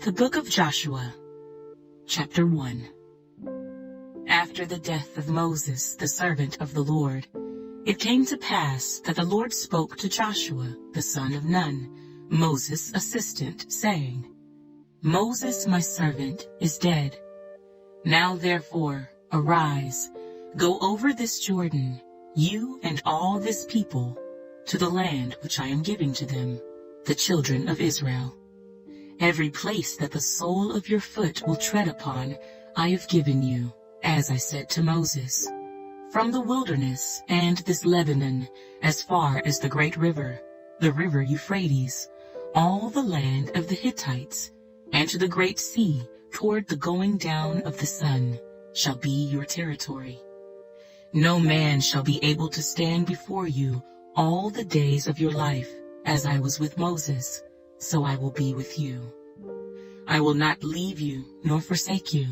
The Book of Joshua, Chapter 1. After the death of Moses, the servant of the Lord, it came to pass that the Lord spoke to Joshua, the son of Nun, Moses' assistant, saying, Moses, my servant, is dead. Now therefore, arise, go over this Jordan, you and all this people, to the land which I am giving to them, the children of Israel. Every place that the sole of your foot will tread upon, I have given you, as I said to Moses, from the wilderness and this Lebanon, as far as the great river, the river Euphrates, all the land of the Hittites, and to the great sea, toward the going down of the sun, shall be your territory. No man shall be able to stand before you all the days of your life, as I was with Moses, so I will be with you. I will not leave you nor forsake you.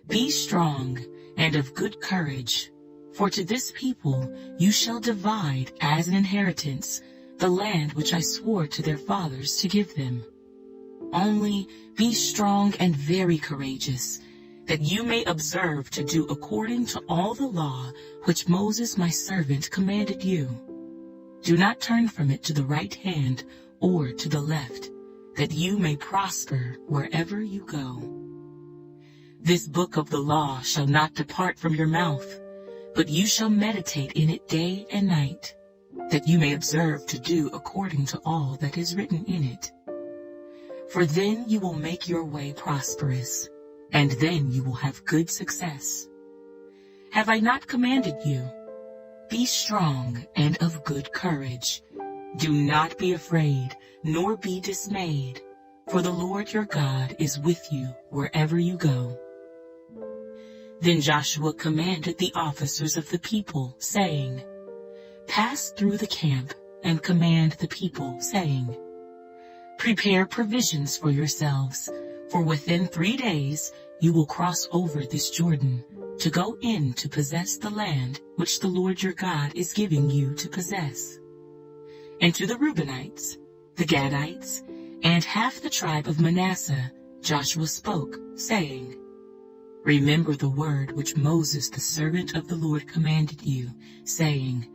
Be strong and of good courage, for to this people you shall divide as an inheritance the land which I swore to their fathers to give them. Only be strong and very courageous, that you may observe to do according to all the law which Moses my servant commanded you. Do not turn from it to the right hand or to the left, that you may prosper wherever you go. This book of the law shall not depart from your mouth, but you shall meditate in it day and night, that you may observe to do according to all that is written in it. For then you will make your way prosperous, and then you will have good success. Have I not commanded you? Be strong and of good courage. Do not be afraid, nor be dismayed, for the Lord your God is with you wherever you go. Then Joshua commanded the officers of the people, saying, Pass through the camp and command the people, saying, Prepare provisions for yourselves, for within 3 days you will cross over this Jordan, to go in to possess the land which the Lord your God is giving you to possess. And to the Reubenites, the Gadites, and half the tribe of Manasseh, Joshua spoke, saying, Remember the word which Moses the servant of the Lord commanded you, saying,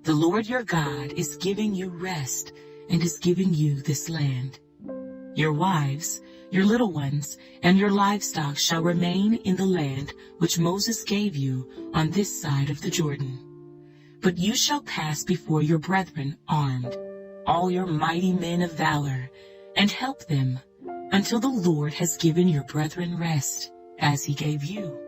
The Lord your God is giving you rest, and is giving you this land. Your wives, your little ones, and your livestock shall remain in the land which Moses gave you on this side of the Jordan. But you shall pass before your brethren armed, all your mighty men of valor, and help them, until the Lord has given your brethren rest, as he gave you,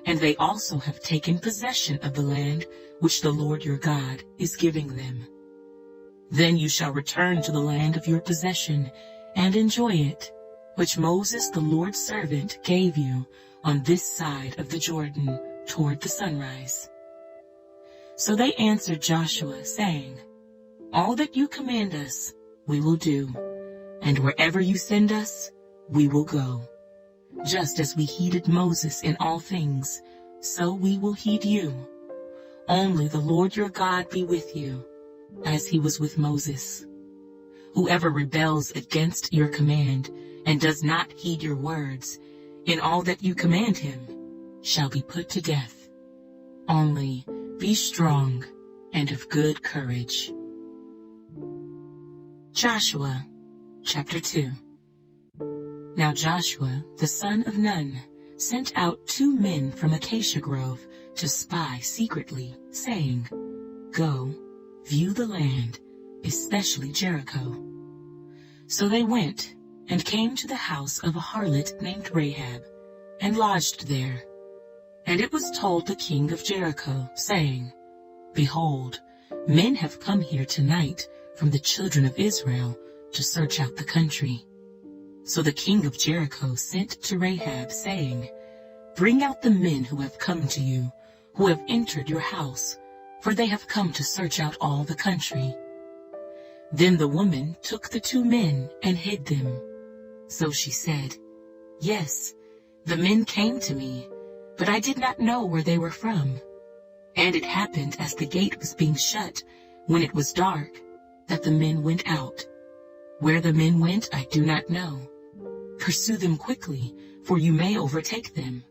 and they also have taken possession of the land which the Lord your God is giving them. Then you shall return to the land of your possession, and enjoy it, which Moses the Lord's servant gave you on this side of the Jordan toward the sunrise. So they answered Joshua, saying, All that you command us, we will do, and wherever you send us, we will go. Just as we heeded Moses in all things, so we will heed you. Only the Lord your God be with you, as he was with Moses. Whoever rebels against your command and does not heed your words in all that you command him shall be put to death. Only be strong and of good courage. Joshua, Chapter 2. Now Joshua, the son of Nun, sent out 2 men from Acacia Grove to spy secretly, saying, Go, view the land, especially Jericho. So they went and came to the house of a harlot named Rahab, and lodged there. And it was told the king of Jericho, saying, Behold, men have come here tonight from the children of Israel to search out the country. So the king of Jericho sent to Rahab, saying, Bring out the men who have come to you, who have entered your house, for they have come to search out all the country. Then the woman took the 2 men and hid them. So she said, Yes, the men came to me, but I did not know where they were from. And it happened as the gate was being shut, when it was dark, that the men went out. Where the men went I do not know. Pursue them quickly, for you may overtake them."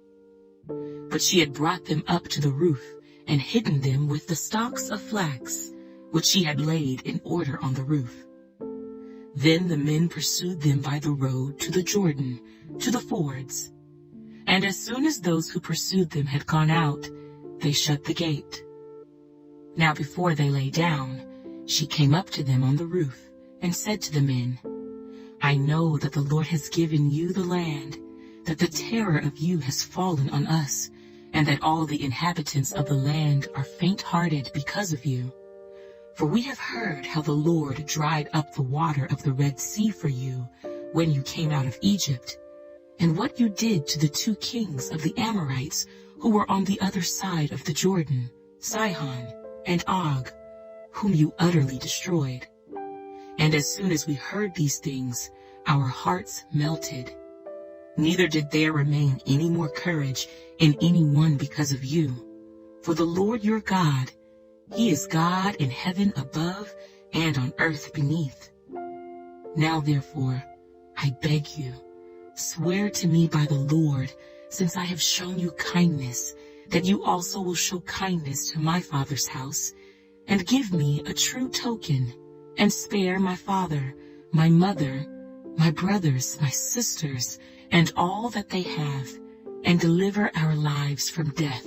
But she had brought them up to the roof and hidden them with the stalks of flax, which she had laid in order on the roof. Then the men pursued them by the road to the Jordan, to the fords. And as soon as those who pursued them had gone out, they shut the gate. Now before they lay down, she came up to them on the roof and said to the men, "I know that the Lord has given you the land, that the terror of you has fallen on us, and that all the inhabitants of the land are faint-hearted because of you. For we have heard how the Lord dried up the water of the Red Sea for you when you came out of Egypt, and what you did to the 2 kings of the Amorites who were on the other side of the Jordan, Sihon and Og, whom you utterly destroyed. And as soon as we heard these things, our hearts melted. Neither did there remain any more courage in anyone because of you. For the Lord your God, He is God in heaven above and on earth beneath. Now therefore, I beg you, swear to me by the Lord, since I have shown you kindness, that you also will show kindness to my father's house, and give me a true token, and spare my father, my mother, my brothers, my sisters, and all that they have, and deliver our lives from death."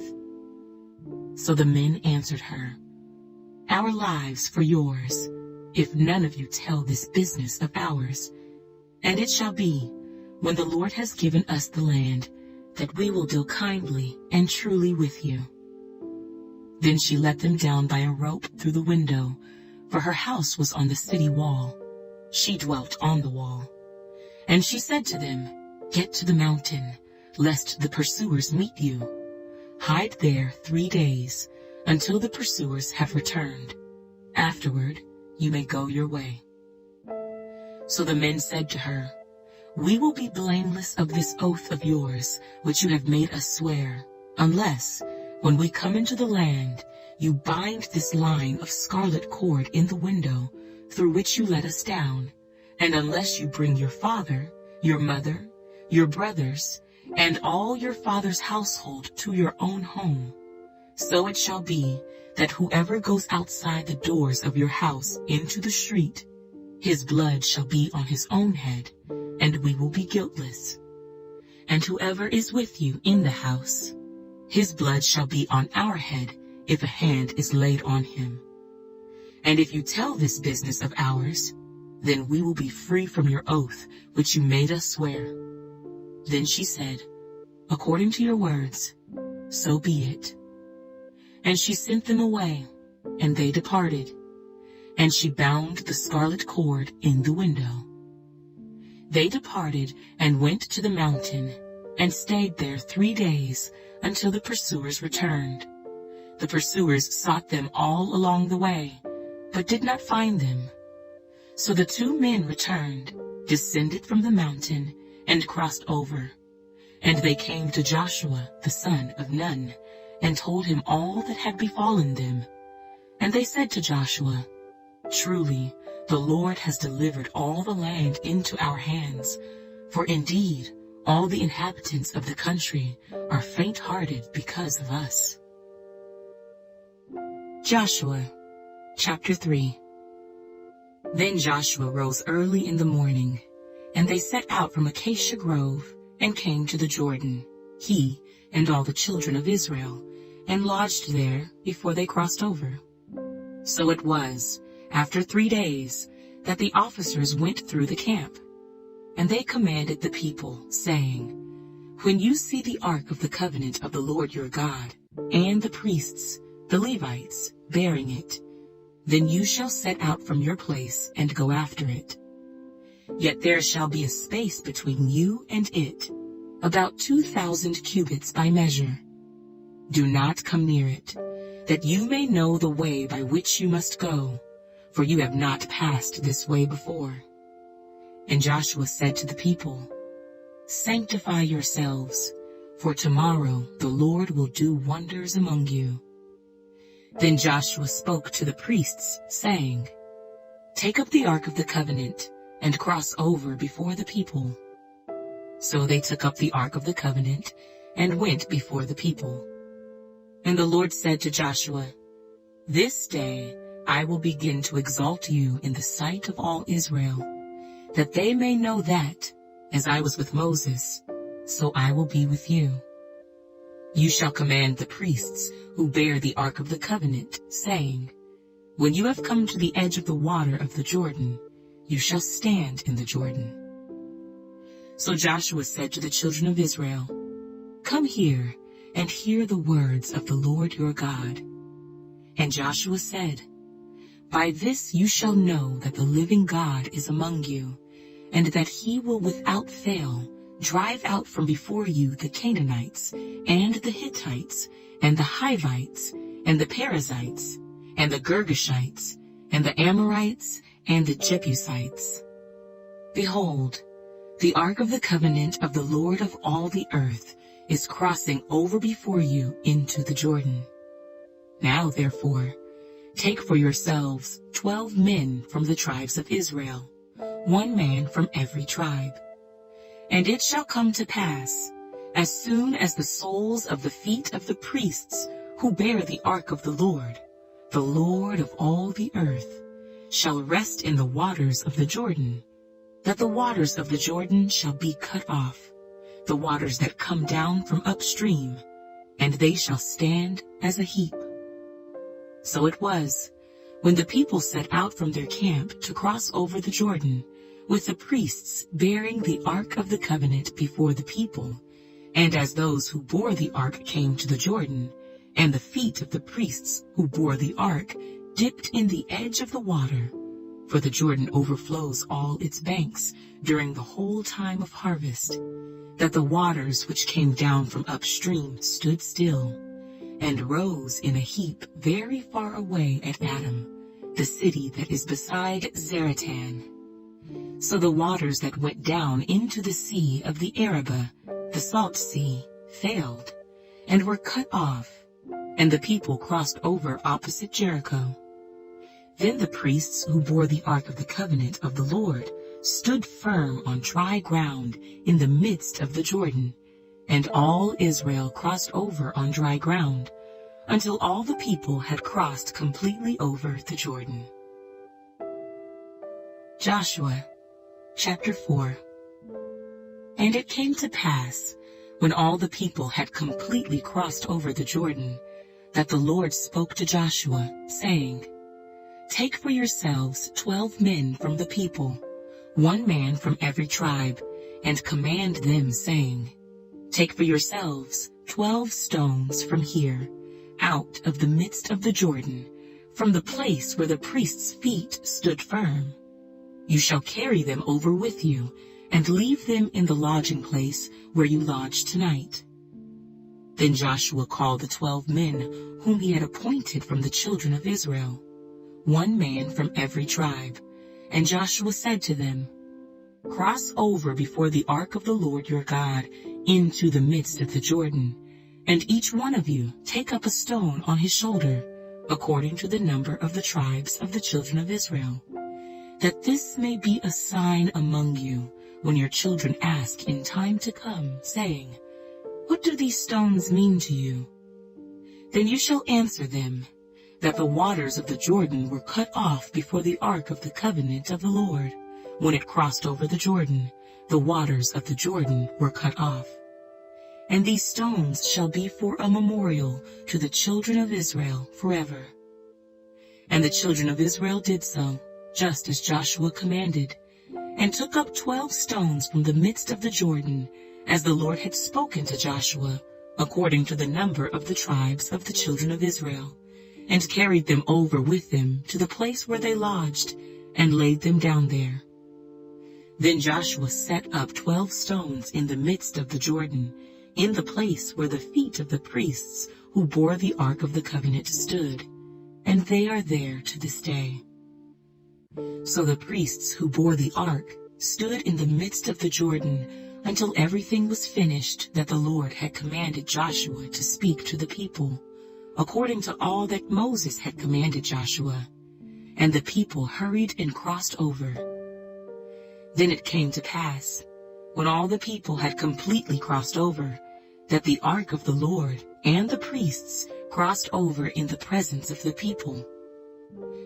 So the men answered her, "Our lives for yours, if none of you tell this business of ours. And it shall be, when the Lord has given us the land, that we will deal kindly and truly with you." Then she let them down by a rope through the window, for her house was on the city wall. She dwelt on the wall. And she said to them, "Get to the mountain, lest the pursuers meet you. Hide there 3 days, until the pursuers have returned. Afterward, you may go your way." So the men said to her, "We will be blameless of this oath of yours, which you have made us swear, unless, when we come into the land, you bind this line of scarlet cord in the window through which you let us down, and unless you bring your father, your mother, your brothers, and all your father's household to your own home. So it shall be that whoever goes outside the doors of your house into the street, his blood shall be on his own head, and we will be guiltless. And whoever is with you in the house, his blood shall be on our head if a hand is laid on him. And if you tell this business of ours, then we will be free from your oath which you made us swear." Then she said, "According to your words, so be it." And she sent them away, and they departed. And she bound the scarlet cord in the window. They departed and went to the mountain, and stayed there 3 days, until the pursuers returned. The pursuers sought them all along the way, but did not find them. So the 2 men returned, descended from the mountain, and crossed over. And they came to Joshua the son of Nun, and told him all that had befallen them. And they said to Joshua, "Truly, the Lord has delivered all the land into our hands, for indeed all the inhabitants of the country are faint-hearted because of us." Joshua chapter 3. Then Joshua rose early in the morning, and they set out from Acacia Grove, and came to the Jordan, he and all the children of Israel, and lodged there before they crossed over. So it was, after 3 days, that the officers went through the camp. And they commanded the people, saying, "When you see the ark of the covenant of the Lord your God, and the priests, the Levites, bearing it, then you shall set out from your place and go after it. Yet there shall be a space between you and it, about 2,000 cubits by measure. Do not come near it, that you may know the way by which you must go, for you have not passed this way before." And Joshua said to the people, "Sanctify yourselves, for tomorrow the Lord will do wonders among you." Then Joshua spoke to the priests, saying, "Take up the ark of the covenant, and cross over before the people." So they took up the ark of the covenant and went before the people. And the Lord said to Joshua, "This day I will begin to exalt you in the sight of all Israel, that they may know that, as I was with Moses, so I will be with you. You shall command the priests who bear the ark of the covenant, saying, When you have come to the edge of the water of the Jordan, you shall stand in the Jordan." So Joshua said to the children of Israel, "Come here and hear the words of the Lord your God." And Joshua said, "By this you shall know that the living God is among you, and that he will without fail drive out from before you the Canaanites, and the Hittites, and the Hivites, and the Perizzites, and the Girgashites, and the Amorites, and the Jebusites. Behold, the ark of the covenant of the Lord of all the earth is crossing over before you into the Jordan. Now, therefore, take for yourselves 12 men from the tribes of Israel, 1 man from every tribe. And it shall come to pass, as soon as the soles of the feet of the priests who bear the ark of the Lord of all the earth, shall rest in the waters of the Jordan, that the waters of the Jordan shall be cut off, the waters that come down from upstream, and they shall stand as a heap. So it was, when the people set out from their camp to cross over the Jordan, with the priests bearing the ark of the covenant before the people, and as those who bore the ark came to the Jordan, and the feet of the priests who bore the ark dipped in the edge of the water, for the Jordan overflows all its banks during the whole time of harvest, that the waters which came down from upstream stood still, and rose in a heap very far away at Adam, the city that is beside Zaratan. So the waters that went down into the sea of the Arabah, the salt sea, failed, and were cut off, and the people crossed over opposite Jericho. Then the priests who bore the ark of the covenant of the Lord stood firm on dry ground in the midst of the Jordan, and all Israel crossed over on dry ground, until all the people had crossed completely over the Jordan. Joshua chapter 4. And it came to pass, when all the people had completely crossed over the Jordan, that the Lord spoke to Joshua, saying, "Take for yourselves 12 men from the people, 1 man from every tribe, and command them, saying, Take for yourselves 12 stones from here, out of the midst of the Jordan, from the place where the priests' feet stood firm. You shall carry them over with you, and leave them in the lodging place where you lodge tonight." Then Joshua called the 12 men whom he had appointed from the children of Israel, 1 man from every tribe, and Joshua said to them, "Cross over before the ark of the Lord your God into the midst of the Jordan, and each one of you take up a stone on his shoulder, according to the number of the tribes of the children of Israel, that this may be a sign among you when your children ask in time to come, saying, What do these stones mean to you? Then you shall answer them, that the waters of the Jordan were cut off before the ark of the covenant of the Lord. When it crossed over the Jordan, the waters of the Jordan were cut off. And these stones shall be for a memorial to the children of Israel forever." And the children of Israel did so, just as Joshua commanded, and took up 12 stones from the midst of the Jordan, as the Lord had spoken to Joshua, according to the number of the tribes of the children of Israel, and carried them over with them to the place where they lodged, and laid them down there. Then Joshua set up 12 stones in the midst of the Jordan, in the place where the feet of the priests who bore the ark of the covenant stood, and they are there to this day. So the priests who bore the ark stood in the midst of the Jordan until everything was finished that the Lord had commanded Joshua to speak to the people, according to all that Moses had commanded Joshua. And the people hurried and crossed over. Then it came to pass, when all the people had completely crossed over, that the ark of the Lord and the priests crossed over in the presence of the people.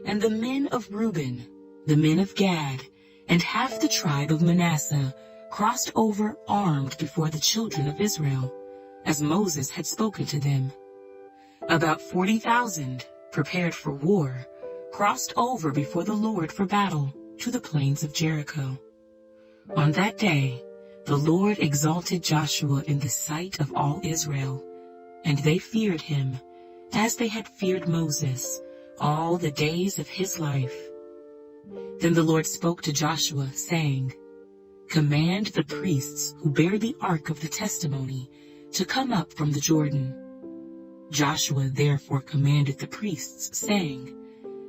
And the men of Reuben, the men of Gad, and half the tribe of Manasseh crossed over armed before the children of Israel, as Moses had spoken to them. About 40,000, prepared for war, crossed over before the Lord for battle to the plains of Jericho. On that day, the Lord exalted Joshua in the sight of all Israel, and they feared him, as they had feared Moses, all the days of his life. Then the Lord spoke to Joshua, saying, "Command the priests who bear the ark of the testimony to come up from the Jordan." Joshua therefore commanded the priests, saying,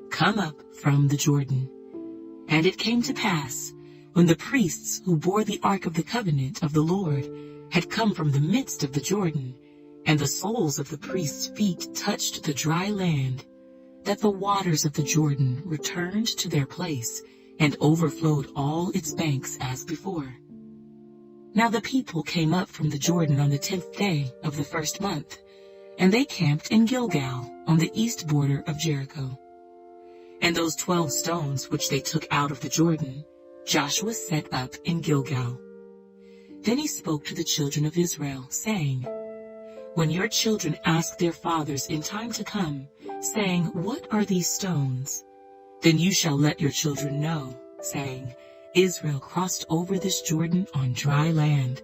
"Come up from the Jordan." And it came to pass, when the priests who bore the ark of the covenant of the Lord had come from the midst of the Jordan, and the soles of the priests' feet touched the dry land, that the waters of the Jordan returned to their place and overflowed all its banks as before. Now the people came up from the Jordan on the 10th day of the first month, and they camped in Gilgal on the east border of Jericho. And those 12 stones which they took out of the Jordan, Joshua set up in Gilgal. Then he spoke to the children of Israel, saying, "When your children ask their fathers in time to come, saying, 'What are these stones?' then you shall let your children know, saying, 'Israel crossed over this Jordan on dry land.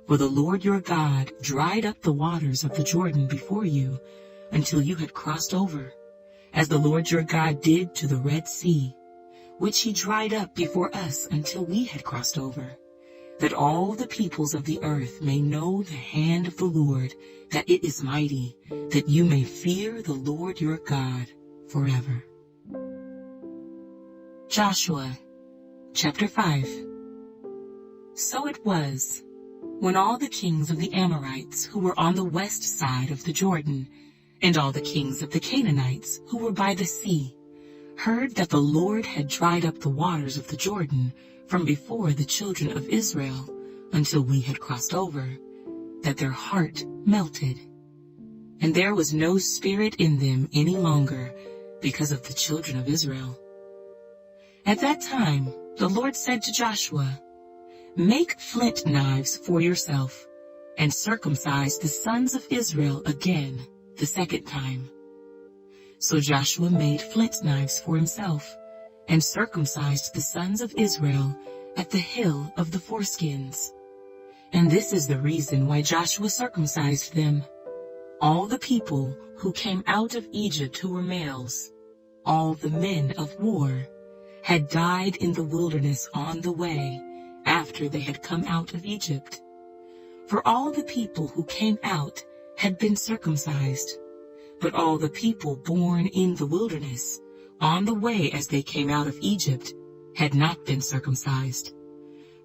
For the Lord your God dried up the waters of the Jordan before you until you had crossed over, as the Lord your God did to the Red Sea, which he dried up before us until we had crossed over, that all the peoples of the earth may know the hand of the Lord, that it is mighty, that you may fear the Lord your God forever." Joshua chapter 5. So it was, when all the kings of the Amorites who were on the west side of the Jordan, and all the kings of the Canaanites who were by the sea, heard that the Lord had dried up the waters of the Jordan from before the children of Israel until we had crossed over, that their heart melted, and there was no spirit in them any longer because of the children of Israel. At that time the Lord said to Joshua, "Make flint knives for yourself, and circumcise the sons of Israel again the second time." So Joshua made flint knives for himself, and circumcised the sons of Israel at the hill of the foreskins. And this is the reason why Joshua circumcised them. All the people who came out of Egypt who were males, all the men of war, had died in the wilderness on the way after they had come out of Egypt. For all the people who came out had been circumcised, but all the people born in the wilderness, on the way as they came out of Egypt, had not been circumcised.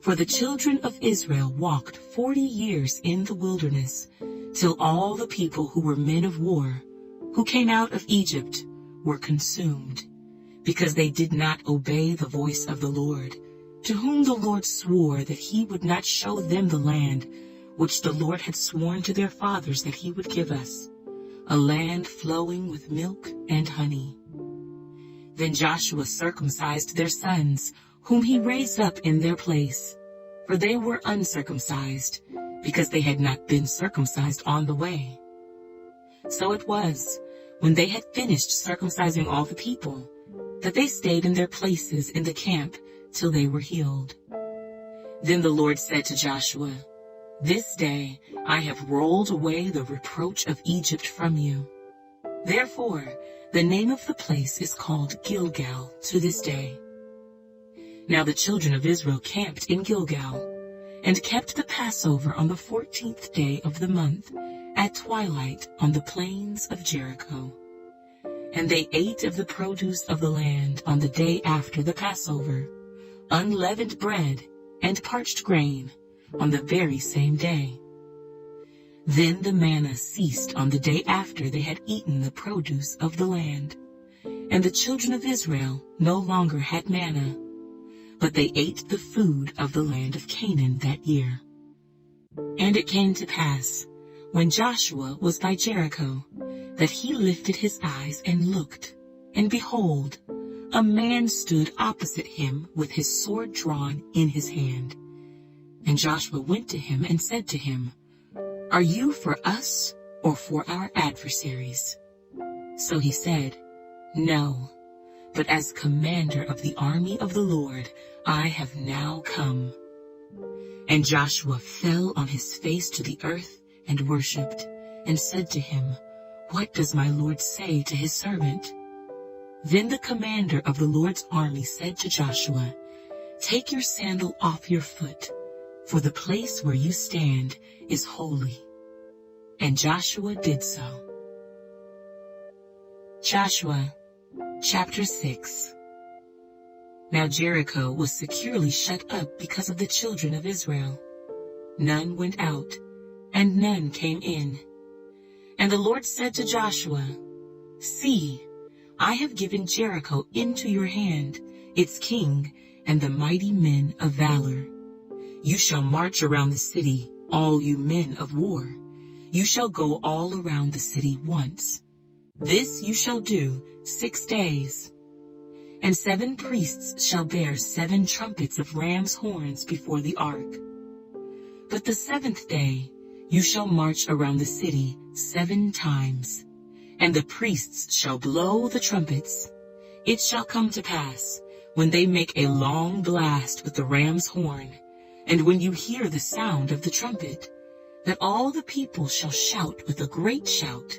For the children of Israel walked 40 years in the wilderness, till all the people who were men of war, who came out of Egypt, were consumed, because they did not obey the voice of the Lord, to whom the Lord swore that he would not show them the land which the Lord had sworn to their fathers that he would give us, a land flowing with milk and honey. Then Joshua circumcised their sons, whom he raised up in their place, for they were uncircumcised, because they had not been circumcised on the way. So it was, when they had finished circumcising all the people, that they stayed in their places in the camp till they were healed. Then the Lord said to Joshua, "This day I have rolled away the reproach of Egypt from you." Therefore, the name of the place is called Gilgal to this day. Now the children of Israel camped in Gilgal, and kept the Passover on the 14th day of the month, at twilight on the plains of Jericho. And they ate of the produce of the land on the day after the Passover, unleavened bread and parched grain, on the very same day. Then the manna ceased on the day after they had eaten the produce of the land, and the children of Israel no longer had manna. but they ate the food of the land of Canaan that year. And it came to pass, when Joshua was by Jericho, that he lifted his eyes and looked, and behold, a man stood opposite him with his sword drawn in his hand. And Joshua went to him and said to him, Are you for us or for our adversaries? So he said, No, but as commander of the army of the Lord I have now come. And Joshua fell on his face to the earth and worshipped, and said to him, What does my Lord say to his servant? Then the commander of the Lord's army said to Joshua, Take your sandal off your foot, for the place where you stand is holy. And Joshua did so. Joshua chapter 6. Now Jericho was securely shut up because of the children of Israel. None went out, and none came in. And the Lord said to Joshua, See, I have given Jericho into your hand, its king, and the mighty men of valor. You shall march around the city, all you men of war. You shall go all around the city once. This you shall do 6 days. And 7 priests shall bear 7 trumpets of ram's horns before the ark. But the 7th day you shall march around the city 7 times. And the priests shall blow the trumpets. It shall come to pass, when they make a long blast with the ram's horn, and when you hear the sound of the trumpet, that all the people shall shout with a great shout.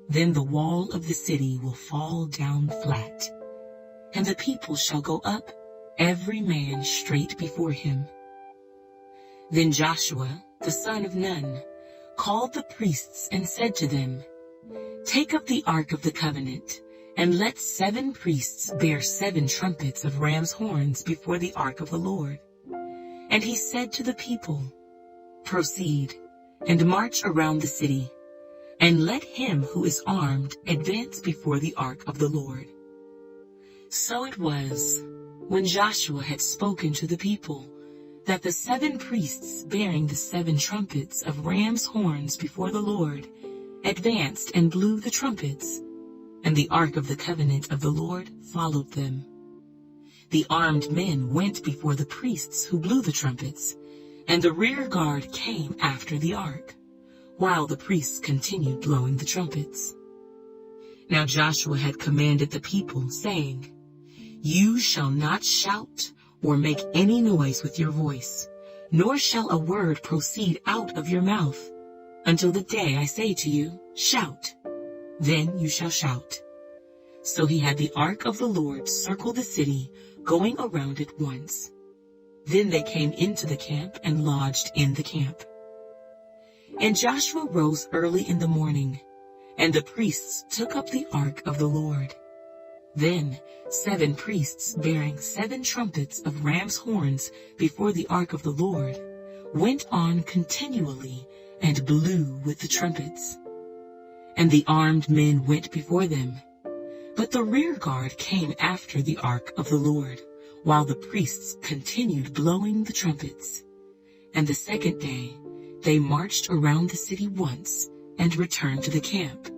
Then the wall of the city will fall down flat, and the people shall go up, every man straight before him. Then Joshua, the son of Nun, called the priests and said to them, Take up the ark of the covenant, and let 7 priests bear 7 trumpets of ram's horns before the ark of the Lord. And he said to the people, Proceed, and march around the city, and let him who is armed advance before the ark of the Lord. So it was, when Joshua had spoken to the people, that the 7 priests bearing the 7 trumpets of ram's horns before the Lord advanced and blew the trumpets, and the ark of the covenant of the Lord followed them. The armed men went before the priests who blew the trumpets, and the rear guard came after the ark, while the priests continued blowing the trumpets. Now Joshua had commanded the people, saying, You shall not shout or make any noise with your voice, nor shall a word proceed out of your mouth, until the day I say to you, Shout. Then you shall shout. So he had the ark of the Lord circle the city, going around it once. Then they came into the camp and lodged in the camp. And Joshua rose early in the morning, and the priests took up the ark of the Lord. Then 7 priests bearing 7 trumpets of ram's horns before the ark of the Lord went on continually and blew with the trumpets. And the armed men went before them. But the rear guard came after the ark of the Lord, while the priests continued blowing the trumpets. And the 2nd day they marched around the city once and returned to the camp.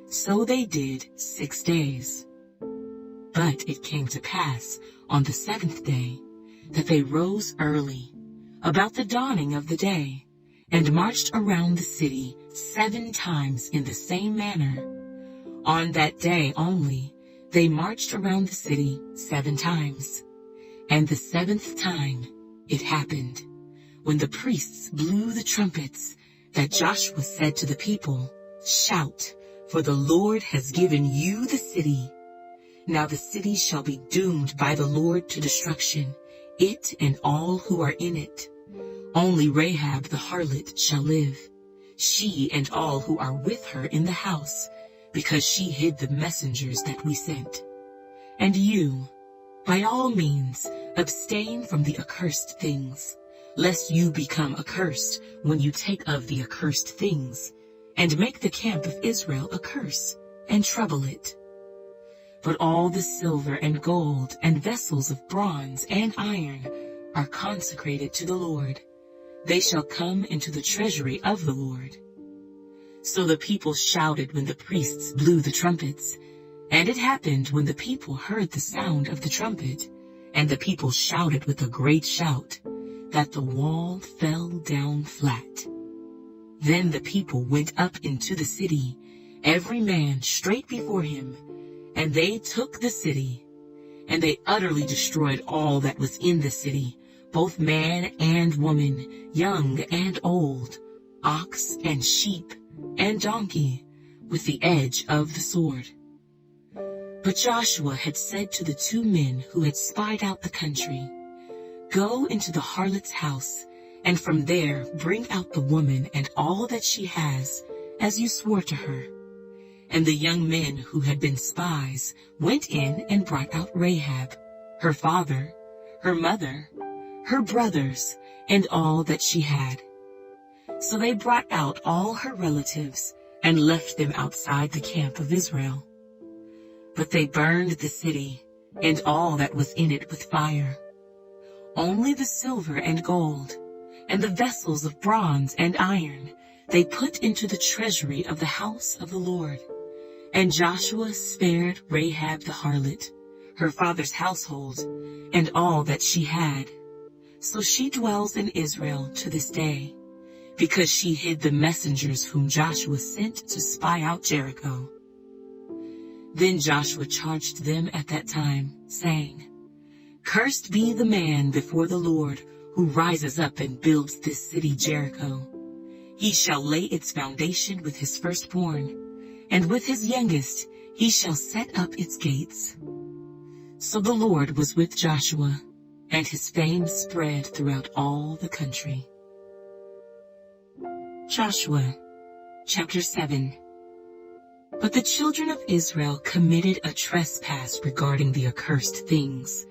So they did 6 days. But it came to pass on the 7th day that they rose early, about the dawning of the day, and marched around the city 7 times in the same manner. On that day only they marched around the city 7 times. And the 7th time it happened, when the priests blew the trumpets, that Joshua said to the people, Shout, for the Lord has given you the city. Now the city shall be doomed by the Lord to destruction, it and all who are in it. Only Rahab the harlot shall live, she and all who are with her in the house, because she hid the messengers that we sent. And you, by all means, abstain from the accursed things, lest you become accursed when you take of the accursed things, and make the camp of Israel a curse, and trouble it. But all the silver and gold and vessels of bronze and iron are consecrated to the Lord. They shall come into the treasury of the Lord. So the people shouted when the priests blew the trumpets. And it happened when the people heard the sound of the trumpet, and the people shouted with a great shout, that the wall fell down flat. Then the people went up into the city, every man straight before him, and they took the city. And they utterly destroyed all that was in the city, both man and woman, young and old, ox and sheep and donkey, with the edge of the sword. But Joshua had said to the 2 men who had spied out the country, "Go into the harlot's house, and from there bring out the woman and all that she has, as you swore to her." And the young men who had been spies went in and brought out Rahab, her father, her mother, her brothers, and all that she had. So they brought out all her relatives and left them outside the camp of Israel. But they burned the city and all that was in it with fire. Only the silver and gold and the vessels of bronze and iron they put into the treasury of the house of the Lord. And Joshua spared Rahab the harlot, her father's household, and all that she had. So she dwells in Israel to this day, because she hid the messengers whom Joshua sent to spy out Jericho. Then Joshua charged them at that time, saying, "Cursed be the man before the Lord who rises up and builds this city Jericho. He shall lay its foundation with his firstborn, and with his youngest he shall set up its gates." So the Lord was with Joshua, and his fame spread throughout all the country. Joshua, chapter 7. But the children of Israel committed a trespass regarding the accursed things.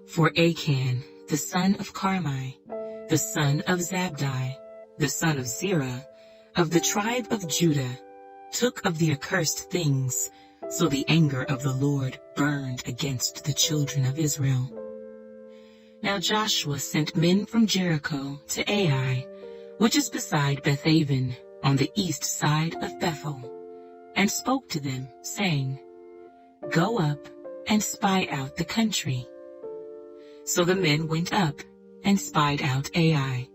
For Achan, the son of Carmi, the son of Zabdi, the son of Zerah, of the tribe of Judah, took of the accursed things, so the anger of the Lord burned against the children of Israel. Now Joshua sent men from Jericho to Ai, which is beside Bethaven, on the east side of Bethel, and spoke to them, saying, "Go up and spy out the country." So the men went up and spied out Ai.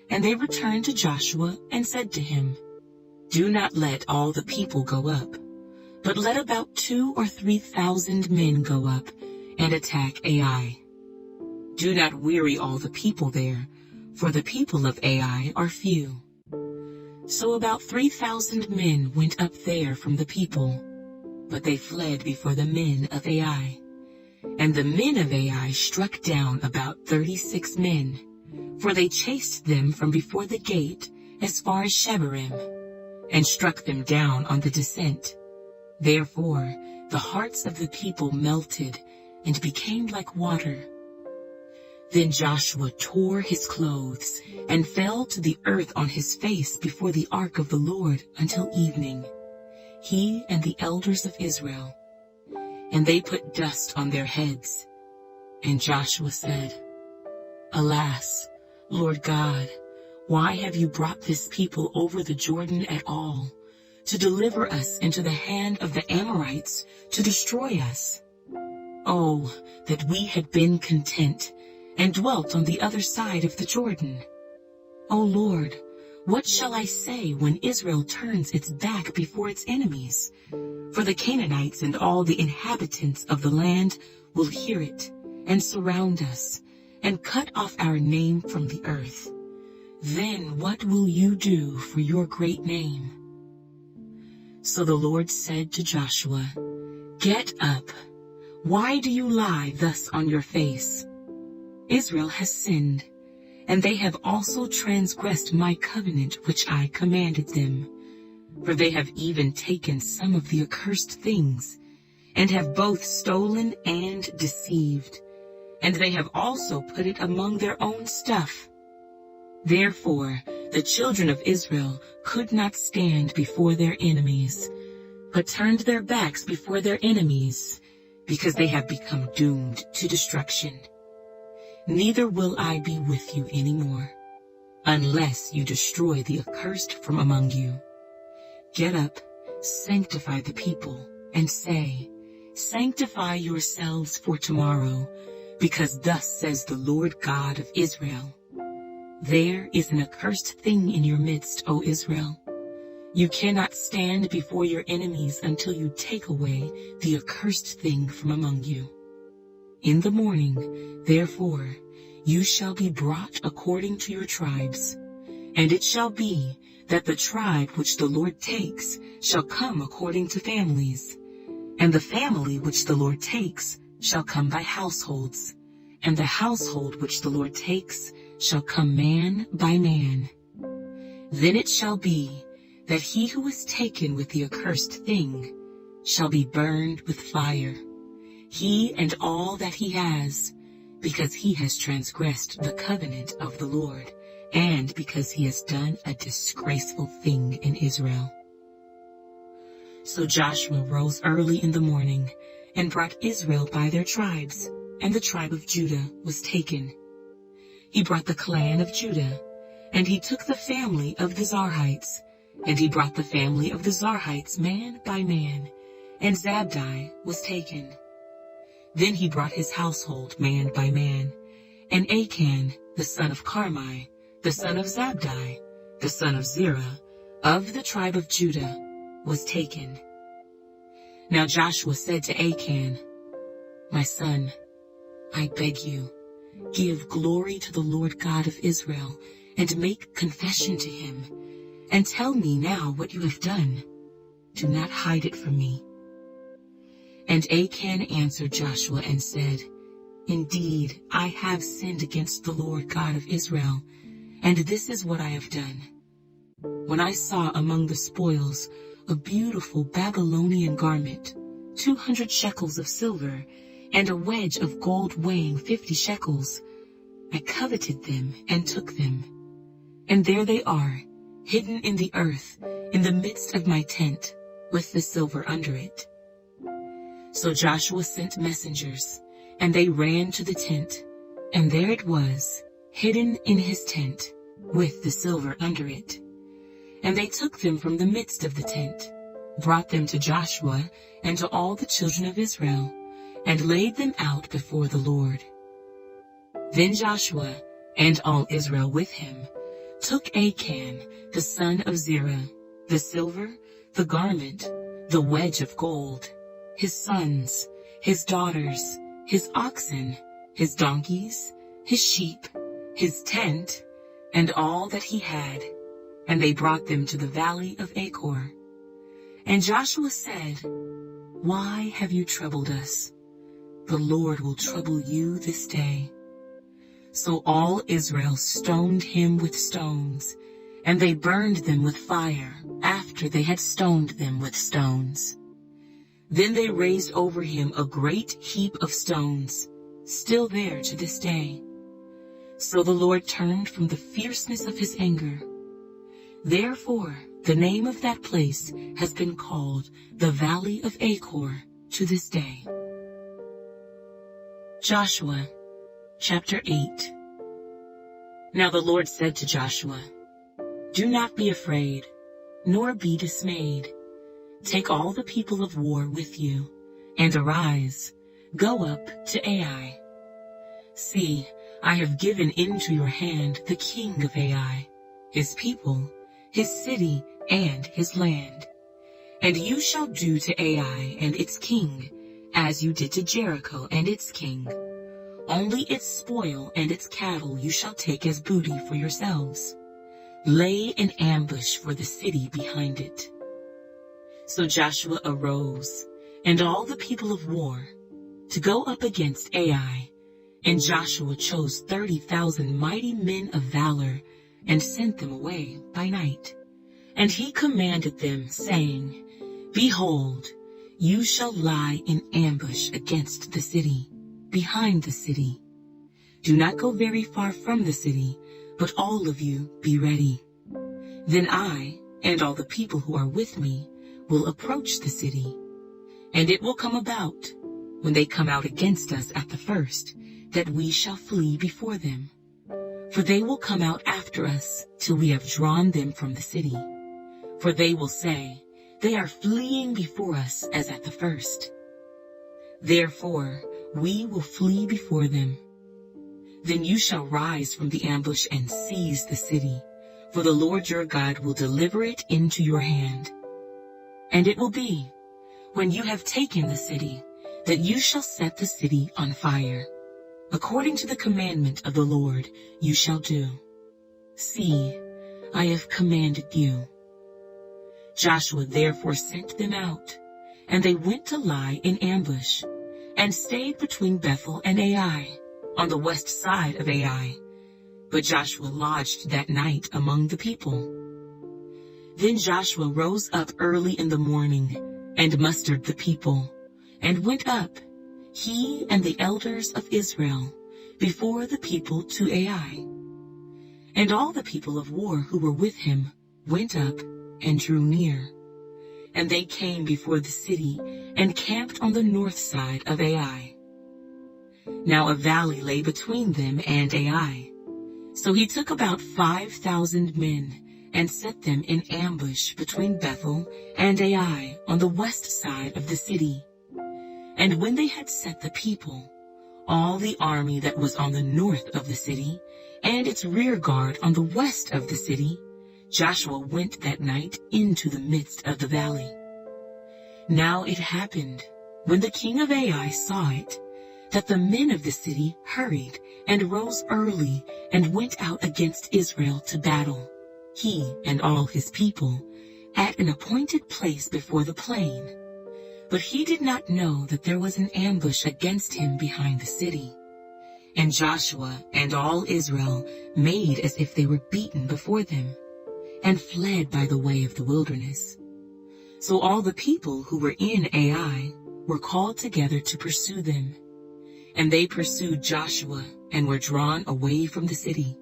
And they returned to Joshua and said to him, "Do not let all the people go up, but let about 2,000 or 3,000 men go up and attack Ai. Do not weary all the people there, for the people of Ai are few." So about 3,000 men went up there from the people, but they fled before the men of Ai. And the men of Ai struck down about 36 men, for they chased them from before the gate as far as Shebarim, and struck them down on the descent. Therefore the hearts of the people melted and became like water. Then Joshua tore his clothes and fell to the earth on his face before the ark of the Lord until evening, he and the elders of Israel. And they put dust on their heads. And Joshua said, "Alas, Lord God, why have you brought this people over the Jordan at all, to deliver us into the hand of the Amorites to destroy us? Oh, that we had been content and dwelt on the other side of the Jordan. O Lord, what shall I say when Israel turns its back before its enemies? For the Canaanites and all the inhabitants of the land will hear it and surround us and cut off our name from the earth. Then what will you do for your great name?" So the Lord said to Joshua, "Get up. Why do you lie thus on your face? Israel has sinned, and they have also transgressed my covenant which I commanded them. For they have even taken some of the accursed things, and have both stolen and deceived, and they have also put it among their own stuff. Therefore the children of Israel could not stand before their enemies, but turned their backs before their enemies, because they have become doomed to destruction. Neither will I be with you anymore, unless you destroy the accursed from among you. Get up, sanctify the people, and say, Sanctify yourselves for tomorrow, because thus says the Lord God of Israel. There is an accursed thing in your midst, O Israel. You cannot stand before your enemies until you take away the accursed thing from among you. In the morning, therefore, you shall be brought according to your tribes, and it shall be that the tribe which the Lord takes shall come according to families, and the family which the Lord takes shall come by households, and the household which the Lord takes shall come man by man. Then it shall be that he who is taken with the accursed thing shall be burned with fire, he and all that he has, because he has transgressed the covenant of the Lord, and because he has done a disgraceful thing in Israel. So Joshua rose early in the morning and brought Israel by their tribes, and the tribe of Judah was taken. He brought the clan of Judah, and he took the family of the Zarhites, and he brought the family of the Zarhites man by man, and Zabdi was taken. Then he brought his household man by man, and Achan, the son of Carmi, the son of Zabdi, the son of Zerah, of the tribe of Judah, was taken. Now Joshua said to Achan, My son, I beg you, give glory to the Lord God of Israel, and make confession to him, and tell me now what you have done. Do not hide it from me. And Achan answered Joshua and said, Indeed, I have sinned against the Lord God of Israel, and this is what I have done. When I saw among the spoils a beautiful Babylonian garment, 200 shekels of silver, and a wedge of gold weighing 50 shekels, I coveted them and took them. And there they are, hidden in the earth, in the midst of my tent, with the silver under it. So Joshua sent messengers, and they ran to the tent, and there it was, hidden in his tent, with the silver under it. And they took them from the midst of the tent, brought them to Joshua and to all the children of Israel, and laid them out before the Lord. Then Joshua, and all Israel with him, took Achan, the son of Zerah, the silver, the garment, the wedge of gold, his sons, his daughters, his oxen, his donkeys, his sheep, his tent, and all that he had, and they brought them to the valley of Achor. And Joshua said, Why have you troubled us? The Lord will trouble you this day. So all Israel stoned him with stones, and they burned them with fire after they had stoned them with stones. Then they raised over him a great heap of stones, still there to this day. So the Lord turned from the fierceness of his anger. Therefore, the name of that place has been called the Valley of Achor to this day. Joshua, chapter 8. Now the Lord said to Joshua, Do not be afraid, nor be dismayed. Take all the people of war with you, and arise, go up to Ai. See, I have given into your hand the king of Ai, his people, his city, and his land. And you shall do to Ai and its king as you did to Jericho and its king. Only its spoil and its cattle you shall take as booty for yourselves. Lay an ambush for the city behind it. So Joshua arose, and all the people of war, to go up against Ai. And Joshua chose 30,000 mighty men of valor, and sent them away by night. And he commanded them, saying, Behold, you shall lie in ambush against the city, behind the city. Do not go very far from the city, but all of you be ready. Then I, and all the people who are with me, will approach the city. And it will come about, when they come out against us at the first, that we shall flee before them. For they will come out after us till we have drawn them from the city. For they will say, they are fleeing before us as at the first. Therefore we will flee before them. Then you shall rise from the ambush and seize the city, for the Lord your God will deliver it into your hand. And it will be, when you have taken the city, that you shall set the city on fire. According to the commandment of the Lord you shall do. See, I have commanded you. Joshua therefore sent them out, and they went to lie in ambush, and stayed between Bethel and Ai, on the west side of Ai. But Joshua lodged that night among the people. Then Joshua rose up early in the morning, and mustered the people, and went up, he and the elders of Israel, before the people to Ai. And all the people of war who were with him went up and drew near. And they came before the city, and camped on the north side of Ai. Now a valley lay between them and Ai. So he took about 5,000 men, and set them in ambush between Bethel and Ai on the west side of the city. And when they had set the people, all the army that was on the north of the city, and its rear guard on the west of the city, Joshua went that night into the midst of the valley. Now it happened, when the king of Ai saw it, that the men of the city hurried and rose early and went out against Israel to battle, he and all his people, at an appointed place before the plain. But he did not know that there was an ambush against him behind the city. And Joshua and all Israel made as if they were beaten before them, and fled by the way of the wilderness. So all the people who were in Ai were called together to pursue them. And they pursued Joshua, and were drawn away from the city.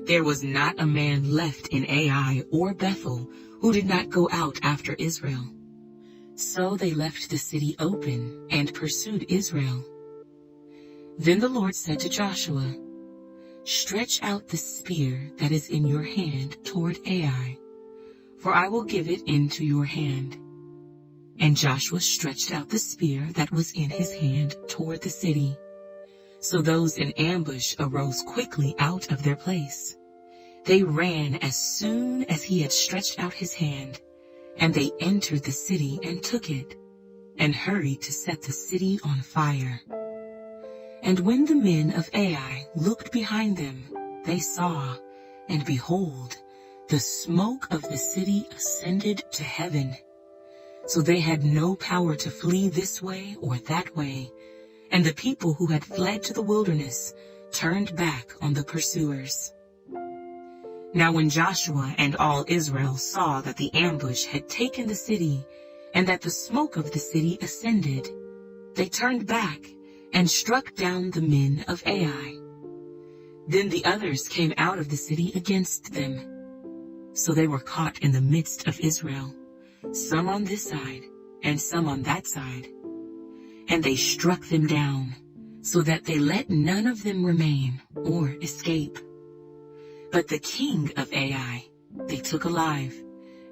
There was not a man left in Ai or Bethel who did not go out after Israel. So they left the city open and pursued Israel. Then the Lord said to Joshua, stretch out the spear that is in your hand toward Ai, for I will give it into your hand. And Joshua stretched out the spear that was in his hand toward the city. So those in ambush arose quickly out of their place. They ran as soon as he had stretched out his hand, and they entered the city and took it, and hurried to set the city on fire. And when the men of Ai looked behind them, they saw, and behold, the smoke of the city ascended to heaven. So they had no power to flee this way or that way, and the people who had fled to the wilderness turned back on the pursuers. Now when Joshua and all Israel saw that the ambush had taken the city, and that the smoke of the city ascended, they turned back and struck down the men of Ai. Then the others came out of the city against them. So they were caught in the midst of Israel, some on this side and some on that side. And they struck them down, so that they let none of them remain or escape. But the king of Ai they took alive,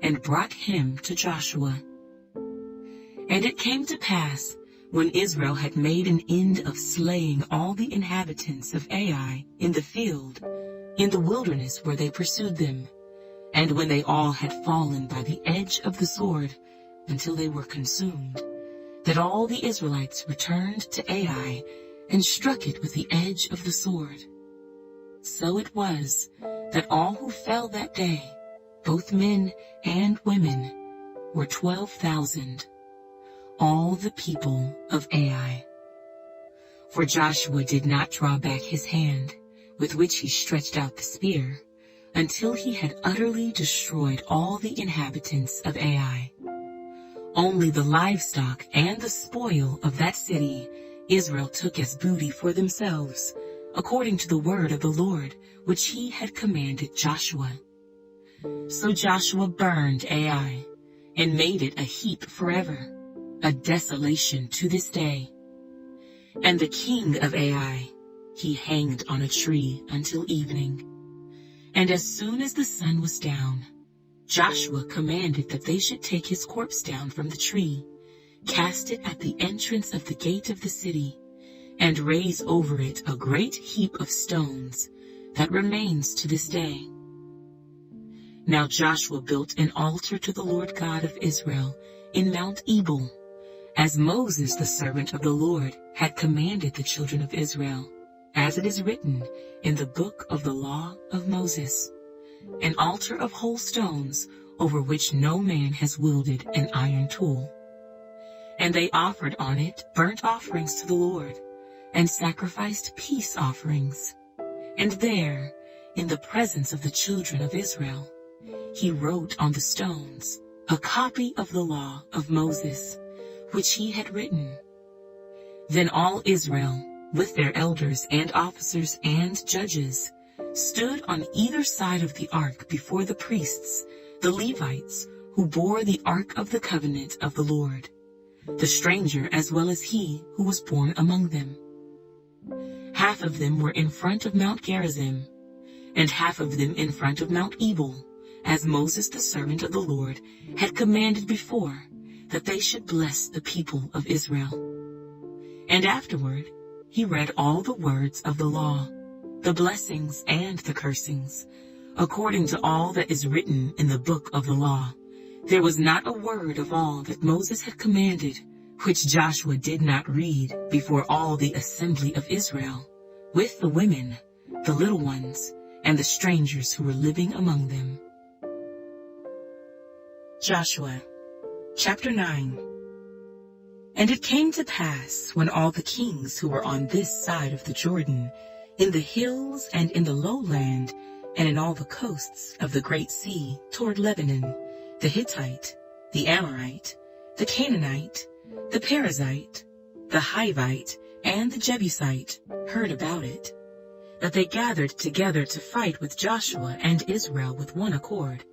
and brought him to Joshua. And it came to pass, when Israel had made an end of slaying all the inhabitants of Ai in the field, in the wilderness where they pursued them, and when they all had fallen by the edge of the sword, until they were consumed, that all the Israelites returned to Ai, and struck it with the edge of the sword. So it was, that all who fell that day, both men and women, were 12,000, all the people of Ai. For Joshua did not draw back his hand, with which he stretched out the spear, until he had utterly destroyed all the inhabitants of Ai. Only the livestock and the spoil of that city Israel took as booty for themselves, according to the word of the Lord, which he had commanded Joshua. So Joshua burned Ai, and made it a heap forever, a desolation to this day. And the king of Ai he hanged on a tree until evening. And as soon as the sun was down, Joshua commanded that they should take his corpse down from the tree, cast it at the entrance of the gate of the city, and raise over it a great heap of stones that remains to this day. Now Joshua built an altar to the Lord God of Israel in Mount Ebal, as Moses the servant of the Lord had commanded the children of Israel, as it is written in the book of the law of Moses, an altar of whole stones over which no man has wielded an iron tool. And they offered on it burnt offerings to the Lord, and sacrificed peace offerings. And there, in the presence of the children of Israel, he wrote on the stones a copy of the law of Moses, which he had written. Then all Israel, with their elders and officers and judges, stood on either side of the ark before the priests, the Levites, who bore the ark of the covenant of the Lord, the stranger as well as he who was born among them. Half of them were in front of Mount Gerizim, and half of them in front of Mount Ebal, as Moses the servant of the Lord had commanded before, that they should bless the people of Israel. And afterward he read all the words of the law, the blessings and the cursings, according to all that is written in the book of the law. There was not a word of all that Moses had commanded, which Joshua did not read before all the assembly of Israel, with the women, the little ones, and the strangers who were living among them. Joshua, chapter 9. And it came to pass, when all the kings who were on this side of the Jordan, in the hills and in the lowland, and in all the coasts of the great sea toward Lebanon, the Hittite, the Amorite, the Canaanite, the Perizzite, the Hivite, and the Jebusite, heard about it, that they gathered together to fight with Joshua and Israel with one accord.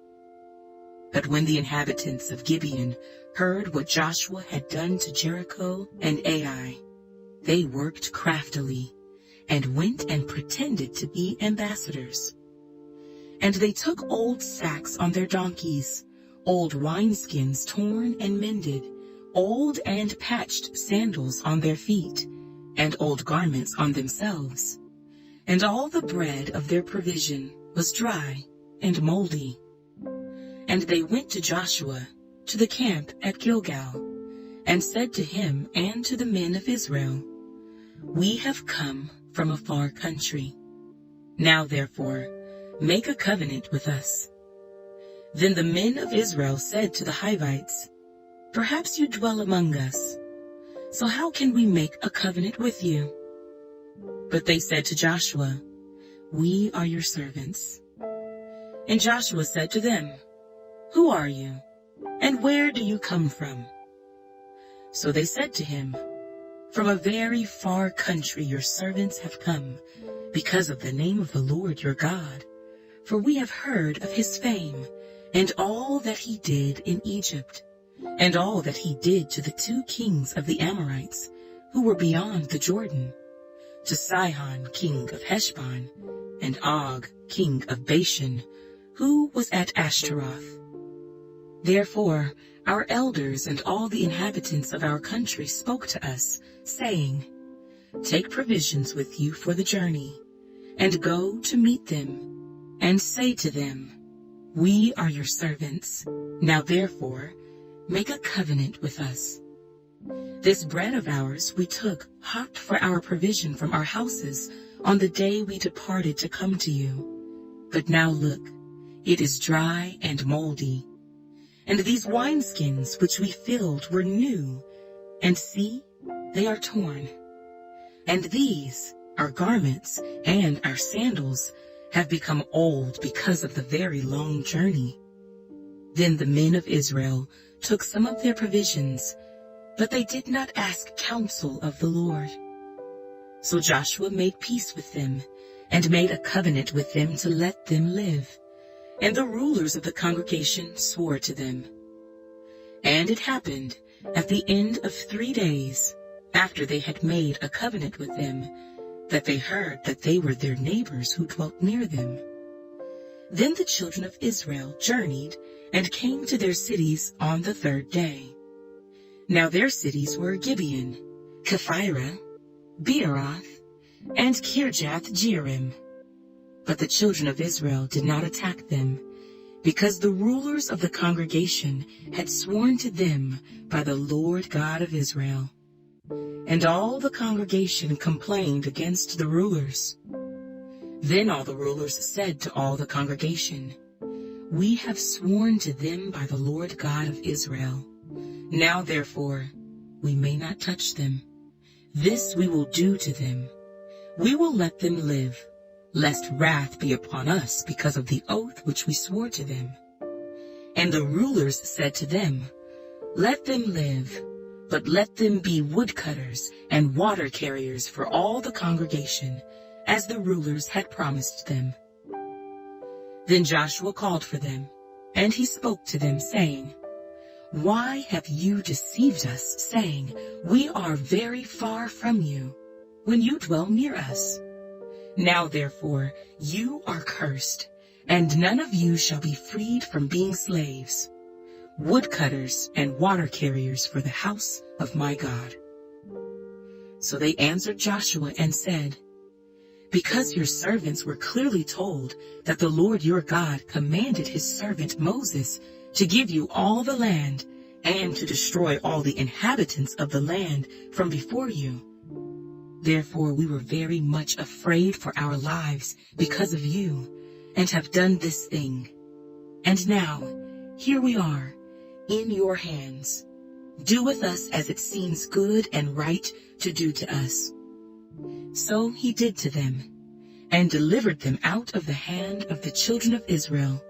But when the inhabitants of Gibeon heard what Joshua had done to Jericho and Ai, they worked craftily, and went and pretended to be ambassadors. And they took old sacks on their donkeys, old wineskins torn and mended, old and patched sandals on their feet, and old garments on themselves. And all the bread of their provision was dry and moldy. And they went to Joshua, to the camp at Gilgal, and said to him and to the men of Israel, We have come from a far country. Now therefore, make a covenant with us. Then the men of Israel said to the Hivites, Perhaps you dwell among us. So how can we make a covenant with you? But they said to Joshua, We are your servants. And Joshua said to them, Who are you, and where do you come from? So they said to him, From a very far country your servants have come, because of the name of the Lord your God. For we have heard of his fame, and all that he did in Egypt, and all that he did to the 2 kings of the Amorites, who were beyond the Jordan, to Sihon king of Heshbon, and Og king of Bashan, who was at Ashtaroth. Therefore our elders and all the inhabitants of our country spoke to us, saying, Take provisions with you for the journey, and go to meet them, and say to them, We are your servants. Now therefore, make a covenant with us. This bread of ours we took hot for our provision from our houses on the day we departed to come to you. But now look, it is dry and moldy. And these wineskins which we filled were new, and see, they are torn. And these, our garments and our sandals, have become old because of the very long journey. Then the men of Israel took some of their provisions, but they did not ask counsel of the Lord. So Joshua made peace with them, and made a covenant with them to let them live. And the rulers of the congregation swore to them. And it happened, at the end of 3 days, after they had made a covenant with them, that they heard that they were their neighbors who dwelt near them. Then the children of Israel journeyed and came to their cities on the third day. Now their cities were Gibeon, Kephirah, Beeroth, and Kirjath-jearim. But the children of Israel did not attack them, because the rulers of the congregation had sworn to them by the Lord God of Israel. And all the congregation complained against the rulers. Then all the rulers said to all the congregation, "We have sworn to them by the Lord God of Israel. Now therefore, we may not touch them. This we will do to them. We will let them live, lest wrath be upon us because of the oath which we swore to them." And the rulers said to them, "Let them live, but let them be woodcutters and water carriers for all the congregation, as the rulers had promised them." Then Joshua called for them, and he spoke to them, saying, "Why have you deceived us, saying, 'We are very far from you,' when you dwell near us? Now therefore you are cursed, and none of you shall be freed from being slaves, woodcutters and water carriers for the house of my God." So they answered Joshua and said, "Because your servants were clearly told that the Lord your God commanded his servant Moses to give you all the land and to destroy all the inhabitants of the land from before you. Therefore we were very much afraid for our lives because of you, and have done this thing. And now, here we are, in your hands. Do with us as it seems good and right to do to us." So he did to them, and delivered them out of the hand of the children of Israel,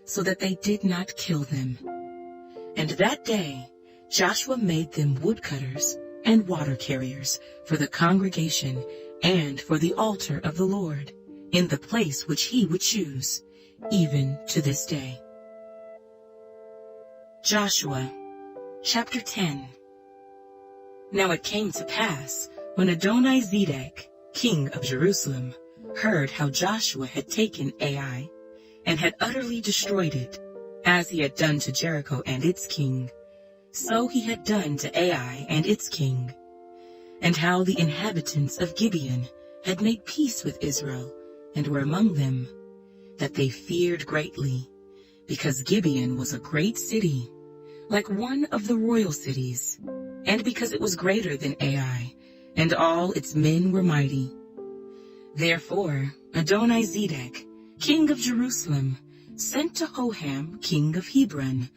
so that they did not kill them. And that day Joshua made them woodcutters and water carriers for the congregation and for the altar of the Lord, in the place which he would choose, even to this day. Joshua chapter 10. Now it came to pass, when Adoni-Zedek, king of Jerusalem, heard how Joshua had taken Ai, and had utterly destroyed it, as he had done to Jericho and its king, so he had done to Ai and its king, and how the inhabitants of Gibeon had made peace with Israel, and were among them, that they feared greatly, because Gibeon was a great city, like one of the royal cities, and because it was greater than Ai, and all its men were mighty. Therefore Adoni-Zedek, king of Jerusalem, sent to Hoham, king of Hebron,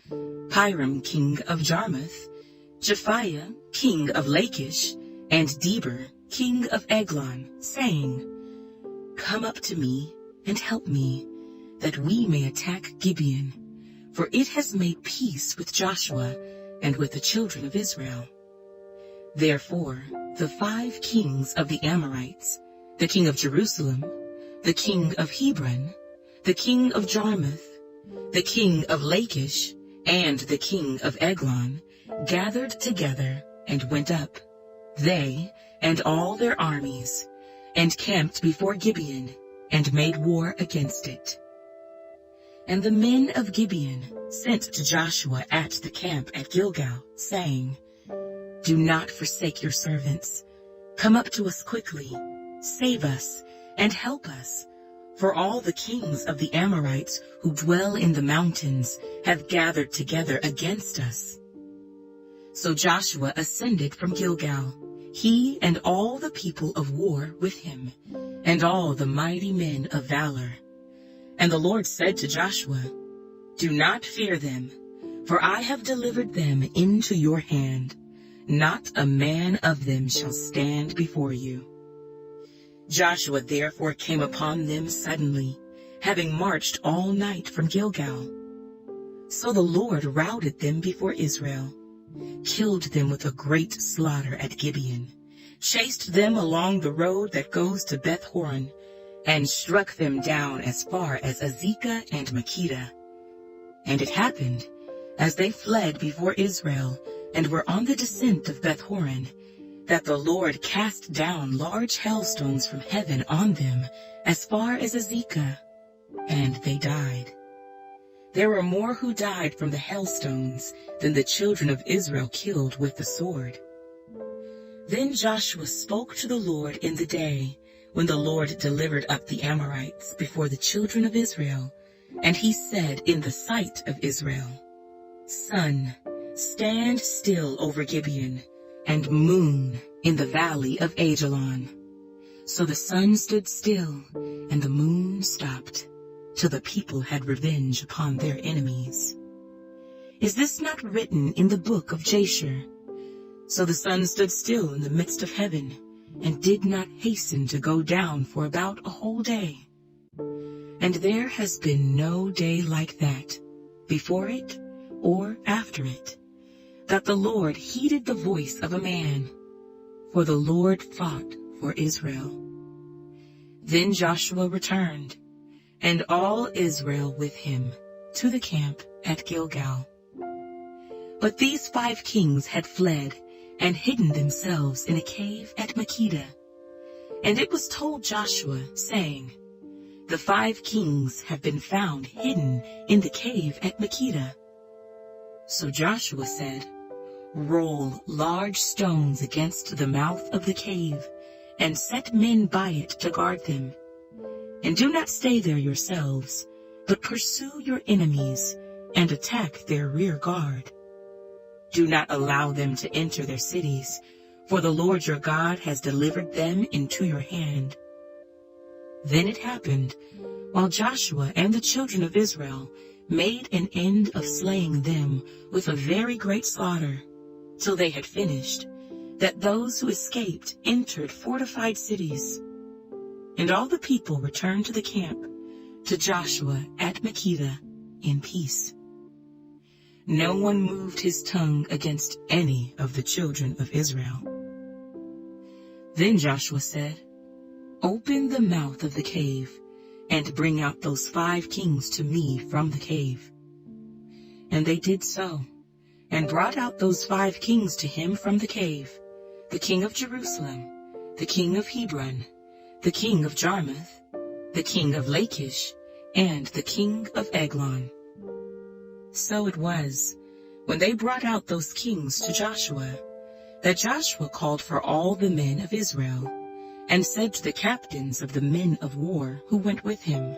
Piram, king of Jarmuth, Japhiah, king of Lachish, and Deber, king of Eglon, saying, "Come up to me and help me, that we may attack Gibeon, for it has made peace with Joshua and with the children of Israel." Therefore the 5 kings of the Amorites, the king of Jerusalem, the king of Hebron, the king of Jarmuth, the king of Lachish, and the king of Eglon, gathered together and went up, they and all their armies, and camped before Gibeon, and made war against it. And the men of Gibeon sent to Joshua at the camp at Gilgal, saying, "Do not forsake your servants. Come up to us quickly, save us, and help us. For all the kings of the Amorites who dwell in the mountains have gathered together against us." So Joshua ascended from Gilgal, he and all the people of war with him, and all the mighty men of valor. And the Lord said to Joshua, "Do not fear them, for I have delivered them into your hand. Not a man of them shall stand before you." Joshua therefore came upon them suddenly, having marched all night from Gilgal. So the Lord routed them before Israel, killed them with a great slaughter at Gibeon, chased them along the road that goes to Beth-horon, and struck them down as far as Azekah and Makkedah. And it happened, as they fled before Israel, and were on the descent of Beth-horon, that the Lord cast down large hailstones from heaven on them as far as Azekah, and they died. There were more who died from the hailstones than the children of Israel killed with the sword. Then Joshua spoke to the Lord in the day when the Lord delivered up the Amorites before the children of Israel, and he said in the sight of Israel, Sun, stand still over Gibeon, and moon in the valley of Ajalon. So the sun stood still, and the moon stopped, till the people had revenge upon their enemies. Is this not written in the book of Jasher? So the sun stood still in the midst of heaven, and did not hasten to go down for about a whole day. And there has been no day like that, before it or after it, that the Lord heeded the voice of a man, for the Lord fought for Israel. Then Joshua returned, and all Israel with him, to the camp at Gilgal. But these 5 kings had fled and hidden themselves in a cave at Makkedah. And it was told Joshua, saying, The 5 kings have been found hidden in the cave at Makkedah. So Joshua said, Roll large stones against the mouth of the cave, and set men by it to guard them. And do not stay there yourselves, but pursue your enemies, and attack their rear guard. Do not allow them to enter their cities, for the Lord your God has delivered them into your hand. Then it happened, while Joshua and the children of Israel made an end of slaying them with a very great slaughter, till they had finished, that those who escaped entered fortified cities. And all the people returned to the camp, to Joshua at Makkedah, in peace. No one moved his tongue against any of the children of Israel. Then Joshua said, Open the mouth of the cave, and bring out those 5 kings to me from the cave. And they did so, and brought out those 5 kings to him from the cave, the king of Jerusalem, the king of Hebron, the king of Jarmuth, the king of Lachish, and the king of Eglon. So it was, when they brought out those kings to Joshua, that Joshua called for all the men of Israel, and said to the captains of the men of war who went with him,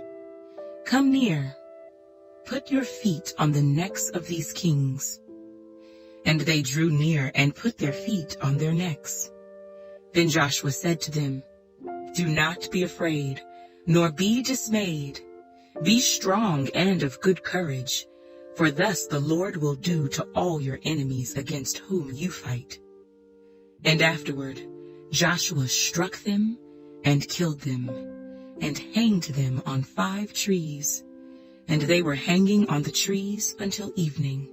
Come near, put your feet on the necks of these kings. And they drew near and put their feet on their necks. Then Joshua said to them, Do not be afraid, nor be dismayed. Be strong and of good courage, for thus the Lord will do to all your enemies against whom you fight. And afterward Joshua struck them and killed them, and hanged them on 5 trees, and they were hanging on the trees until evening.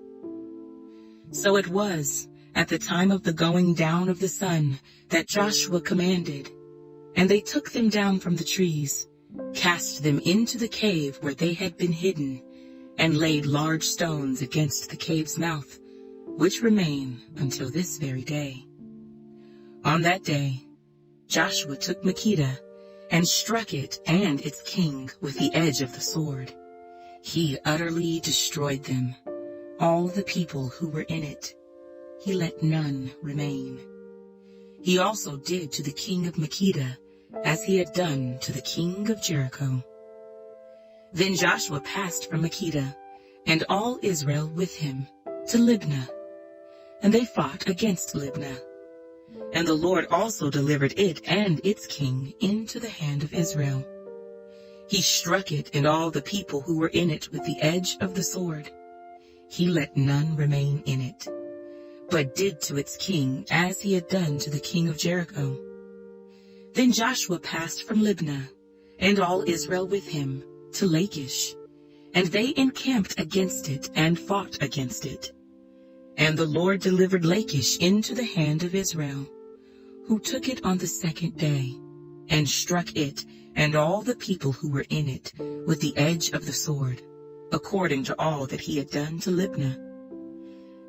So it was, at the time of the going down of the sun, that Joshua commanded, and they took them down from the trees, cast them into the cave where they had been hidden, and laid large stones against the cave's mouth, which remain until this very day. On that day Joshua took Makkedah, and struck it and its king with the edge of the sword. He utterly destroyed them, all the people who were in it. He let none remain. He also did to the king of Makkedah as he had done to the king of Jericho. Then Joshua passed from Makkedah, and all Israel with him, to Libnah. And they fought against Libnah. And the Lord also delivered it and its king into the hand of Israel. He struck it and all the people who were in it with the edge of the sword. He let none remain in it, but did to its king as he had done to the king of Jericho. Then Joshua passed from Libnah, and all Israel with him, to Lachish, and they encamped against it and fought against it. And the Lord delivered Lachish into the hand of Israel, who took it on the 2nd day, and struck it and all the people who were in it with the edge of the sword, according to all that he had done to Libnah.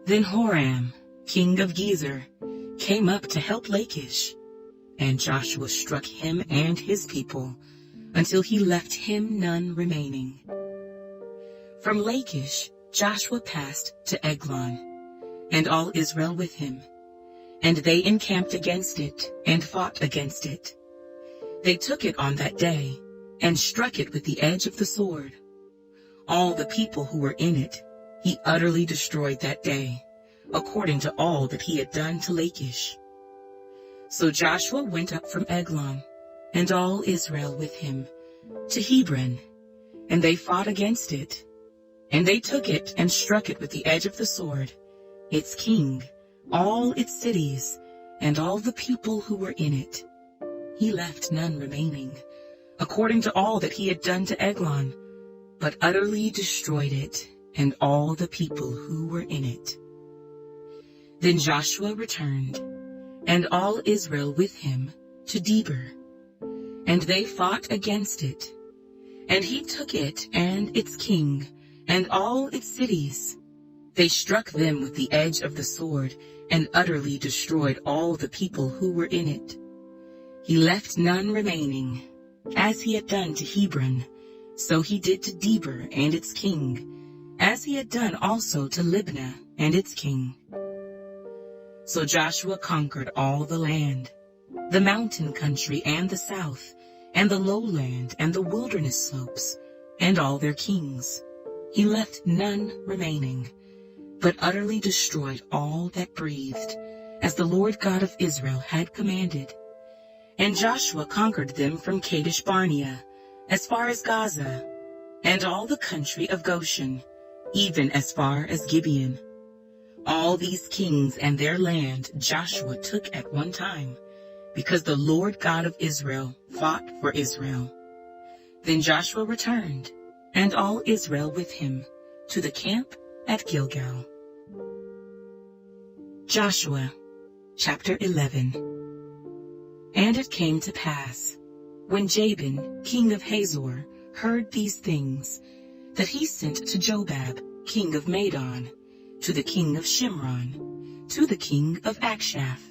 Then Horam, king of Gezer, came up to help Lachish, and Joshua struck him and his people until he left him none remaining. From Lachish Joshua passed to Eglon, and all Israel with him, and they encamped against it and fought against it. They took it on that day and struck it with the edge of the sword. All the people who were in it he utterly destroyed that day, according to all that he had done to Lachish. So Joshua went up from Eglon, and all Israel with him, to Hebron, and they fought against it. And they took it and struck it with the edge of the sword, its king, all its cities, and all the people who were in it. He left none remaining, according to all that he had done to Eglon, but utterly destroyed it, and all the people who were in it. Then Joshua returned, and all Israel with him, to Debir, and they fought against it. And he took it and its king, and all its cities. They struck them with the edge of the sword, and utterly destroyed all the people who were in it. He left none remaining. As he had done to Hebron, so he did to Debir and its king, as he had done also to Libnah and its king. So Joshua conquered all the land, the mountain country and the south, and the lowland and the wilderness slopes, and all their kings. He left none remaining, but utterly destroyed all that breathed, as the Lord God of Israel had commanded. And Joshua conquered them from Kadesh Barnea, as far as Gaza, and all the country of Goshen, even as far as Gibeon. All these kings and their land Joshua took at one time, because the Lord God of Israel fought for Israel. Then Joshua returned, and all Israel with him, to the camp at Gilgal. Joshua, chapter 11. And it came to pass, when Jabin, king of Hazor, heard these things, that he sent to Jobab, king of Madon, to the king of Shimron, to the king of Akshaph,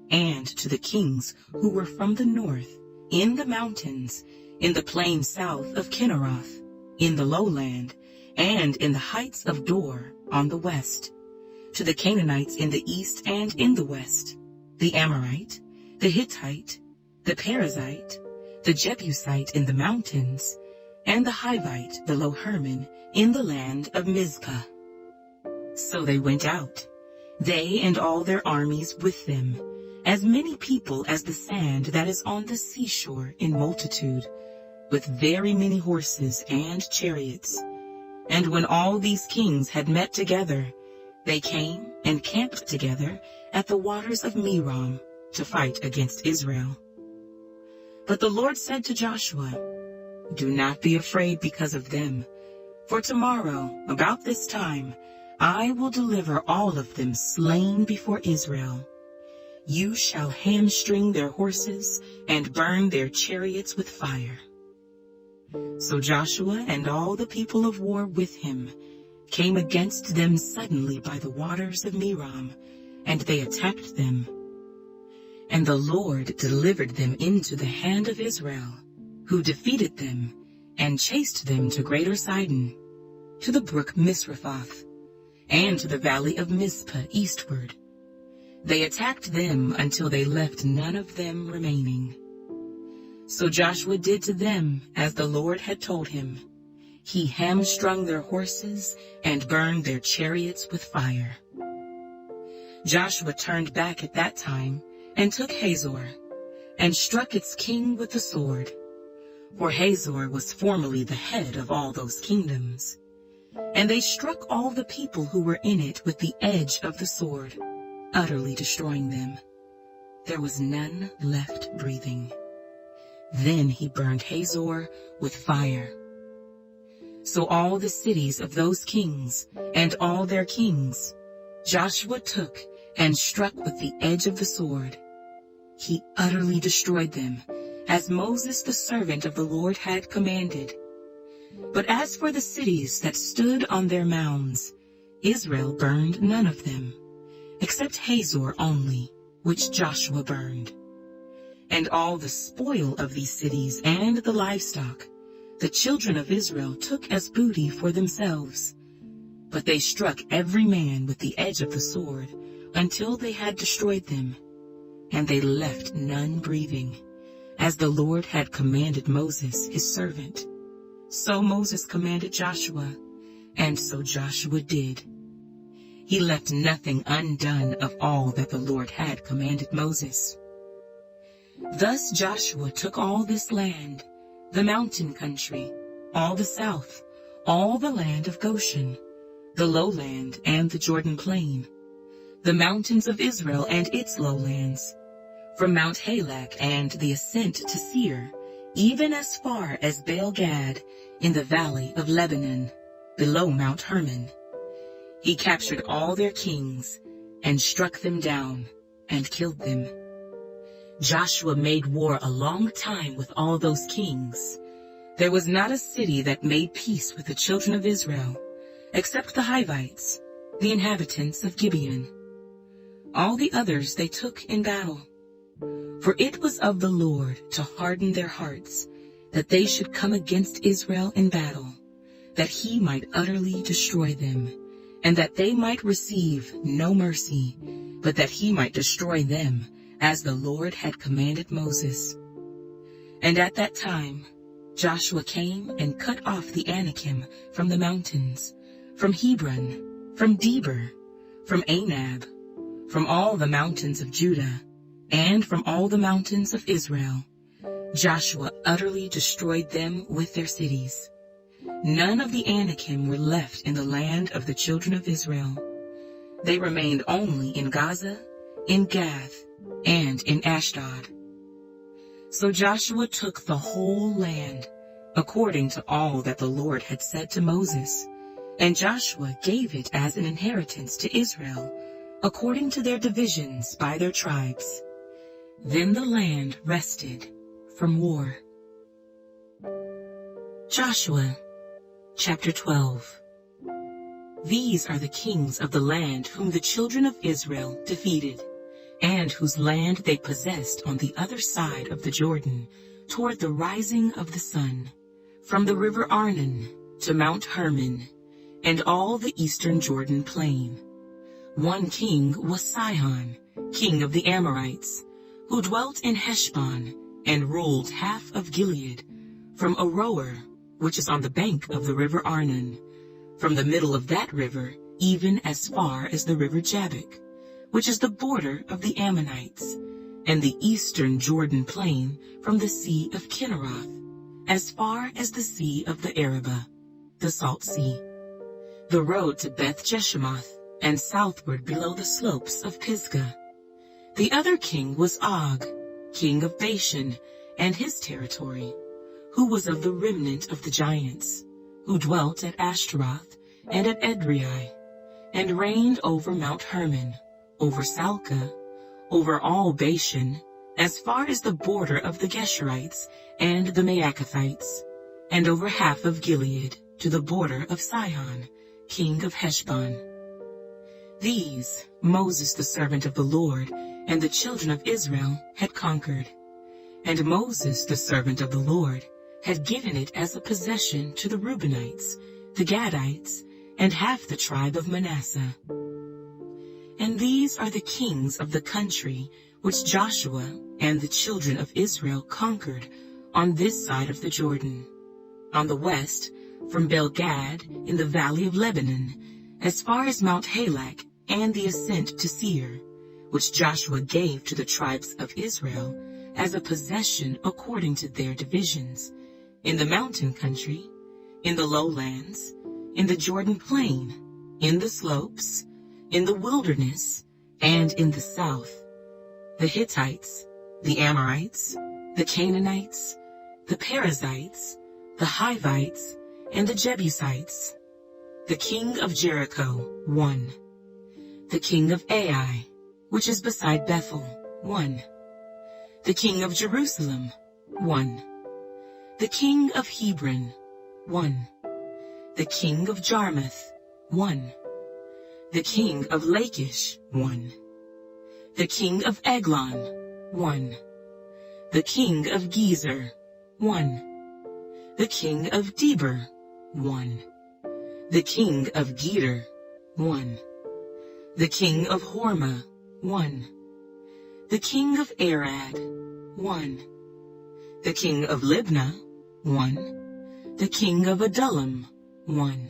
and to the kings who were from the north, in the mountains, in the plain south of Kinneroth, in the lowland, and in the heights of Dor on the west, to the Canaanites in the east and in the west, the Amorite, the Hittite, the Perizzite, the Jebusite in the mountains, and the Hivite, the Lo-Herman, in the land of Mizpah. So they went out, they and all their armies with them, as many people as the sand that is on the seashore in multitude, with very many horses and chariots. And when all these kings had met together, they came and camped together at the waters of Merom to fight against Israel. But the Lord said to Joshua, "Do not be afraid because of them, for tomorrow, about this time, I will deliver all of them slain before Israel. You shall hamstring their horses and burn their chariots with fire." So Joshua and all the people of war with him came against them suddenly by the waters of Merom, and they attacked them. And the Lord delivered them into the hand of Israel, who defeated them and chased them to Greater Sidon, to the brook Misrephoth, and to the valley of Mizpah eastward. They attacked them until they left none of them remaining. So Joshua did to them as the Lord had told him. He hamstrung their horses and burned their chariots with fire. Joshua turned back at that time and took Hazor, and struck its king with the sword. For Hazor was formerly the head of all those kingdoms. And they struck all the people who were in it with the edge of the sword, utterly destroying them. There was none left breathing. Then he burned Hazor with fire. So all the cities of those kings and all their kings Joshua took and struck with the edge of the sword. He utterly destroyed them, as Moses the servant of the Lord had commanded. But as for the cities that stood on their mounds, Israel burned none of them, except Hazor only, which Joshua burned. And all the spoil of these cities and the livestock, the children of Israel took as booty for themselves. But they struck every man with the edge of the sword, until they had destroyed them. And they left none breathing, as the Lord had commanded Moses his servant. So Moses commanded Joshua, and so Joshua did. He left nothing undone of all that the Lord had commanded Moses. Thus Joshua took all this land, the mountain country, all the south, all the land of Goshen, the lowland and the Jordan plain, the mountains of Israel and its lowlands, from Mount Halak and the ascent to Seir, even as far as Baal-Gad in the valley of Lebanon, below Mount Hermon. He captured all their kings and struck them down and killed them. Joshua made war a long time with all those kings. There was not a city that made peace with the children of Israel, except the Hivites, the inhabitants of Gibeon. All the others they took in battle. For it was of the Lord to harden their hearts, that they should come against Israel in battle, that he might utterly destroy them, and that they might receive no mercy, but that he might destroy them, as the Lord had commanded Moses. And at that time Joshua came and cut off the Anakim from the mountains, from Hebron, from Debir, from Anab, from all the mountains of Judah, and from all the mountains of Israel. Joshua utterly destroyed them with their cities. None of the Anakim were left in the land of the children of Israel. They remained only in Gaza, in Gath, and in Ashdod. So Joshua took the whole land, according to all that the Lord had said to Moses, and Joshua gave it as an inheritance to Israel, according to their divisions by their tribes. Then the land rested from war. Joshua chapter 12. These are the kings of the land whom the children of Israel defeated, and whose land they possessed on the other side of the Jordan, toward the rising of the sun, from the river Arnon to Mount Hermon, and all the eastern Jordan plain. One king was Sihon, king of the Amorites, who dwelt in Heshbon, and ruled half of Gilead, from Aroer, which is on the bank of the river Arnon, from the middle of that river even as far as the river Jabbok, which is the border of the Ammonites, and the eastern Jordan plain from the sea of Kinneroth, as far as the sea of the Arabah, the salt sea, the road to Beth Jeshimoth, and southward below the slopes of Pisgah. The other king was Og, king of Bashan, and his territory, who was of the remnant of the giants, who dwelt at Ashtaroth and at Edrei, and reigned over Mount Hermon, over Salcah, over all Bashan, as far as the border of the Geshurites and the Maacathites, and over half of Gilead to the border of Sihon, king of Heshbon. These Moses the servant of the Lord and the children of Israel had conquered, and Moses the servant of the Lord had given it as a possession to the Reubenites, the Gadites, and half the tribe of Manasseh. And these are the kings of the country which Joshua and the children of Israel conquered on this side of the Jordan. On the west, from Baal-Gad in the valley of Lebanon, as far as Mount Halak and the ascent to Seir, which Joshua gave to the tribes of Israel as a possession according to their divisions, in the mountain country, in the lowlands, in the Jordan plain, in the slopes, in the wilderness, and in the south, the Hittites, the Amorites, the Canaanites, the Perizzites, the Hivites, and the Jebusites. The king of Jericho, 1. The king of Ai, which is beside Bethel, 1. The king of Jerusalem, 1. The king of Hebron, 1. The king of Jarmuth, 1. The king of Lachish, 1. The king of Eglon, 1. The king of Gezer, 1. The king of Deber, 1. The king of Geder, 1. The king of Hormah, 1. The king of Arad, 1. The king of Libnah, 1. The king of Adullam, 1.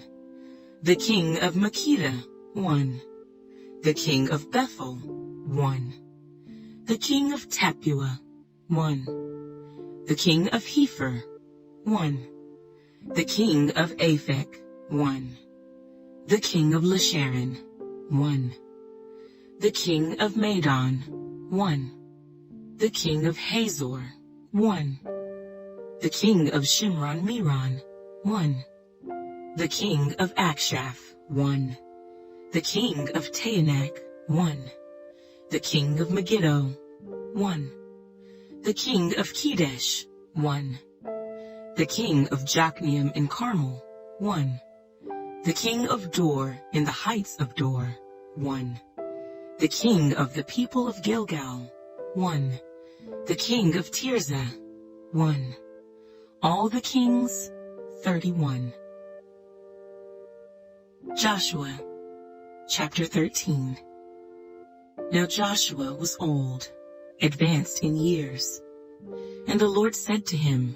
The king of Makkedah, 1. The king of Bethel, 1. The king of Tappuah, 1. The king of Hepher, 1. The king of Aphek, 1. The king of Lasharon, 1. The king of Madon, 1. The king of Hazor, 1. The king of Shimron Meron, 1. The king of Akshaph, 1. The king of Taanach, 1. The king of Megiddo, 1. The king of Kedesh, 1. The king of Jokneam in Carmel, 1. The king of Dor in the heights of Dor, 1. The king of the people of Gilgal, 1. The king of Tirzah, 1. All the kings, 31. Joshua, chapter 13. Now Joshua was old, advanced in years. And the Lord said to him,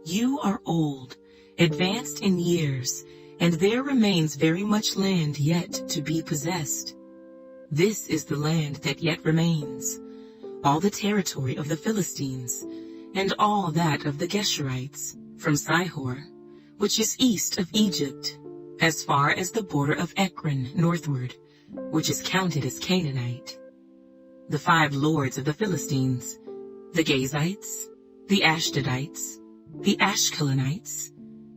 You are old, advanced in years, and there remains very much land yet to be possessed. This is the land that yet remains, all the territory of the Philistines, and all that of the Geshurites, from Sihor, which is east of Egypt, as far as the border of Ekron northward, which is counted as Canaanite. The 5 lords of the Philistines, the Gazites, the Ashdodites, the Ashkelonites,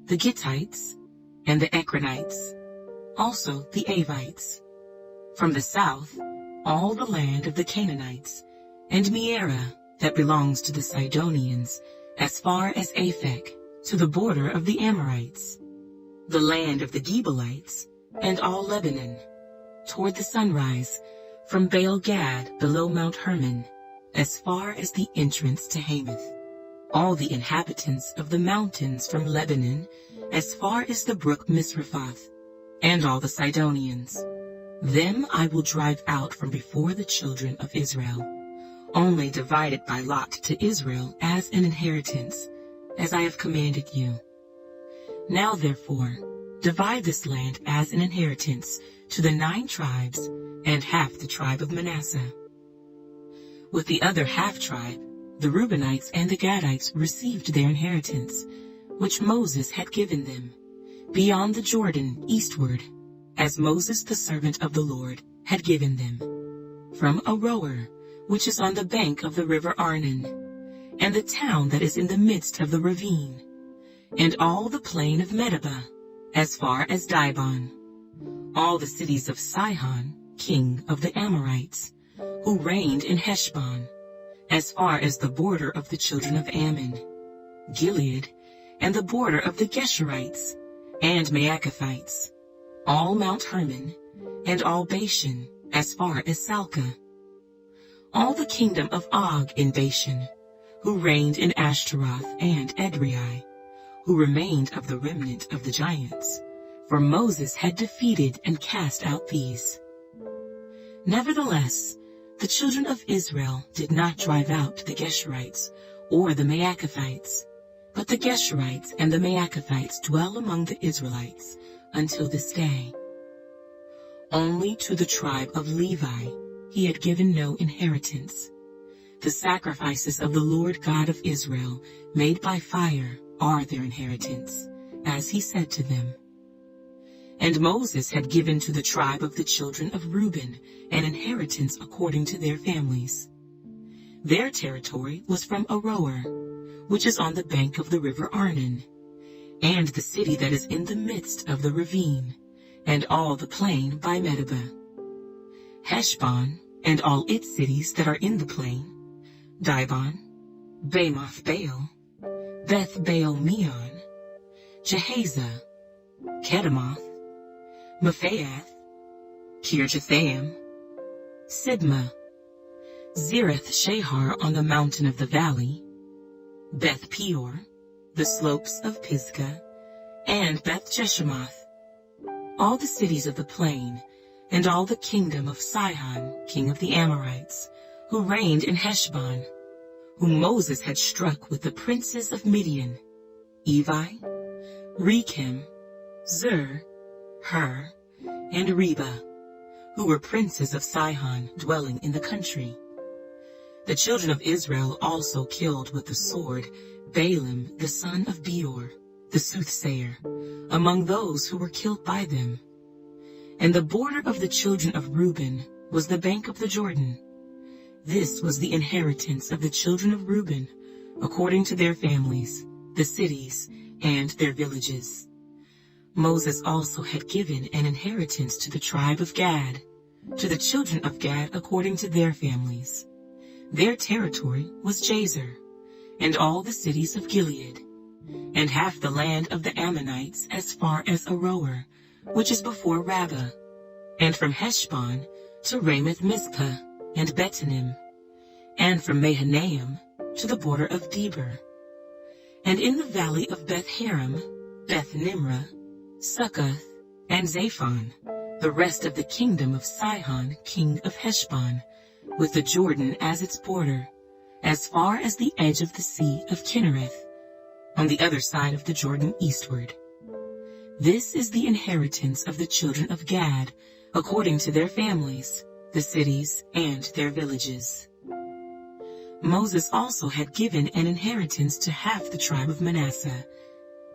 the Gittites, and the Ekronites, also the Avites. From the south, all the land of the Canaanites, and Mearah, that belongs to the Sidonians, as far as Aphek, to the border of the Amorites. The land of the Gebalites, and all Lebanon, toward the sunrise, from Baal-Gad below Mount Hermon, as far as the entrance to Hamath. All the inhabitants of the mountains from Lebanon, as far as the brook Misrephoth, and all the Sidonians. Them I will drive out from before the children of Israel, only divided by lot to Israel as an inheritance, as I have commanded you. Now therefore, divide this land as an inheritance to the 9 tribes, and half the tribe of Manasseh. With the other half-tribe, the Reubenites and the Gadites received their inheritance, which Moses had given them, beyond the Jordan eastward, as Moses the servant of the Lord had given them, from Aroer, which is on the bank of the river Arnon, and the town that is in the midst of the ravine, and all the plain of Medeba, as far as Dibon, all the cities of Sihon, king of the Amorites, who reigned in Heshbon, as far as the border of the children of Ammon, Gilead, and the border of the Geshurites, and Maacathites, all Mount Hermon, and all Bashan, as far as Salcah. All the kingdom of Og in Bashan, who reigned in Ashtaroth and Edrei, who remained of the remnant of the giants, for Moses had defeated and cast out these. Nevertheless, the children of Israel did not drive out the Geshurites or the Maacathites, but the Geshurites and the Maacathites dwell among the Israelites until this day. Only to the tribe of Levi he had given no inheritance. The sacrifices of the Lord God of Israel, made by fire, are their inheritance, as he said to them. And Moses had given to the tribe of the children of Reuben an inheritance according to their families. Their territory was from Aroer, which is on the bank of the river Arnon, and the city that is in the midst of the ravine, and all the plain by Medeba, Heshbon, and all its cities that are in the plain, Dibon, Bamoth Baal, Beth Baal Meon, Jehazzah, Kedemoth, Mephaath, Kirjathaim, Sibmah, Zereth-Shahar on the mountain of the valley, Beth-Peor, the slopes of Pisgah, and Beth-Jeshemoth, all the cities of the plain, and all the kingdom of Sihon, king of the Amorites, who reigned in Heshbon, whom Moses had struck with the princes of Midian, Evi, Rechem, Zur, Hur, and Reba, who were princes of Sihon dwelling in the country. The children of Israel also killed with the sword Balaam the son of Beor, the soothsayer, among those who were killed by them. And the border of the children of Reuben was the bank of the Jordan. This was the inheritance of the children of Reuben, according to their families, the cities, and their villages. Moses also had given an inheritance to the tribe of Gad, to the children of Gad according to their families. Their territory was Jazer, and all the cities of Gilead, and half the land of the Ammonites as far as Aroer, which is before Rabbah, and from Heshbon to Ramoth-Mizpah and Betanim, and from Mahanaim to the border of Debir, and in the valley of Beth-Haram, Beth-Nimrah, Succoth, and Zaphon, the rest of the kingdom of Sihon, king of Heshbon, with the Jordan as its border, as far as the edge of the sea of Kinnereth, on the other side of the Jordan eastward. This is the inheritance of the children of Gad, according to their families, the cities, and their villages. Moses also had given an inheritance to half the tribe of Manasseh.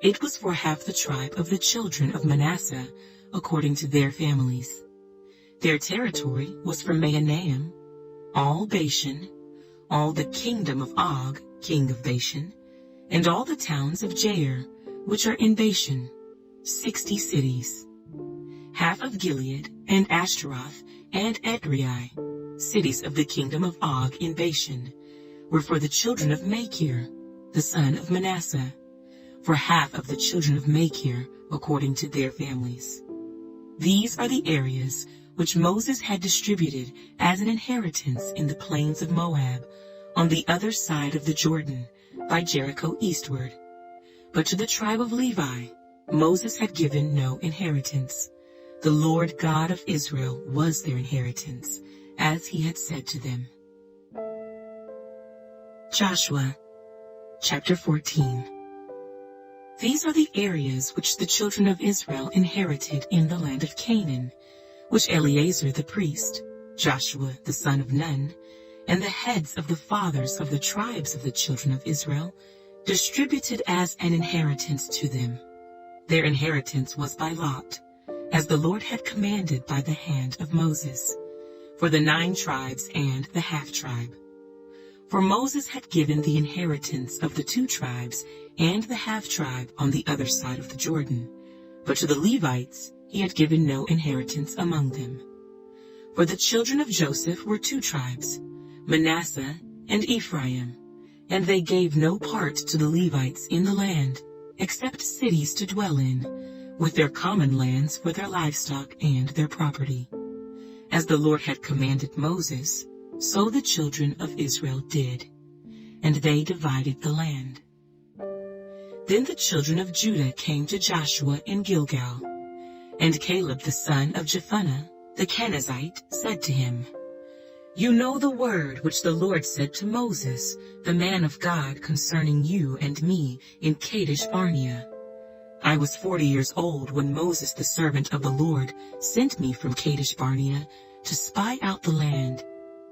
It was for half the tribe of the children of Manasseh, according to their families. Their territory was from Mahanaim, all Bashan, all the kingdom of Og, king of Bashan, and all the towns of Jair, which are in Bashan, 60 cities. Half of Gilead, and Ashtaroth, and Edrei, cities of the kingdom of Og in Bashan, were for the children of Machir, the son of Manasseh, for half of the children of Machir, according to their families. These are the areas which Moses had distributed as an inheritance in the plains of Moab, on the other side of the Jordan, by Jericho eastward. But to the tribe of Levi, Moses had given no inheritance. The Lord God of Israel was their inheritance, as he had said to them. Joshua, chapter 14. These are the areas which the children of Israel inherited in the land of Canaan, which Eleazar the priest, Joshua the son of Nun, and the heads of the fathers of the tribes of the children of Israel distributed as an inheritance to them. Their inheritance was by lot, as the Lord had commanded by the hand of Moses, for the 9 tribes and the half-tribe. For Moses had given the inheritance of the 2 tribes and the half-tribe on the other side of the Jordan, but to the Levites he had given no inheritance among them. For the children of Joseph were 2 tribes, Manasseh and Ephraim, and they gave no part to the Levites in the land, except cities to dwell in, with their common lands for their livestock and their property. As the Lord had commanded Moses, so the children of Israel did, and they divided the land. Then the children of Judah came to Joshua in Gilgal, and Caleb the son of Jephunneh, the Kenizzite, said to him, "You know the word which the Lord said to Moses, the man of God, concerning you and me in Kadesh Barnea. I was 40 years old when Moses the servant of the Lord sent me from Kadesh Barnea to spy out the land,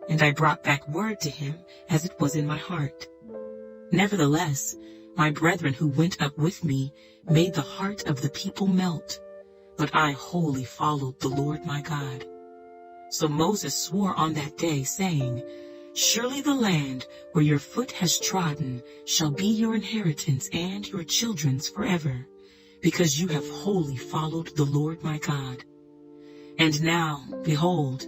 and I brought back word to him as it was in my heart. Nevertheless, my brethren who went up with me made the heart of the people melt, but I wholly followed the Lord my God. So Moses swore on that day, saying, Surely the land where your foot has trodden shall be your inheritance and your children's forever, because you have wholly followed the Lord my God. And now, behold,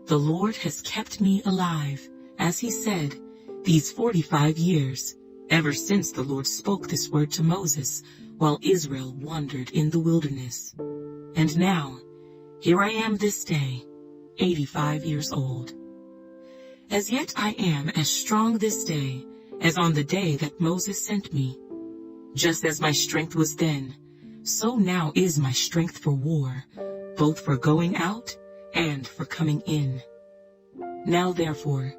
the Lord has kept me alive, as he said, these 45 years, ever since the Lord spoke this word to Moses, while Israel wandered in the wilderness. And now, here I am this day, 85 years old. As yet I am as strong this day as on the day that Moses sent me. Just as my strength was then, so now is my strength for war, both for going out and for coming in. Now therefore,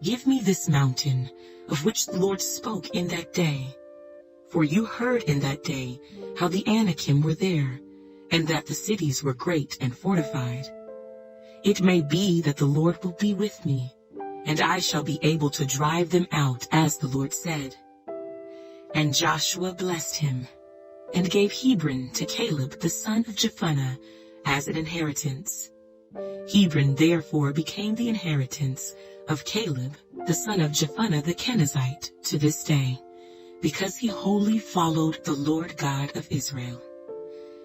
give me this mountain, of which the Lord spoke in that day. For you heard in that day how the Anakim were there, and that the cities were great and fortified. It may be that the Lord will be with me, and I shall be able to drive them out, as the Lord said. And Joshua blessed him, and gave Hebron to Caleb the son of Jephunneh as an inheritance. Hebron therefore became the inheritance of Caleb the son of Jephunneh the Kenizzite to this day, because he wholly followed the Lord God of Israel.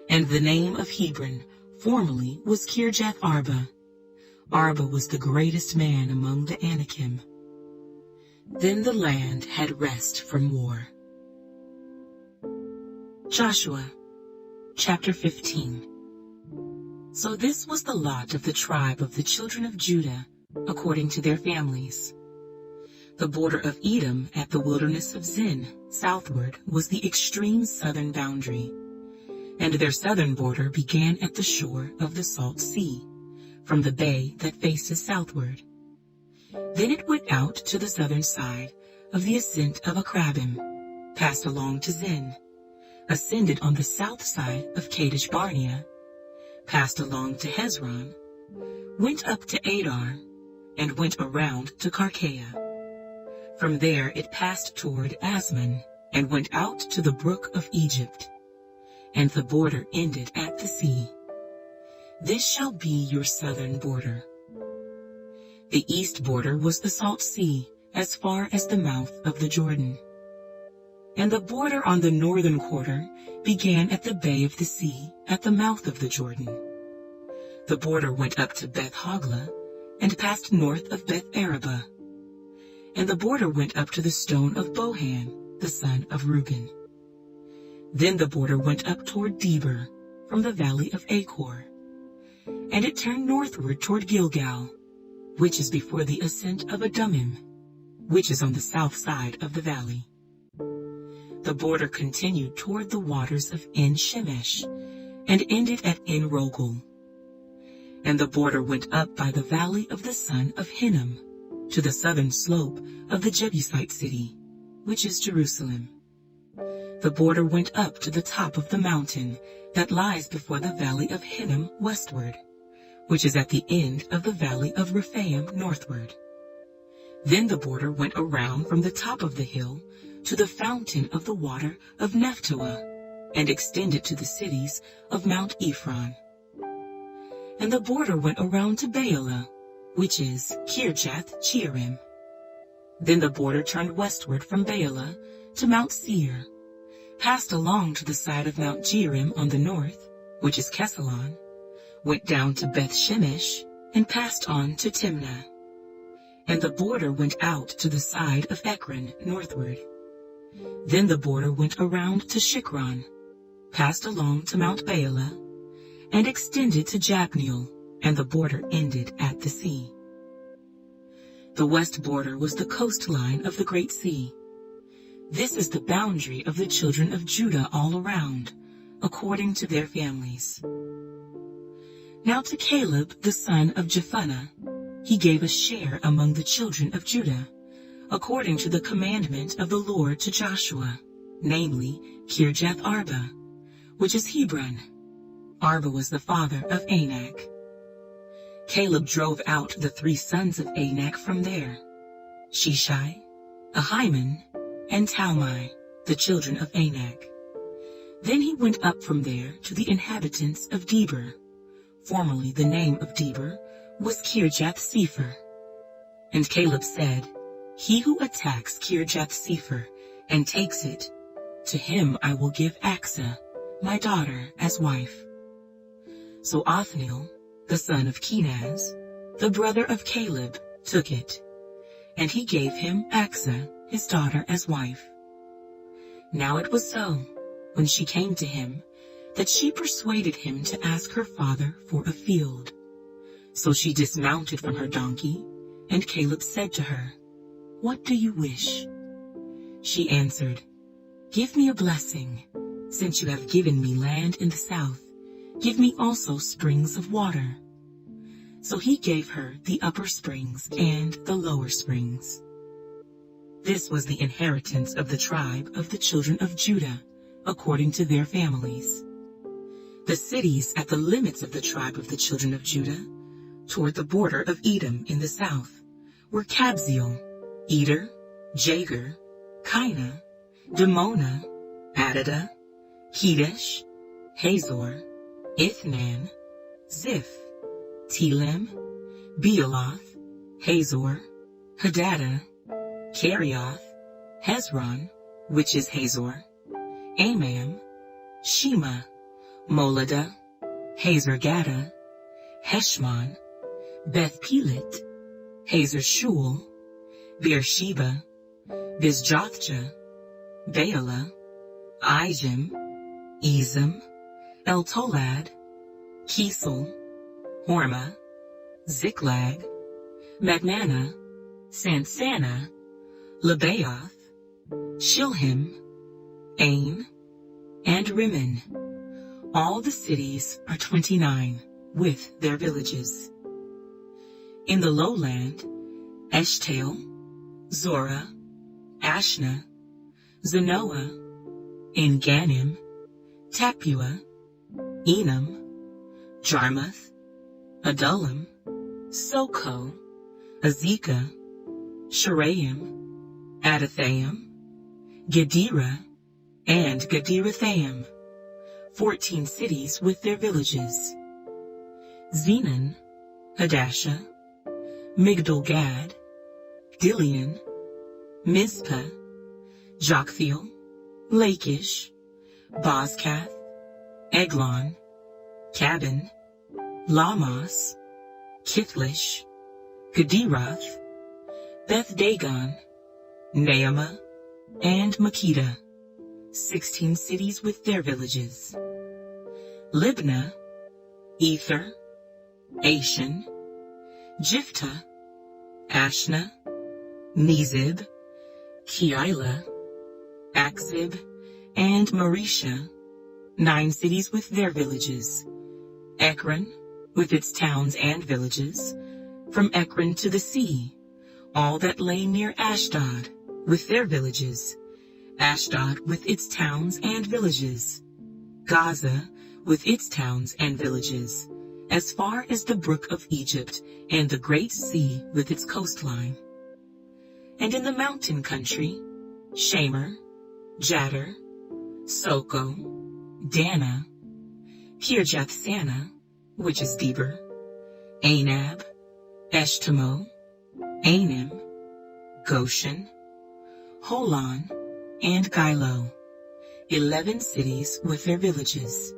And the name of Hebron formerly was Kirjath Arba. Arba was the greatest man among the Anakim. Then the land had rest from war. Joshua, chapter 15. So this was the lot of the tribe of the children of Judah, according to their families. The border of Edom at the wilderness of Zin, southward, was the extreme southern boundary, and their southern border began at the shore of the Salt Sea, from the bay that faces southward. Then it went out to the southern side of the ascent of Akrabim, passed along to Zin, ascended on the south side of Kadesh Barnea, passed along to Hezron, went up to Adar, and went around to Karkea. From there it passed toward Asmon, and went out to the brook of Egypt, and the border ended at the sea. This shall be your southern border. The east border was the Salt Sea, as far as the mouth of the Jordan. And the border on the northern quarter began at the bay of the sea, at the mouth of the Jordan. The border went up to Beth Hoglah, and passed north of Beth Arabah. And the border went up to the stone of Bohan, the son of Reuben. Then the border went up toward Debir, from the valley of Achor. And it turned northward toward Gilgal, which is before the ascent of Adumim, which is on the south side of the valley. The border continued toward the waters of En-Shemesh, and ended at En-Rogel. And the border went up by the valley of the son of Hinnom, to the southern slope of the Jebusite city, which is Jerusalem. The border went up to the top of the mountain that lies before the valley of Hinnom westward, which is at the end of the valley of Rephaim northward. Then the border went around from the top of the hill to the fountain of the water of Nephtoah, and extended to the cities of Mount Ephron. And the border went around to Baalah, which is Kirjath Jearim. Then the border turned westward from Baalah to Mount Seir, passed along to the side of Mount Jearim on the north, which is Kesalon, went down to Beth Shemesh, and passed on to Timnah. And the border went out to the side of Ekron northward. Then the border went around to Shikron, passed along to Mount Baalah, and extended to Jabneel, and the border ended at the sea. The west border was the coastline of the Great Sea. This is the boundary of the children of Judah all around, according to their families. Now to Caleb the son of Jephunneh he gave a share among the children of Judah, according to the commandment of the Lord to Joshua, namely Kirjath Arba, which is Hebron. Arba was the father of Anak. Caleb drove out the 3 sons of Anak from there, Sheshai, Ahiman, and Talmai, the children of Anak. Then he went up from there to the inhabitants of Debir. Formerly the name of Debir was Kirjath-Sepher. And Caleb said, He who attacks Kirjath-Sepher and takes it, to him I will give Achsah, my daughter, as wife. So Othniel, the son of Kenaz, the brother of Caleb, took it, and he gave him Achsah, his daughter, as wife. Now it was so, when she came to him, that she persuaded him to ask her father for a field. So she dismounted from her donkey, And Caleb said to her, "What do you wish?" She answered, "Give me a blessing. Since you have given me land in the south, give me also springs of water." So he gave her the upper springs and the lower springs. This was the inheritance of the tribe of the children of Judah, according to their families. The cities at the limits of the tribe of the children of Judah, toward the border of Edom in the south, were Kabzeel, Eder, Jagur, Kina, Dimona, Adada, Kedesh, Hazor, Ithnan, Ziph, Telem, Bealoth, Hazor, Hadada, Kerioth, Hezron, which is Hazor, Amam, Shema, Moladah, Hazar-Gada, Heshmon, Beth-Pelet, Hazar-Shul, Beersheba, Bizjothjah, Baalah, Ijim, Ezem, Eltolad, Kisel, Hormah, Ziklag, Madmannah, Sansannah, Lebaoth, Shilhim, Ain, and Rimmon. All the cities are 29, with their villages. In the lowland, Eshtaol, Zorah, Ashna, Zanoah, En-Ganim, Tappuah, Enam, Jarmuth, Adullam, Soko, Azekah, Sharaim, Adathaim, Gederah, and Gederothaim, 14 cities with their villages. Zenon, Hadashah, Migdal-Gad, Dilian, Mizpah, Joktheel, Lachish, Bozkath, Eglon, Cabin, Lamas, Kithlish, Gederoth, Beth-Dagon, Naamah, and Makkedah, 16 cities with their villages. Libnah, Ether, Ashan, Jiphthah, Ashna, Nezib, Keilah, Akzib, and Maresha, 9 cities with their villages. Ekron, with its towns and villages, from Ekron to the sea, all that lay near Ashdod, with their villages, Ashdod with its towns and villages, Gaza with its towns and villages, as far as the brook of Egypt and the great sea with its coastline. And in the mountain country, Shamer, Jadar, Soko, Dana, Kirjath-Sanah, which is Deber, Anab, Eshtemoh, Anim, Goshen, Holon, and Gilo, 11 cities with their villages.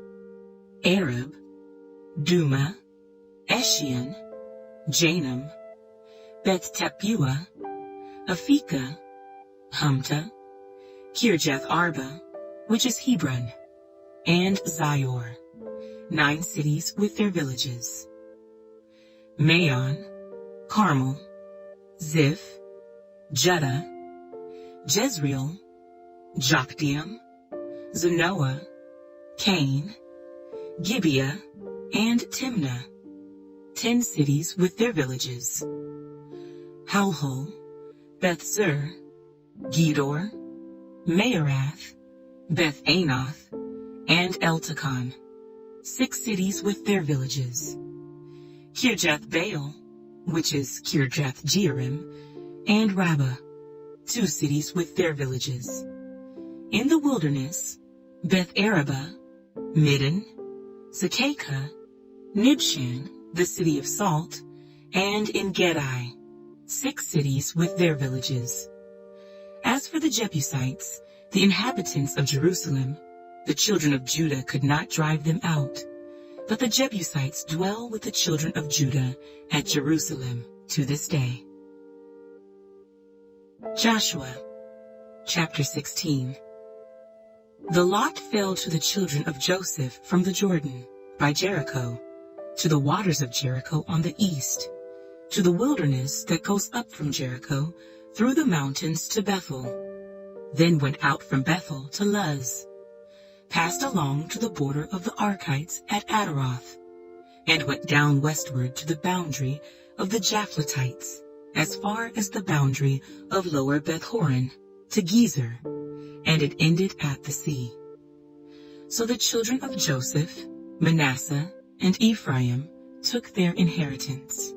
Arab, Duma, Eshion, Janam, Beth-Tappuah, Aphekah, Humta, Kirjath-Arba, which is Hebron, and Zior, 9 cities with their villages. Maon, Carmel, Ziph, Judah, Jezreel, Jokdeam, Zanoah, Cain, Gibeah, and Timnah, 10 cities with their villages. Halhul, Beth-Zur, Gedor, Maarath, Beth-Anoth, and Eltekon, 6 cities with their villages. Kirjath-Baal, which is Kirjath-Jearim, and Rabbah, 2 cities with their villages. In the wilderness, Beth-Arabah, Middin, Zakekah, Nibshan, the city of salt, and En-Gedi, 6 cities with their villages. As for the Jebusites, the inhabitants of Jerusalem, the children of Judah could not drive them out, but the Jebusites dwell with the children of Judah at Jerusalem to this day. Joshua, chapter 16. The lot fell to the children of Joseph from the Jordan, by Jericho, to the waters of Jericho on the east, to the wilderness that goes up from Jericho through the mountains to Bethel, then went out from Bethel to Luz, passed along to the border of the Archites at Adaroth, and went down westward to the boundary of the Japhletites, as far as the boundary of Lower Beth-horon, to Gezer, and it ended at the sea. So the children of Joseph, Manasseh, and Ephraim took their inheritance.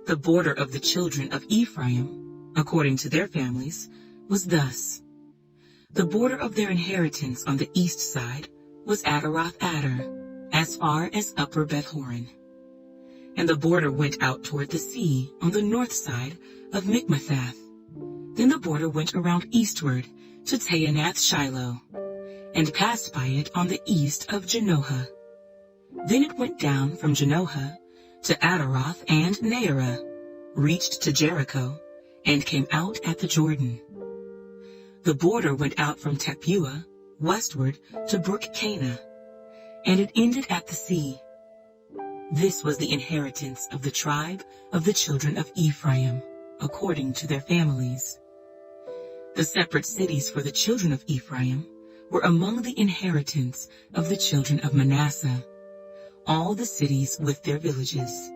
The border of the children of Ephraim, according to their families, was thus. The border of their inheritance on the east side was Adaroth-Adar, as far as Upper Beth-horon. And the border went out toward the sea on the north side of Michmethath. Then the border went around eastward to Taanath-Shiloh, and passed by it on the east of Janohah. Then it went down from Janohah to Adaroth and Naarah, reached to Jericho, and came out at the Jordan. The border went out from Tappuah westward to Brook Cana, and it ended at the sea. This was the inheritance of the tribe of the children of Ephraim, according to their families. The separate cities for the children of Ephraim were among the inheritance of the children of Manasseh, all the cities with their villages.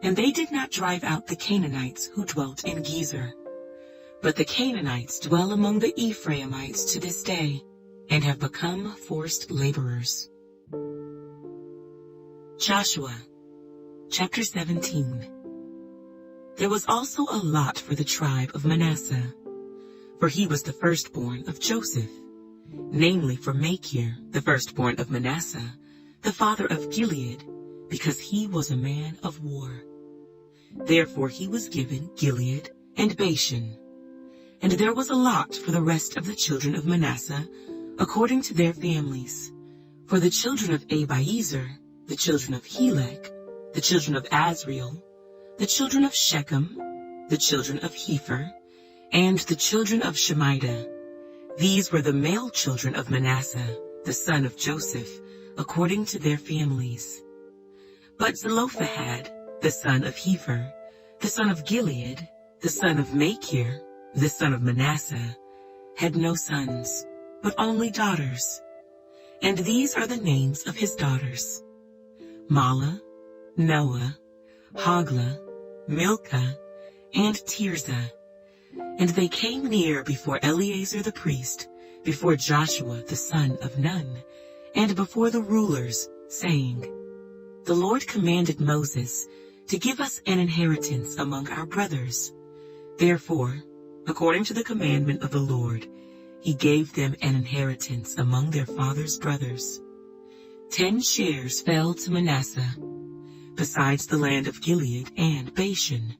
And they did not drive out the Canaanites who dwelt in Gezer. But the Canaanites dwell among the Ephraimites to this day, and have become forced laborers. Joshua, chapter 17. There was also a lot for the tribe of Manasseh, for he was the firstborn of Joseph, namely for Machir, the firstborn of Manasseh, the father of Gilead, because he was a man of war. Therefore he was given Gilead and Bashan. And there was a lot for the rest of the children of Manasseh, according to their families. For the children of Abiezer, the children of Helek, the children of Azriel, the children of Shechem, the children of Hepher, and the children of Shemida. These were the male children of Manasseh, the son of Joseph, according to their families. But Zelophehad, the son of Hepher, the son of Gilead, the son of Machir, the son of Manasseh, had no sons, but only daughters. And these are the names of his daughters: Mahlah, Noah, Hoglah, Milcah, and Tirzah. And they came near before Eleazar the priest, before Joshua the son of Nun, and before the rulers, saying, The Lord commanded Moses to give us an inheritance among our brothers. Therefore, according to the commandment of the Lord, he gave them an inheritance among their father's brothers. 10 shares fell to Manasseh, besides the land of Gilead and Bashan,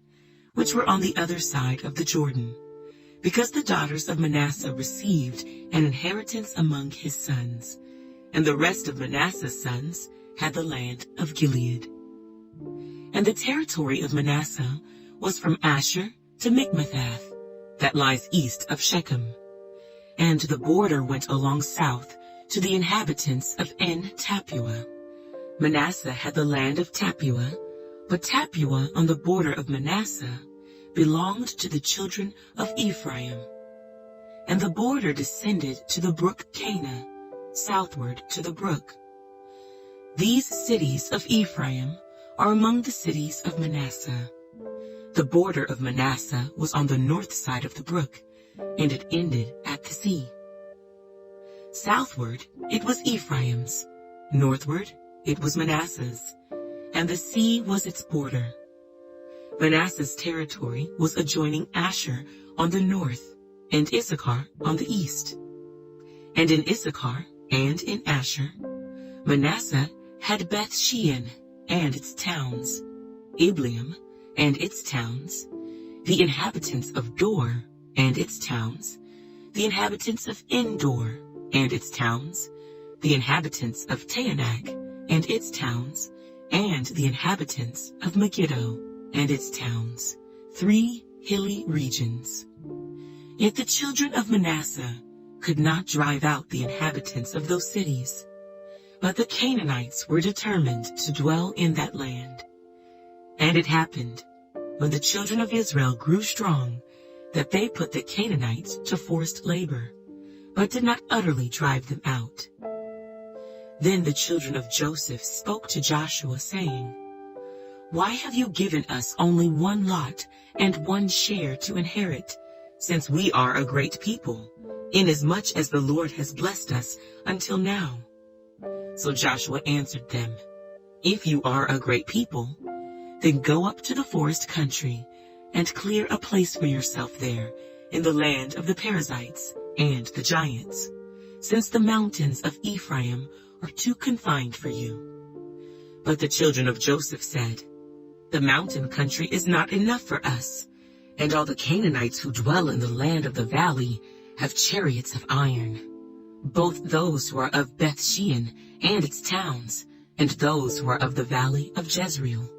which were on the other side of the Jordan, because the daughters of Manasseh received an inheritance among his sons, and the rest of Manasseh's sons had the land of Gilead. And the territory of Manasseh was from Asher to Michmethath, that lies east of Shechem, and the border went along south to the inhabitants of En-Tappuah. Manasseh had the land of Tappuah, but Tappuah on the border of Manasseh belonged to the children of Ephraim. And the border descended to the brook Cana, southward to the brook. These cities of Ephraim are among the cities of Manasseh. The border of Manasseh was on the north side of the brook, and it ended at the sea. Southward it was Ephraim's, northward it was Manasseh's, and the sea was its border. Manasseh's territory was adjoining Asher on the north, and Issachar on the east. And in Issachar and in Asher, Manasseh had Beth-shean and its towns, Ibleam and its towns, the inhabitants of Dor and its towns, the inhabitants of Endor and its towns, the inhabitants of Taanach and its towns, and the inhabitants of Megiddo and its towns, 3 hilly regions. Yet the children of Manasseh could not drive out the inhabitants of those cities, but the Canaanites were determined to dwell in that land. And it happened, when the children of Israel grew strong, that they put the Canaanites to forced labor, but did not utterly drive them out. Then the children of Joseph spoke to Joshua, saying, Why have you given us only one lot and one share to inherit, since we are a great people, inasmuch as the Lord has blessed us until now? So Joshua answered them, If you are a great people, then go up to the forest country, and clear a place for yourself there, in the land of the Perizzites and the giants, since the mountains of Ephraim are too confined for you. But the children of Joseph said, The mountain country is not enough for us, and all the Canaanites who dwell in the land of the valley have chariots of iron, both those who are of Beth-shean and its towns, and those who are of the valley of Jezreel.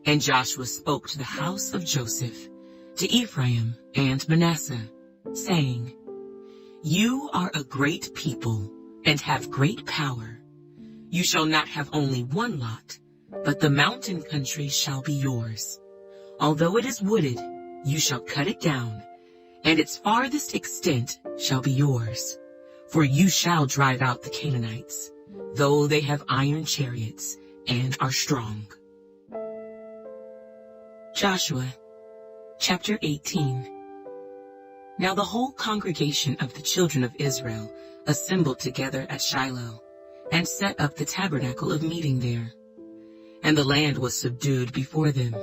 And Joshua spoke to the house of Joseph, to Ephraim and Manasseh, saying, You are a great people, and have great power. You shall not have only one lot, but the mountain country shall be yours. Although it is wooded, you shall cut it down, and its farthest extent shall be yours. For you shall drive out the Canaanites, though they have iron chariots and are strong. Joshua, chapter 18. Now the whole congregation of the children of Israel assembled together at Shiloh, and set up the tabernacle of meeting there. And the land was subdued before them.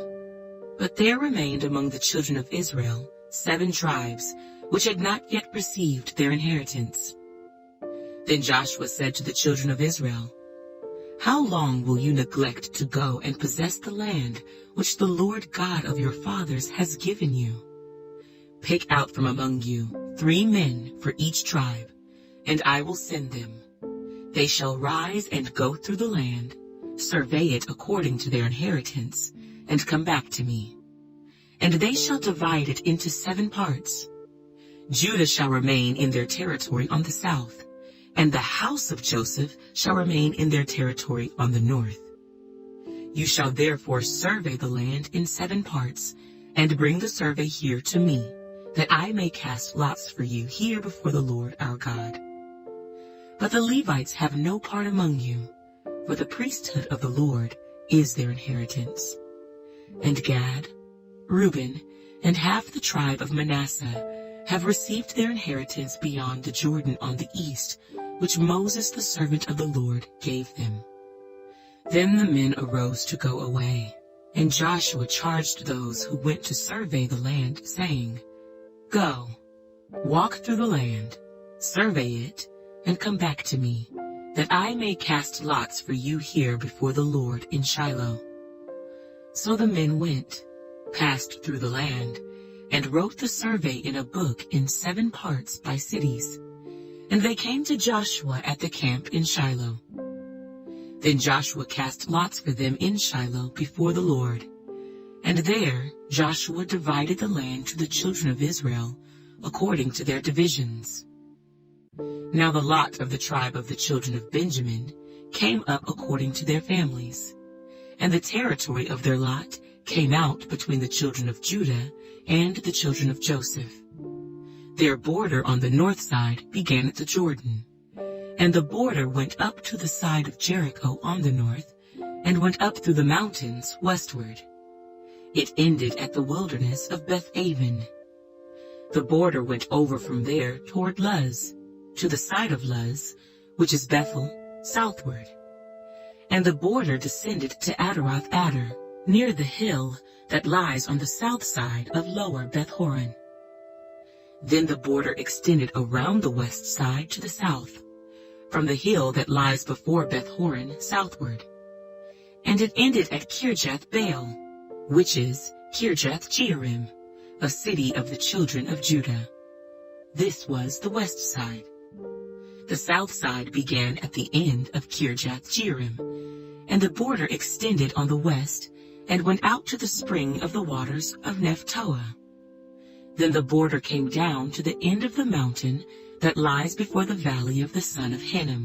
But there remained among the children of Israel 7 tribes, which had not yet received their inheritance. Then Joshua said to the children of Israel, How long will you neglect to go and possess the land which the Lord God of your fathers has given you? Pick out from among you 3 men for each tribe, and I will send them. They shall rise and go through the land, survey it according to their inheritance, and come back to me. And they shall divide it into 7 parts. Judah shall remain in their territory on the south, and the house of Joseph shall remain in their territory on the north. You shall therefore survey the land in 7 parts, and bring the survey here to me, that I may cast lots for you here before the Lord our God. But the Levites have no part among you, for the priesthood of the Lord is their inheritance. And Gad, Reuben, and half the tribe of Manasseh have received their inheritance beyond the Jordan on the east, which Moses the servant of the Lord gave them. Then the men arose to go away, and Joshua charged those who went to survey the land, saying, Go, walk through the land, survey it, and come back to me, that I may cast lots for you here before the Lord in Shiloh. So the men went, passed through the land, and wrote the survey in a book in 7 parts by cities. And they came to Joshua at the camp in Shiloh. Then Joshua cast lots for them in Shiloh before the Lord. And there Joshua divided the land to the children of Israel according to their divisions. Now the lot of the tribe of the children of Benjamin came up according to their families, and the territory of their lot came out between the children of Judah and the children of Joseph. Their border on the north side began at the Jordan, and the border went up to the side of Jericho on the north, and went up through the mountains westward. It ended at the wilderness of Beth-aven. The border went over from there toward Luz, to the side of Luz, which is Bethel, southward. And the border descended to Adaroth-adar, near the hill that lies on the south side of lower Beth-horon. Then the border extended around the west side to the south, from the hill that lies before Beth-horon southward. And it ended at Kirjath-baal, which is Kirjath-jearim, a city of the children of Judah. This was the west side. The south side began at the end of Kirjath-jearim, and the border extended on the west and went out to the spring of the waters of Nephtoah. Then the border came down to the end of the mountain that lies before the valley of the son of Hinnom,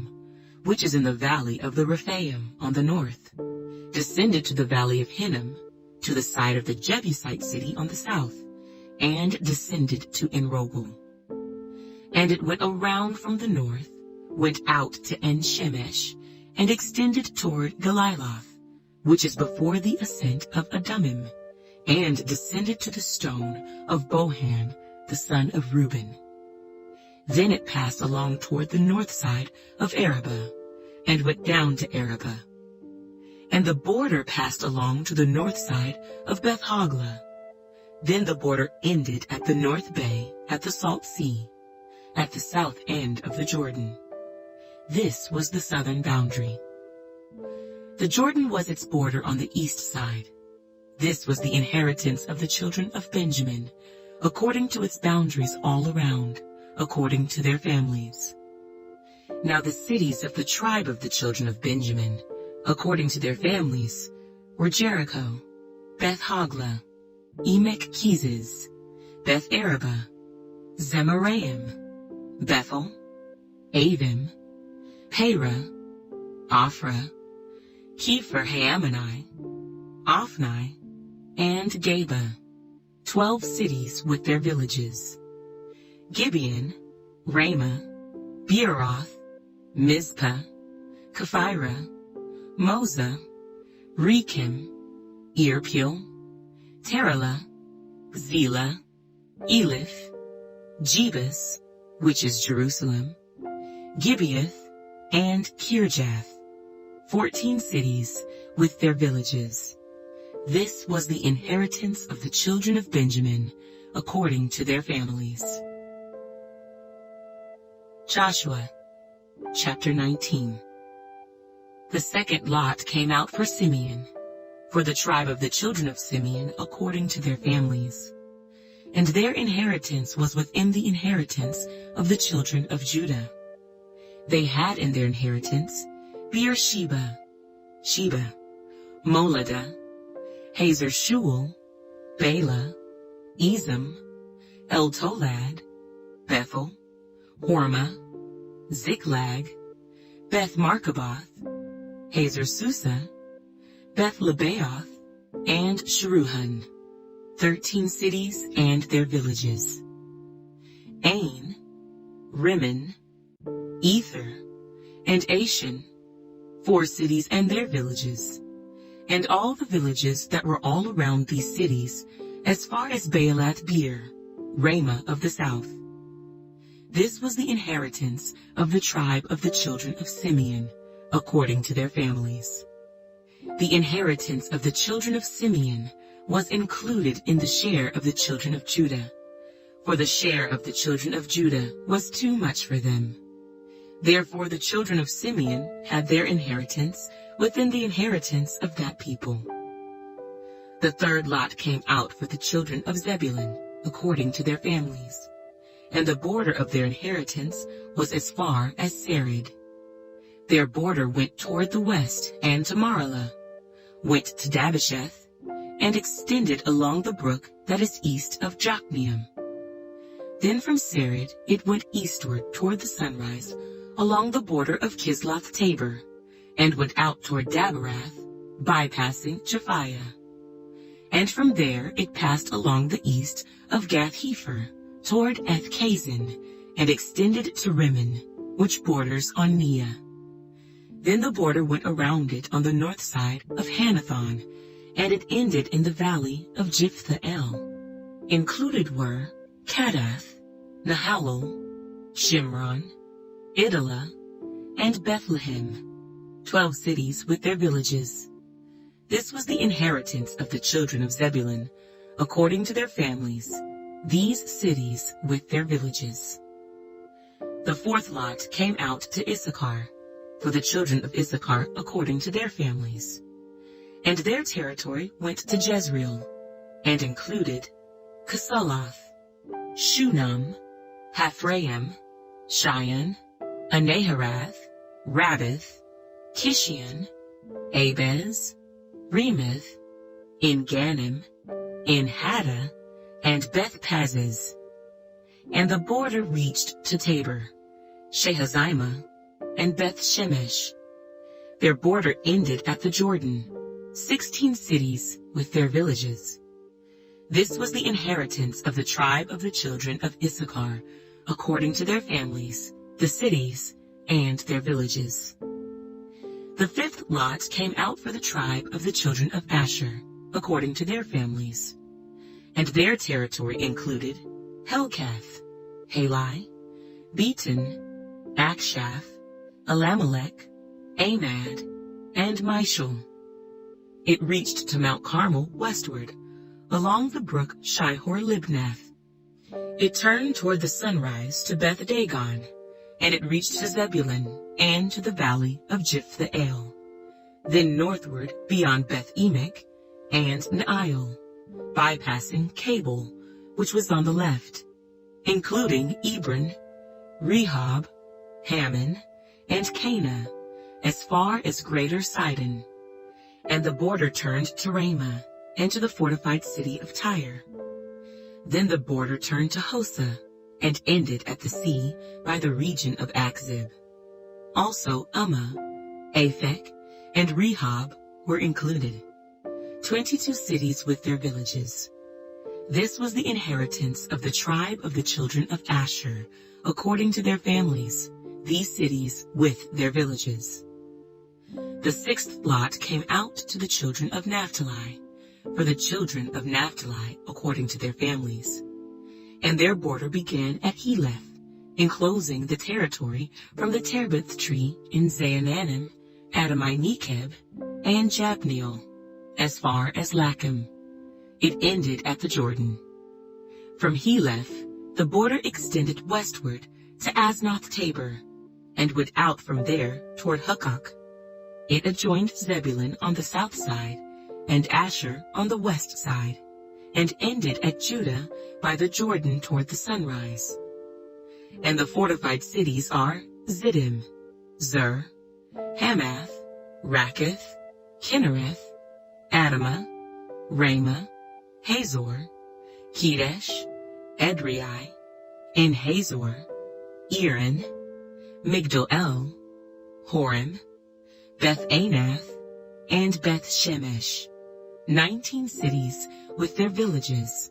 which is in the valley of the Rephaim on the north, descended to the valley of Hinnom, to the side of the Jebusite city on the south, and descended to Enrogel. And it went around from the north, went out to En-Shemesh, and extended toward Galiloth, which is before the ascent of Adumim, and descended to the stone of Bohan, the son of Reuben. Then it passed along toward the north side of Arabah, and went down to Arabah. And the border passed along to the north side of Beth-Hoglah. Then the border ended at the north bay, at the Salt Sea, at the south end of the Jordan. This was the southern boundary. The Jordan was its border on the east side. This was the inheritance of the children of Benjamin, according to its boundaries all around, according to their families. Now the cities of the tribe of the children of Benjamin, according to their families, were Jericho, Beth-Hoglah, Emek-Keziz, Beth-Arabah, Zemaraim, Bethel, Avim, Perah, Ophrah, Kepher-Haammonai, Ophni, and Geba, 12 cities with their villages. Gibeon, Ramah, Beeroth, Mizpah, Kephirah, Moza, Rechem, Irpeel, Terah, Zelah, Eliph, Jebus, which is Jerusalem, Gibeath, and Kirjath, 14 cities with their villages. This was the inheritance of the children of Benjamin, according to their families. Joshua, chapter 19. The second lot came out for Simeon, for the tribe of the children of Simeon, according to their families. And their inheritance was within the inheritance of the children of Judah. They had in their inheritance Beersheba, Sheba, Moladah, Hazer-Shual, Bela, Ezem, El-Tolad, Bethel, Hormah, Ziklag, Beth-Markaboth, Hazer-Susa, Beth-Lebaoth, and Sharuhan, 13 cities and their villages. Ain, Rimmon, Ether, and Ashan, 4 cities and their villages, and all the villages that were all around these cities, as far as Baalath-Beer, Ramah of the south. This was the inheritance of the tribe of the children of Simeon, according to their families. The inheritance of the children of Simeon was included in the share of the children of Judah, for the share of the children of Judah was too much for them. Therefore the children of Simeon had their inheritance within the inheritance of that people. The third lot came out for the children of Zebulun, according to their families, and the border of their inheritance was as far as Sarid. Their border went toward the west and to Maralah, went to Dabbesheth, and extended along the brook that is east of Jokneam. Then from Sarid it went eastward toward the sunrise, along the border of Kisloth-Tabor, and went out toward Daberath, bypassing Japhiah. And from there it passed along the east of Gath-Hepher, toward Ethkazin, and extended to Rimmon, which borders on Neah. Then the border went around it on the north side of Hanathon, and it ended in the valley of Jiphthah-El. Included were Kadath, Nahalal, Shimron, Idalah, and Bethlehem, 12 cities with their villages. This was the inheritance of the children of Zebulun, according to their families, these cities with their villages. The fourth lot came out to Issachar, for the children of Issachar according to their families. And their territory went to Jezreel, and included Kesaloth, Shunam, Haphraim, Shion, Anaharath, Rabbith, Kishion, Abez, Remeth, En-Ganim, En-Haddah, and Beth-Pazzez. And the border reached to Tabor, Shehazimah, and Beth-Shemesh. Their border ended at the Jordan. 16 cities with their villages. This was the inheritance of the tribe of the children of Issachar, according to their families, the cities, and their villages. The fifth lot came out for the tribe of the children of Asher, according to their families. And their territory included Helkath, Halai, Beaton, Akshaph, Elimelech, Amad, and Mishal. It reached to Mount Carmel westward, along the brook Shihor-Libnath. It turned toward the sunrise to Beth Dagon, and it reached to Zebulun and to the valley of Jiphthahel, then northward beyond Beth Emek and Neiel, bypassing Cabul, which was on the left, including Ebron, Rehob, Hammon, and Cana, as far as Greater Sidon. And the border turned to Ramah, and to the fortified city of Tyre. Then the border turned to Hosa, and ended at the sea by the region of Akzib. Also Ummah, Aphek, and Rehob were included, 22 cities with their villages. This was the inheritance of the tribe of the children of Asher, according to their families, these cities with their villages. The sixth lot came out to the children of Naphtali, for the children of Naphtali according to their families. And their border began at Heleph, enclosing the territory from the terebinth tree in Zaanannim, Adami-Nekeb, and Jabneel, as far as Lachim. It ended at the Jordan. From Heleph, the border extended westward to Aznoth-Tabor, and went out from there toward Hukkok. It adjoined Zebulun on the south side, and Asher on the west side, and ended at Judah by the Jordan toward the sunrise. And the fortified cities are Ziddim, Zer, Hamath, Rakkath, Kinnereth, Adamah, Ramah, Hazor, Kedesh, Edrei, En-Hazor, Erin, Migdal-El, Horem, Beth-Anath, and Beth-Shemesh, 19 cities with their villages.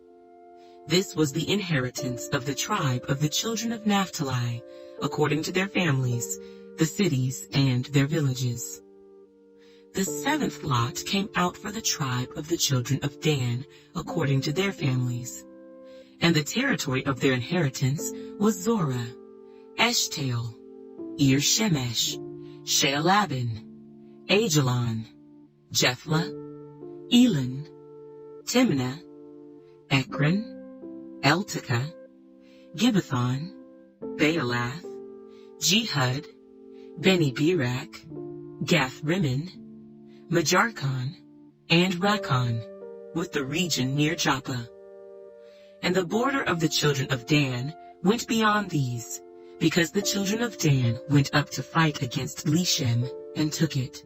This was the inheritance of the tribe of the children of Naphtali, according to their families, the cities and their villages. The seventh lot came out for the tribe of the children of Dan, according to their families. And the territory of their inheritance was Zorah, Eshtaol, Ir-Shemesh, Shaalabin, Ajalon, Jephthah, Elon, Timnah, Ekron, Eltekeh, Gibbethon, Baalath, Jehud, Beni-Berak, Gath-Rimmon, Majarkon, and Rakkon, with the region near Joppa. And the border of the children of Dan went beyond these, because the children of Dan went up to fight against Leshem and took it.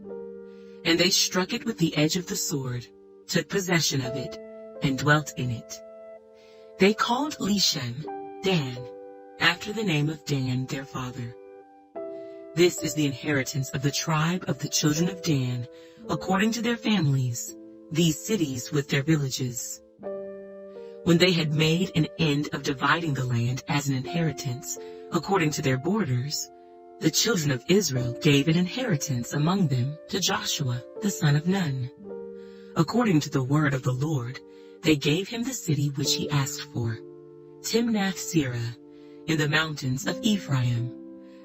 And they struck it with the edge of the sword, took possession of it, and dwelt in it. They called Leshem Dan, after the name of Dan their father. This is the inheritance of the tribe of the children of Dan, according to their families, these cities with their villages. When they had made an end of dividing the land as an inheritance, according to their borders, the children of Israel gave an inheritance among them to Joshua the son of Nun. According to the word of the Lord, they gave him the city which he asked for, Timnath-Serah, in the mountains of Ephraim,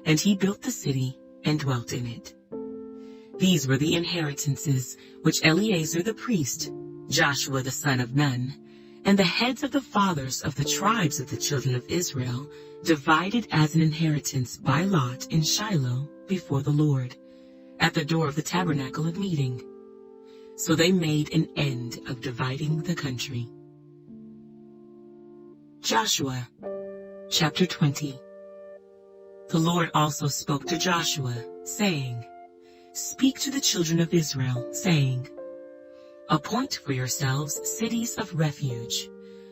and he built the city and dwelt in it. These were the inheritances which Eleazar the priest, Joshua the son of Nun, and the heads of the fathers of the tribes of the children of Israel divided as an inheritance by lot in Shiloh before the Lord, at the door of the tabernacle of meeting. So they made an end of dividing the country. Joshua, chapter 20. The Lord also spoke to Joshua, saying, Speak to the children of Israel, saying, Appoint for yourselves cities of refuge,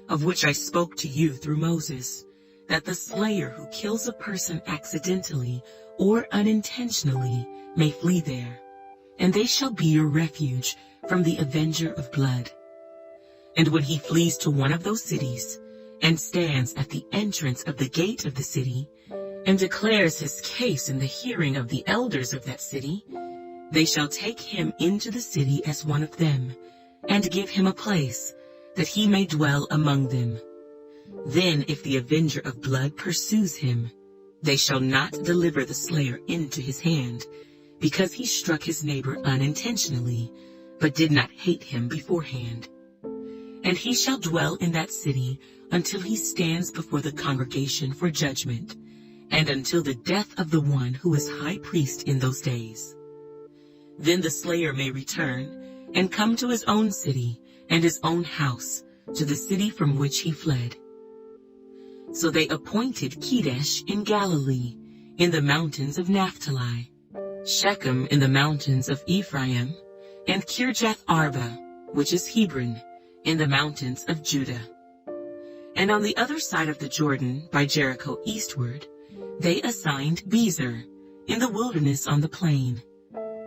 of which I spoke to you through Moses, that the slayer who kills a person accidentally or unintentionally may flee there. And they shall be your refuge from the avenger of blood. And when he flees to one of those cities, and stands at the entrance of the gate of the city, and declares his case in the hearing of the elders of that city, they shall take him into the city as one of them, and give him a place, that he may dwell among them. Then if the avenger of blood pursues him, they shall not deliver the slayer into his hand, because he struck his neighbor unintentionally, but did not hate him beforehand. And he shall dwell in that city until he stands before the congregation for judgment, and until the death of the one who is high priest in those days. Then the slayer may return, and come to his own city and his own house, to the city from which he fled. So they appointed Kedesh in Galilee, in the mountains of Naphtali, Shechem in the mountains of Ephraim, and Kirjath Arba, which is Hebron, in the mountains of Judah. And on the other side of the Jordan, by Jericho eastward, they assigned Bezer, in the wilderness on the plain.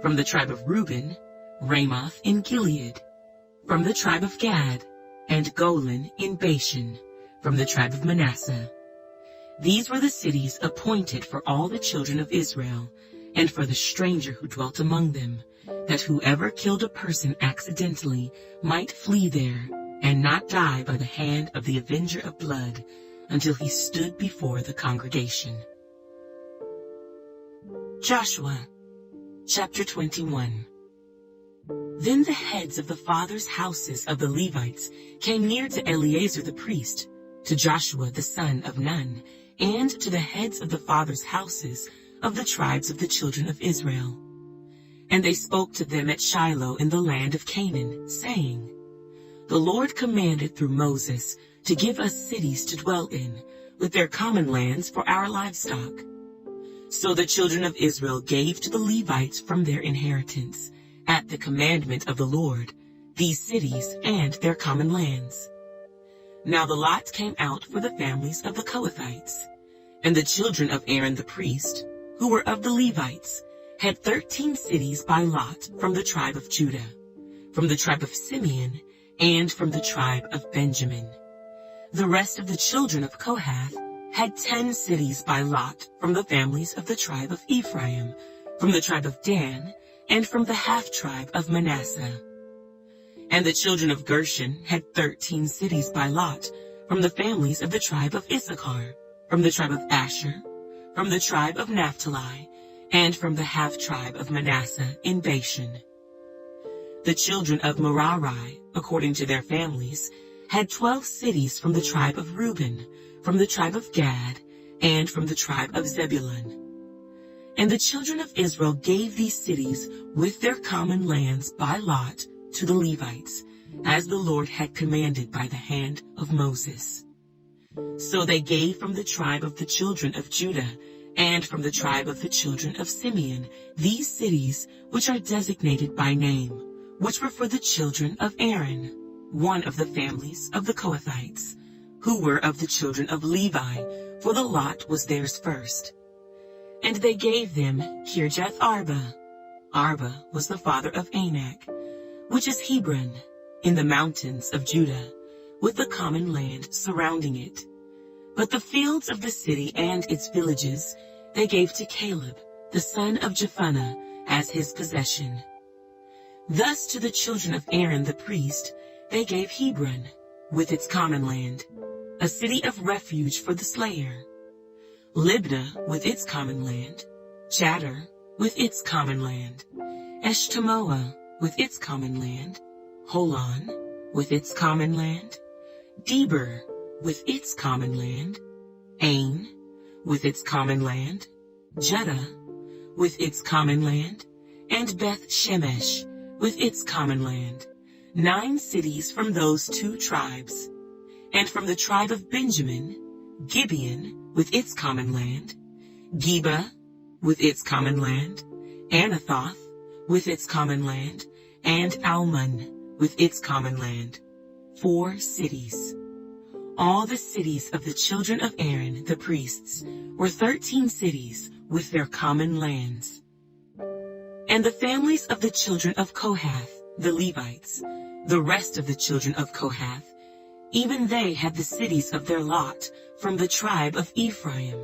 From the tribe of Reuben, Ramoth in Gilead. From the tribe of Gad, and Golan in Bashan. From the tribe of Manasseh. These were the cities appointed for all the children of Israel, and for the stranger who dwelt among them, that whoever killed a person accidentally might flee there, and not die by the hand of the avenger of blood, until he stood before the congregation. Joshua, chapter 21. Then the heads of the fathers' houses of the Levites came near to Eleazar the priest, to Joshua the son of Nun, and to the heads of the fathers' houses of the tribes of the children of Israel. And they spoke to them at Shiloh in the land of Canaan, saying, The Lord commanded through Moses to give us cities to dwell in, with their common lands for our livestock. So the children of Israel gave to the Levites from their inheritance, at the commandment of the Lord, these cities and their common lands. Now the lot came out for the families of the Kohathites, and the children of Aaron the priest, who were of the Levites, had 13 cities by lot from the tribe of Judah, from the tribe of Simeon, and from the tribe of Benjamin. The rest of the children of Kohath had 10 cities by lot from the families of the tribe of Ephraim, from the tribe of Dan, and from the half-tribe of Manasseh. And the children of Gershon had 13 cities by lot from the families of the tribe of Issachar, from the tribe of Asher, from the tribe of Naphtali, and from the half-tribe of Manasseh in Bashan. The children of Merari, according to their families, had 12 cities from the tribe of Reuben, from the tribe of Gad, and from the tribe of Zebulun. And the children of Israel gave these cities with their common lands by lot to the Levites, as the Lord had commanded by the hand of Moses. So they gave from the tribe of the children of Judah, and from the tribe of the children of Simeon, these cities which are designated by name, which were for the children of Aaron, one of the families of the Kohathites, who were of the children of Levi, for the lot was theirs first. And they gave them Kirjath Arba. Arba was the father of Anak, which is Hebron, in the mountains of Judah, with the common land surrounding it. But the fields of the city and its villages they gave to Caleb, the son of Jephunneh, as his possession. Thus to the children of Aaron the priest they gave Hebron, with its common land, a city of refuge for the slayer, Libnah with its common land, Jattir with its common land, Eshtemoa with its common land, Holon with its common land, Debir with its common land, Ain with its common land, Judah with its common land, and Beth Shemesh with its common land, 9 cities from those 2 tribes. And from the tribe of Benjamin, Gibeon with its common land, Geba with its common land, Anathoth with its common land, and Almon with its common land, 4 cities. All the cities of the children of Aaron the priests were 13 cities with their common lands. And the families of the children of Kohath, the Levites, the rest of the children of Kohath, even they had the cities of their lot from the tribe of Ephraim.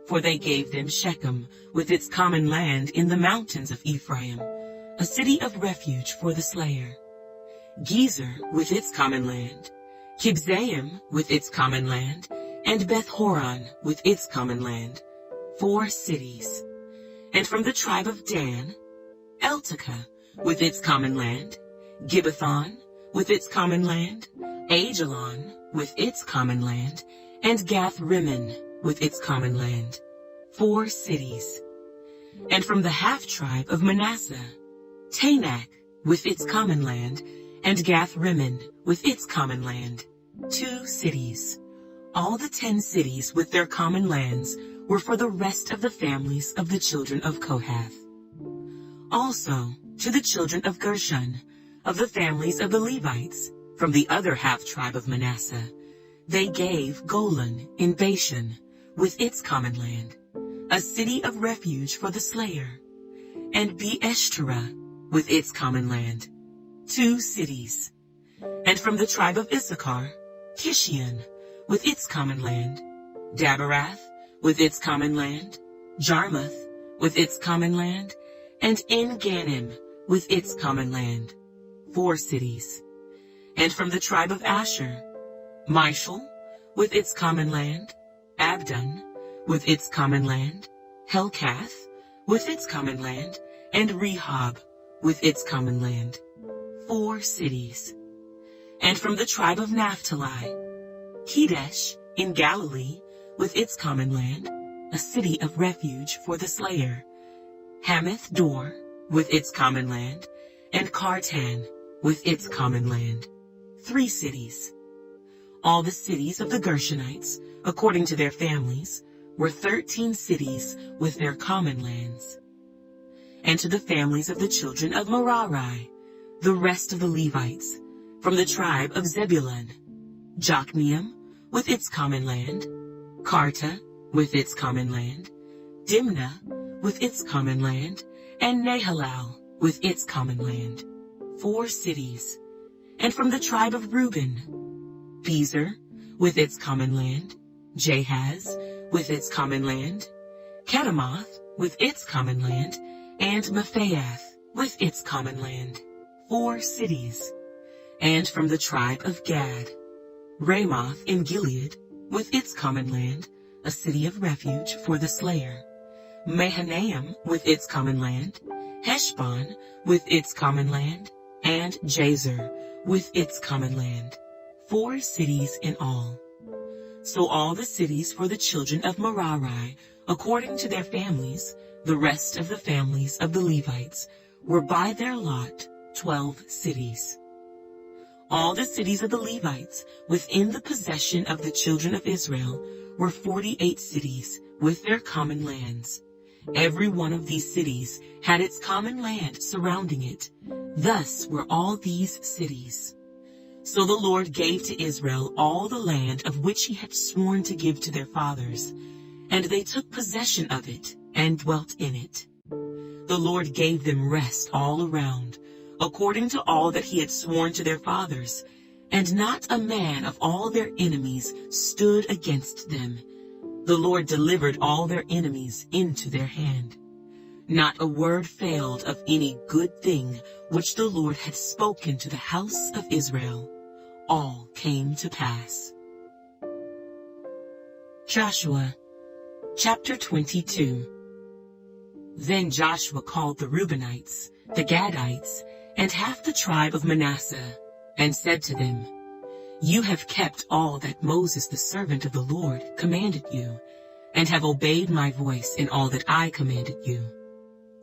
For they gave them Shechem with its common land in the mountains of Ephraim, a city of refuge for the slayer. Gezer with its common land, Kibzaim with its common land, and Beth-horon with its common land, 4 cities. And from the tribe of Dan, Eltekeh with its common land, Gibbethon with its common land, Ajalon with its common land, and Gath-rimmon with its common land, 4 cities. And from the half-tribe of Manasseh, Tanakh with its common land, and Gath-rimmon with its common land, 2 cities. All the 10 cities with their common lands were for the rest of the families of the children of Kohath. Also, to the children of Gershon, of the families of the Levites, from the other half-tribe of Manasseh, they gave Golan in Bashan, with its common land, a city of refuge for the slayer, and Beeshterah, with its common land, 2 cities. And from the tribe of Issachar, Kishion, with its common land, Daberath, with its common land, Jarmuth, with its common land, and En-gannim, with its common land, 4 cities. And from the tribe of Asher, Mishal, with its common land, Abdon, with its common land, Helkath, with its common land, and Rehob, with its common land, 4 cities. And from the tribe of Naphtali, Kedesh in Galilee, with its common land, a city of refuge for the slayer, Hamath-dor, with its common land, and Kartan, with its common land, 3 cities. All the cities of the Gershonites, according to their families, were 13 cities with their common lands. And to the families of the children of Merari, the rest of the Levites, from the tribe of Zebulun, Jokneam, with its common land, Karta, with its common land, Dimnah, with its common land, and Nahalal, with its common land, 4 cities. And from the tribe of Reuben, Bezer, with its common land, Jahaz, with its common land, Kedemoth, with its common land, and Mephaath, with its common land, 4 cities. And from the tribe of Gad, Ramoth in Gilead, with its common land, a city of refuge for the slayer, Mahanaim, with its common land, Heshbon, with its common land, and Jazer, with its common land, 4 cities in all. So all the cities for the children of Merari, according to their families, the rest of the families of the Levites, were by their lot 12 cities. All the cities of the Levites within the possession of the children of Israel were 48 cities with their common lands. Every one of these cities had its common land surrounding it. Thus were all these cities. So the Lord gave to Israel all the land of which he had sworn to give to their fathers, and they took possession of it and dwelt in it. The Lord gave them rest all around, according to all that he had sworn to their fathers, and not a man of all their enemies stood against them. The Lord delivered all their enemies into their hand. Not a word failed of any good thing which the Lord had spoken to the house of Israel. All came to pass. Joshua, chapter 22. Then Joshua called the Reubenites, the Gadites, and half the tribe of Manasseh, and said to them, You have kept all that Moses the servant of the Lord commanded you, and have obeyed my voice in all that I commanded you.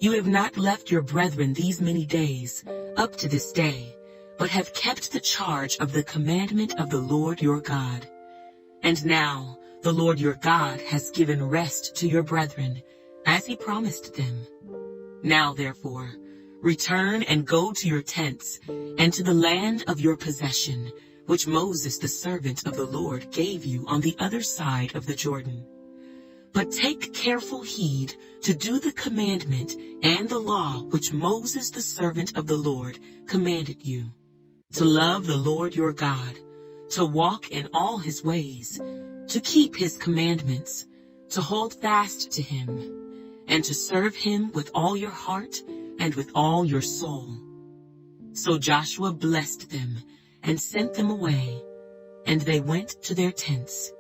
You have not left your brethren these many days, up to this day, but have kept the charge of the commandment of the Lord your God. And now the Lord your God has given rest to your brethren, as he promised them. Now therefore, return and go to your tents, and to the land of your possession, which Moses the servant of the Lord gave you on the other side of the Jordan. But take careful heed to do the commandment and the law which Moses the servant of the Lord commanded you, to love the Lord your God, to walk in all his ways, to keep his commandments, to hold fast to him, and to serve him with all your heart and with all your soul. So Joshua blessed them and sent them away, and they went to their tents.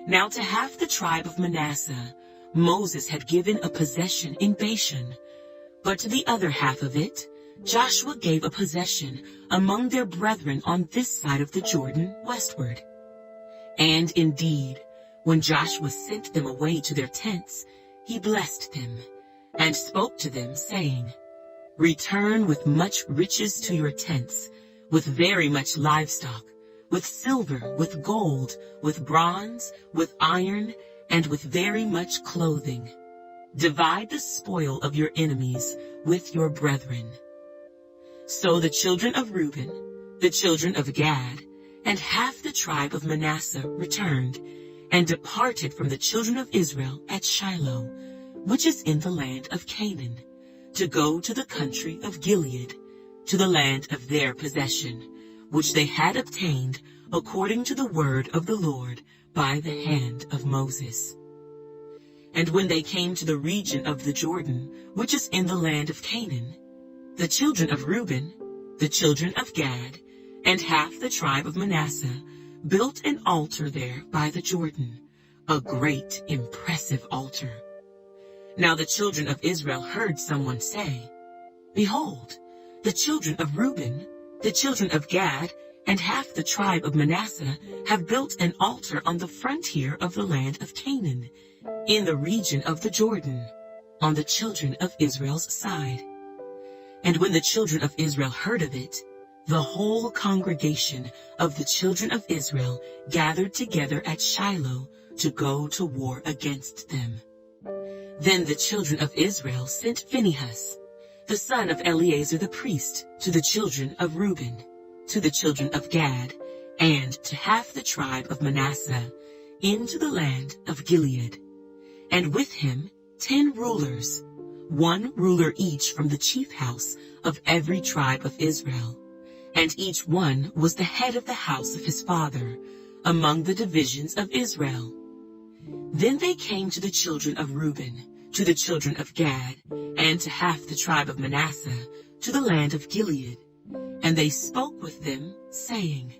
Now to half the tribe of Manasseh, Moses had given a possession in Bashan, but to the other half of it, Joshua gave a possession among their brethren on this side of the Jordan westward. And indeed, when Joshua sent them away to their tents, he blessed them, and spoke to them, saying, Return with much riches to your tents, with very much livestock, with silver, with gold, with bronze, with iron, and with very much clothing. Divide the spoil of your enemies with your brethren. So the children of Reuben, the children of Gad, and half the tribe of Manasseh returned, and departed from the children of Israel at Shiloh, which is in the land of Canaan, to go to the country of Gilead, to the land of their possession, which they had obtained according to the word of the Lord by the hand of Moses. And when they came to the region of the Jordan, which is in the land of Canaan, the children of Reuben, the children of Gad, and half the tribe of Manasseh built an altar there by the Jordan, a great, impressive altar. Now the children of Israel heard someone say, Behold, the children of Reuben, the children of Gad, and half the tribe of Manasseh have built an altar on the frontier of the land of Canaan, in the region of the Jordan, on the children of Israel's side. And when the children of Israel heard of it, the whole congregation of the children of Israel gathered together at Shiloh to go to war against them. Then the children of Israel sent Phinehas, the son of Eleazar the priest, to the children of Reuben, to the children of Gad, and to half the tribe of Manasseh, into the land of Gilead. And with him 10 rulers, 1 ruler each from the chief house of every tribe of Israel. And each one was the head of the house of his father, among the divisions of Israel. Then they came to the children of Reuben, to the children of Gad, and to half the tribe of Manasseh, to the land of Gilead. And they spoke with them, saying,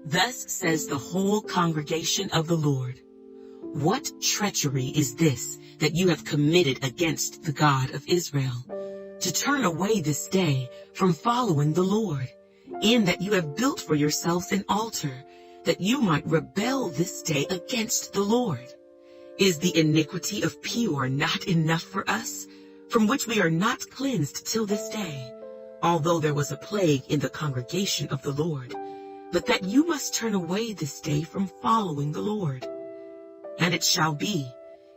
Thus says the whole congregation of the Lord, What treachery is this that you have committed against the God of Israel, to turn away this day from following the Lord, in that you have built for yourselves an altar, that you might rebel this day against the Lord? Is the iniquity of Peor not enough for us, from which we are not cleansed till this day, although there was a plague in the congregation of the Lord, but that you must turn away this day from following the Lord? And it shall be,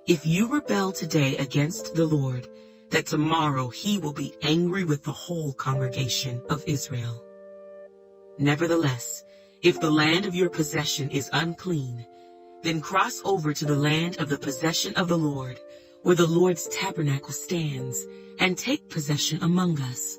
if you rebel today against the Lord, that tomorrow he will be angry with the whole congregation of Israel. Nevertheless, if the land of your possession is unclean, then cross over to the land of the possession of the Lord, where the Lord's tabernacle stands, and take possession among us.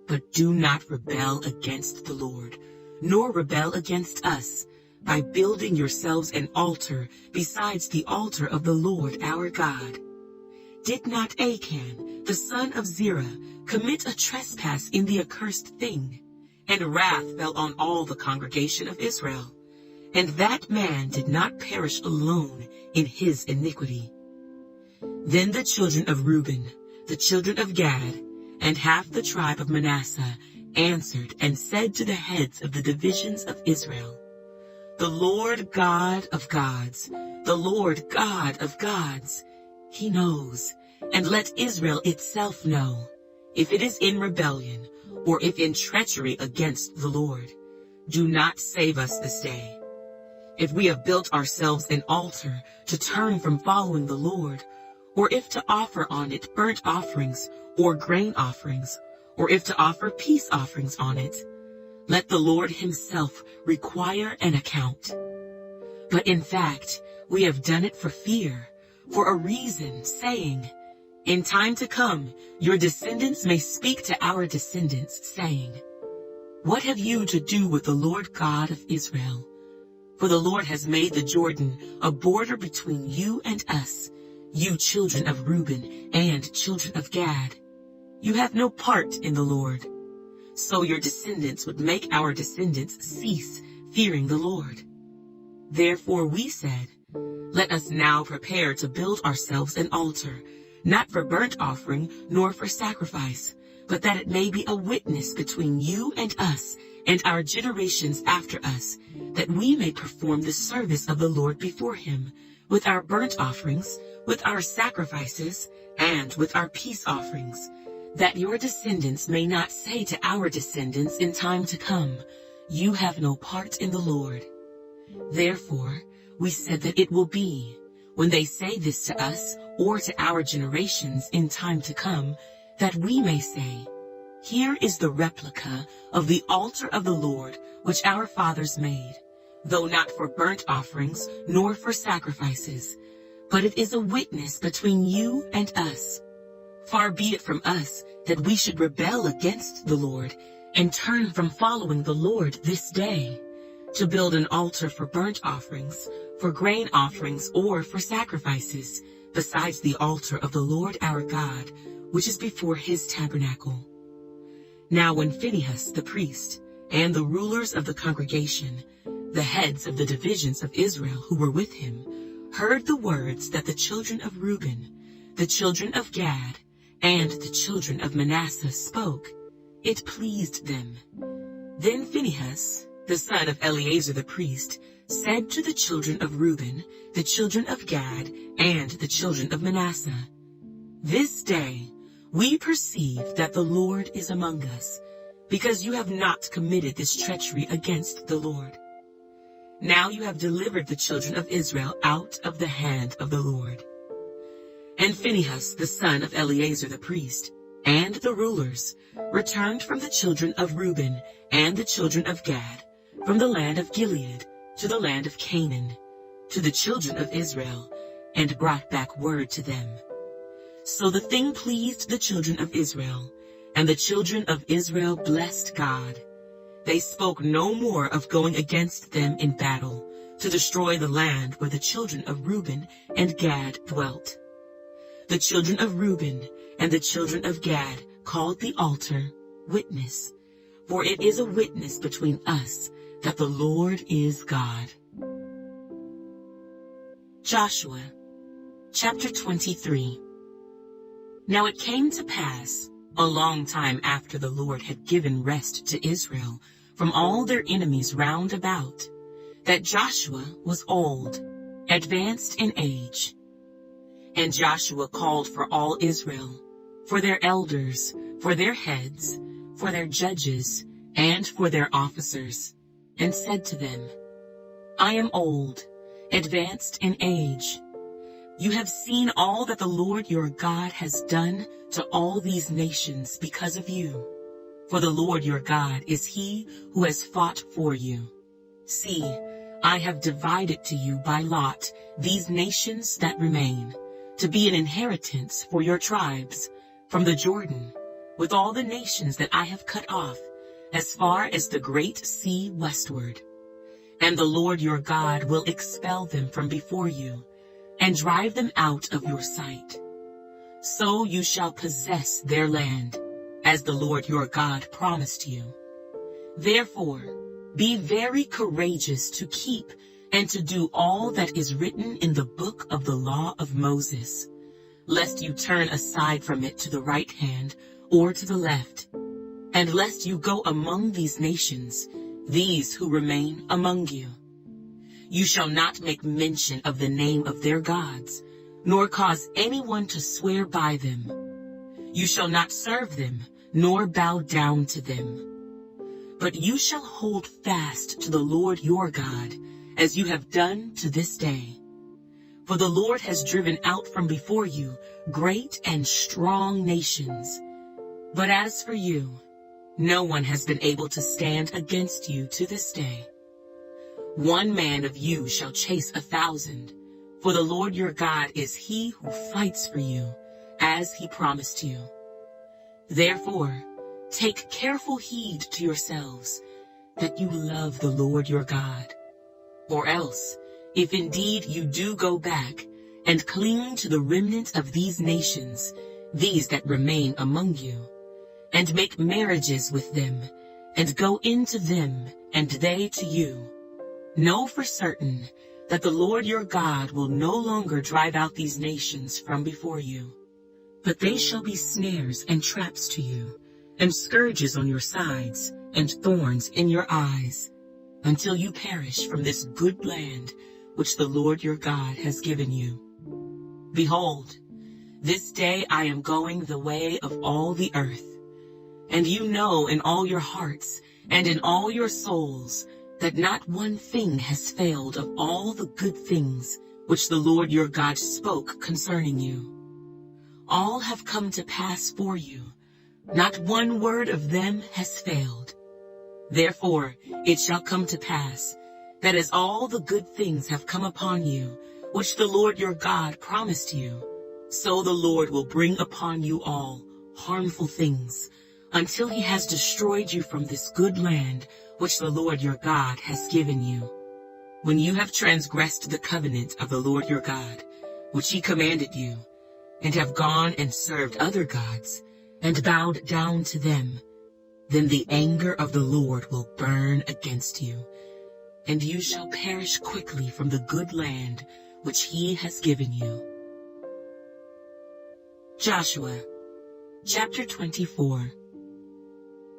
But do not rebel against the Lord, nor rebel against us, by building yourselves an altar besides the altar of the Lord our God. Did not Achan, the son of Zerah, commit a trespass in the accursed thing? And wrath fell on all the congregation of Israel. And that man did not perish alone in his iniquity. Then the children of Reuben, the children of Gad, and half the tribe of Manasseh answered and said to the heads of the divisions of Israel, The Lord God of gods, the Lord God of gods, he knows, and let Israel itself know, if it is in rebellion, or if in treachery against the Lord. Do not save us this day. If we have built ourselves an altar to turn from following the Lord, or if to offer on it burnt offerings or grain offerings, or if to offer peace offerings on it, let the Lord himself require an account. But in fact, We have done it for fear, for a reason, saying, in time to come, your descendants may speak to our descendants, saying, what have you to do with the Lord God of Israel? For the Lord has made the Jordan a border between you and us, you children of Reuben and children of Gad. You have no part in the Lord. So your descendants would make our descendants cease fearing the Lord. Therefore we said, let us now prepare to build ourselves an altar, not for burnt offering nor for sacrifice, but that it may be a witness between you and us and our generations after us, that we may perform the service of the Lord before him, with our burnt offerings, with our sacrifices, and with our peace offerings, that your descendants may not say to our descendants in time to come, you have no part in the Lord. Therefore, we said that it will be, when they say this to us or to our generations in time to come, that we may say, here is the replica of the altar of the Lord which our fathers made, though not for burnt offerings nor for sacrifices, but it is a witness between you and us. Far be it from us that we should rebel against the Lord and turn from following the Lord this day, to build an altar for burnt offerings, for grain offerings, or for sacrifices, besides the altar of the Lord our God, which is before his tabernacle. Now when Phinehas the priest, and the rulers of the congregation, the heads of the divisions of Israel who were with him, heard the words that the children of Reuben, the children of Gad, and the children of Manasseh spoke, it pleased them. Then Phinehas, the son of Eleazar the priest, said to the children of Reuben, the children of Gad, and the children of Manasseh, this day we perceive that the Lord is among us, because you have not committed this treachery against the Lord. Now you have delivered the children of Israel out of the hand of the Lord. And Phinehas, the son of Eleazar the priest, and the rulers, returned from the children of Reuben and the children of Gad, from the land of Gilead to the land of Canaan, to the children of Israel, and brought back word to them. So the thing pleased the children of Israel, and the children of Israel blessed God. They spoke no more of going against them in battle, to destroy the land where the children of Reuben and Gad dwelt. The children of Reuben and the children of Gad called the altar Witness, for it is a witness between us that the Lord is God. Joshua, chapter 23. Now it came to pass, a long time after the Lord had given rest to Israel from all their enemies round about, that Joshua was old, advanced in age. And Joshua called for all Israel, for their elders, for their heads, for their judges, and for their officers, and said to them, I am old, advanced in age. You have seen all that the Lord your God has done to all these nations because of you. For the Lord your God is he who has fought for you. See, I have divided to you by lot these nations that remain, to be an inheritance for your tribes, from the Jordan, with all the nations that I have cut off, as far as the great sea westward. And the Lord your God will expel them from before you, and drive them out of your sight. So you shall possess their land, as the Lord your God promised you. Therefore, be very courageous to keep and to do all that is written in the book of the law of Moses, lest you turn aside from it to the right hand or to the left, and lest you go among these nations, these who remain among you. You shall not make mention of the name of their gods, nor cause anyone to swear by them. You shall not serve them, nor bow down to them. But you shall hold fast to the Lord your God, as you have done to this day. For the Lord has driven out from before you great and strong nations. But as for you, no one has been able to stand against you to this day. One man of you shall chase 1,000, For the Lord your God is he who fights for you, as he promised you. Therefore, take careful heed to yourselves, that you love the Lord your God. Or else, if indeed you do go back and cling to the remnant of these nations, these that remain among you, and make marriages with them, and go into them, and they to you, know for certain that the Lord your God will no longer drive out these nations from before you, but they shall be snares and traps to you, and scourges on your sides, and thorns in your eyes, until you perish from this good land which the Lord your God has given you. Behold, this day I am going the way of all the earth, and you know in all your hearts and in all your souls that not one thing has failed of all the good things which the Lord your God spoke concerning you. All have come to pass for you, not one word of them has failed. Therefore it shall come to pass, that as all the good things have come upon you, which the Lord your God promised you, so the Lord will bring upon you all harmful things, until he has destroyed you from this good land which the Lord your God has given you. When you have transgressed the covenant of the Lord your God, which he commanded you, and have gone and served other gods, and bowed down to them, then the anger of the Lord will burn against you, and you shall perish quickly from the good land which he has given you. Joshua, chapter 24.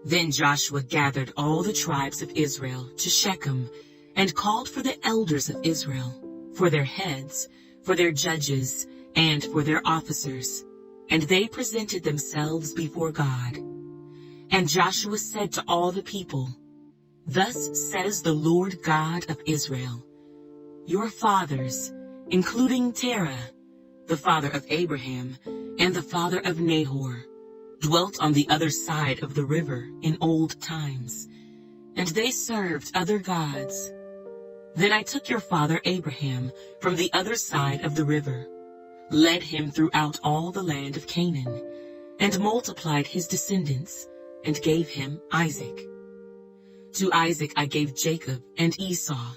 Then Joshua gathered all the tribes of Israel to Shechem, and called for the elders of Israel, for their heads, for their judges, and for their officers, and they presented themselves before God. And Joshua said to all the people, Thus says the Lord God of Israel, Your fathers, including Terah, the father of Abraham, and the father of Nahor, dwelt on the other side of the river in old times, and they served other gods. Then I took your father Abraham from the other side of the river, led him throughout all the land of Canaan, and multiplied his descendants, and gave him Isaac. To Isaac I gave Jacob and Esau.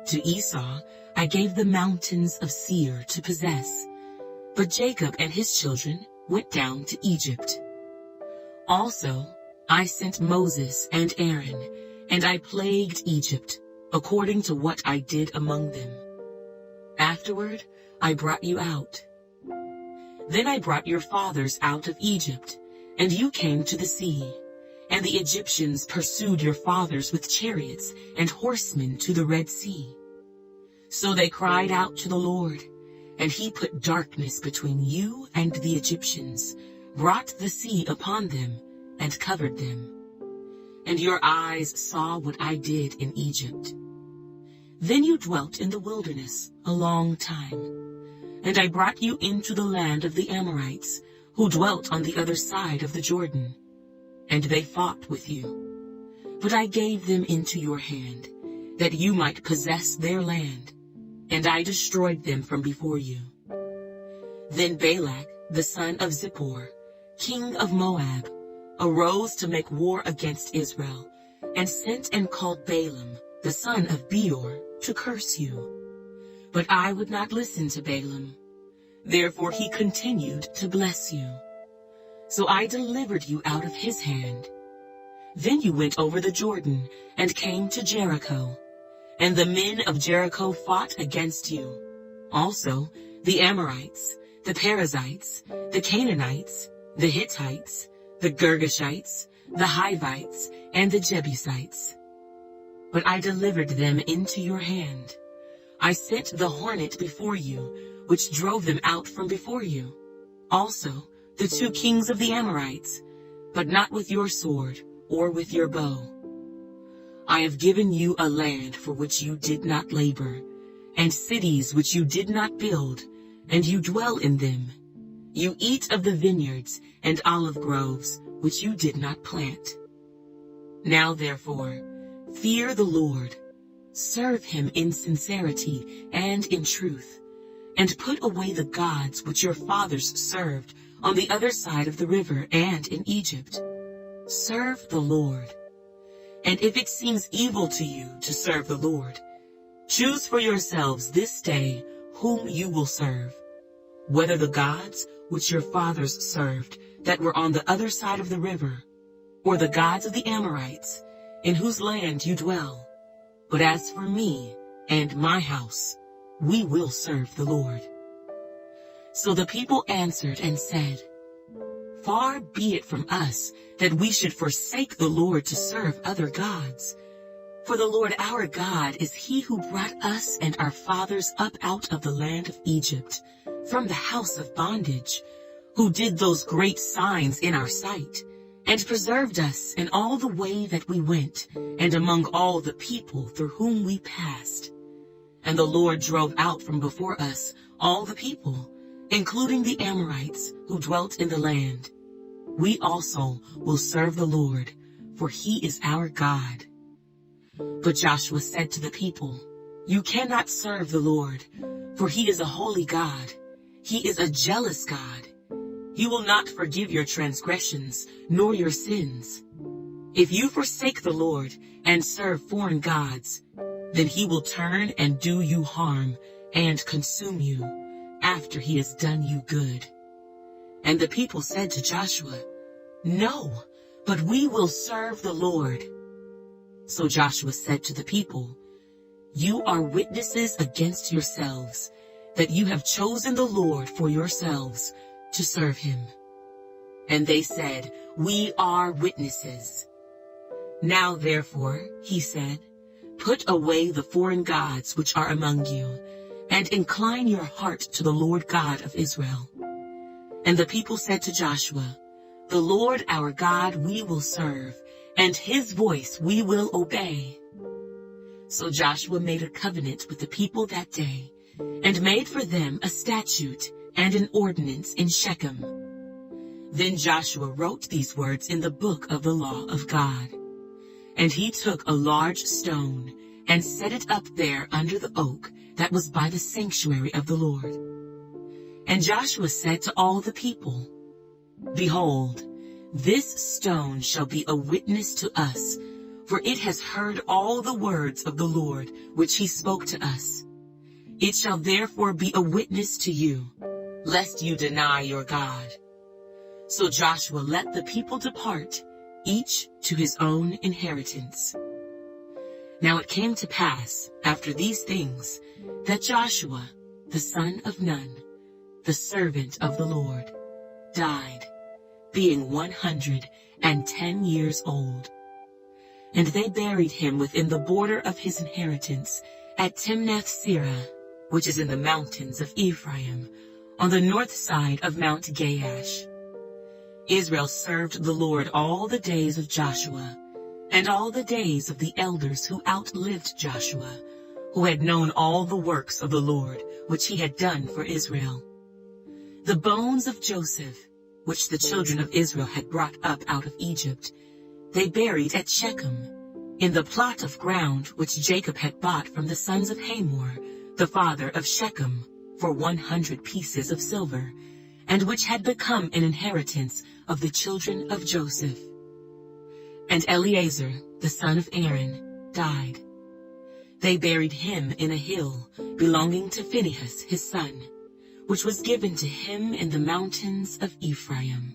To Esau I gave the mountains of Seir to possess, but Jacob and his children went down to Egypt. Also I sent Moses and Aaron, and I plagued Egypt, according to what I did among them. Afterward I brought you out. Then I brought your fathers out of Egypt, and you came to the sea, and the Egyptians pursued your fathers with chariots and horsemen to the Red Sea. So they cried out to the Lord, and he put darkness between you and the Egyptians, brought the sea upon them, and covered them. And your eyes saw what I did in Egypt. Then you dwelt in the wilderness a long time, and I brought you into the land of the Amorites, who dwelt on the other side of the Jordan. And they fought with you. But I gave them into your hand, that you might possess their land, and I destroyed them from before you. Then Balak, the son of Zippor, king of Moab, arose to make war against Israel, and sent and called Balaam, the son of Beor, to curse you. But I would not listen to Balaam. Therefore he continued to bless you. So I delivered you out of his hand. Then you went over the Jordan, and came to Jericho. And the men of Jericho fought against you. Also the Amorites, the Perizzites, the Canaanites, the Hittites, the Girgashites, the Hivites, and the Jebusites. But I delivered them into your hand. I sent the hornet before you, which drove them out from before you. Also the 2 kings of the Amorites, but not with your sword or with your bow. I have given you a land for which you did not labor, and cities which you did not build, and you dwell in them. You eat of the vineyards and olive groves which you did not plant. Now therefore, fear the Lord, serve him in sincerity and in truth, and put away the gods which your fathers served on the other side of the river and in Egypt. Serve the Lord. And if it seems evil to you to serve the Lord, choose for yourselves this day whom you will serve, whether the gods which your fathers served that were on the other side of the river, or the gods of the Amorites, in whose land you dwell. But as for me and my house, we will serve the Lord. So the people answered and said, Far be it from us that we should forsake the Lord to serve other gods. For the Lord our God is he who brought us and our fathers up out of the land of Egypt, from the house of bondage, who did those great signs in our sight, and preserved us in all the way that we went, and among all the people through whom we passed. And the Lord drove out from before us all the people, including the Amorites who dwelt in the land. We also will serve the Lord, for he is our God. But Joshua said to the people, You cannot serve the Lord, for he is a holy God. He is a jealous God. He will not forgive your transgressions, nor your sins. If you forsake the Lord and serve foreign gods, then he will turn and do you harm and consume you after he has done you good. And the people said to Joshua, No, but we will serve the Lord. So Joshua said to the people, You are witnesses against yourselves, that you have chosen the Lord for yourselves to serve him. And they said, We are witnesses. Now therefore, he said, Put away the foreign gods which are among you, and incline your heart to the Lord God of Israel. And the people said to Joshua, The Lord our God we will serve, and his voice we will obey. So Joshua made a covenant with the people that day, and made for them a statute and an ordinance in Shechem. Then Joshua wrote these words in the book of the law of God. And he took a large stone and set it up there under the oak that was by the sanctuary of the Lord. And Joshua said to all the people, Behold, this stone shall be a witness to us, for it has heard all the words of the Lord which he spoke to us. It shall therefore be a witness to you, lest you deny your God. So Joshua let the people depart, each to his own inheritance. Now it came to pass, after these things, that Joshua, the son of Nun, the servant of the Lord, died, being 110 years old. And they buried him within the border of his inheritance at Timnath-Serah, which is in the mountains of Ephraim, on the north side of Mount Gaash. Israel served the Lord all the days of Joshua, and all the days of the elders who outlived Joshua, who had known all the works of the Lord, which he had done for Israel. The bones of Joseph, which the children of Israel had brought up out of Egypt, they buried at Shechem, in the plot of ground which Jacob had bought from the sons of Hamor, the father of Shechem, for 100 pieces of silver, and which had become an inheritance of the children of Joseph. And Eleazar, the son of Aaron, died. They buried him in a hill belonging to Phinehas his son, which was given to him in the mountains of Ephraim.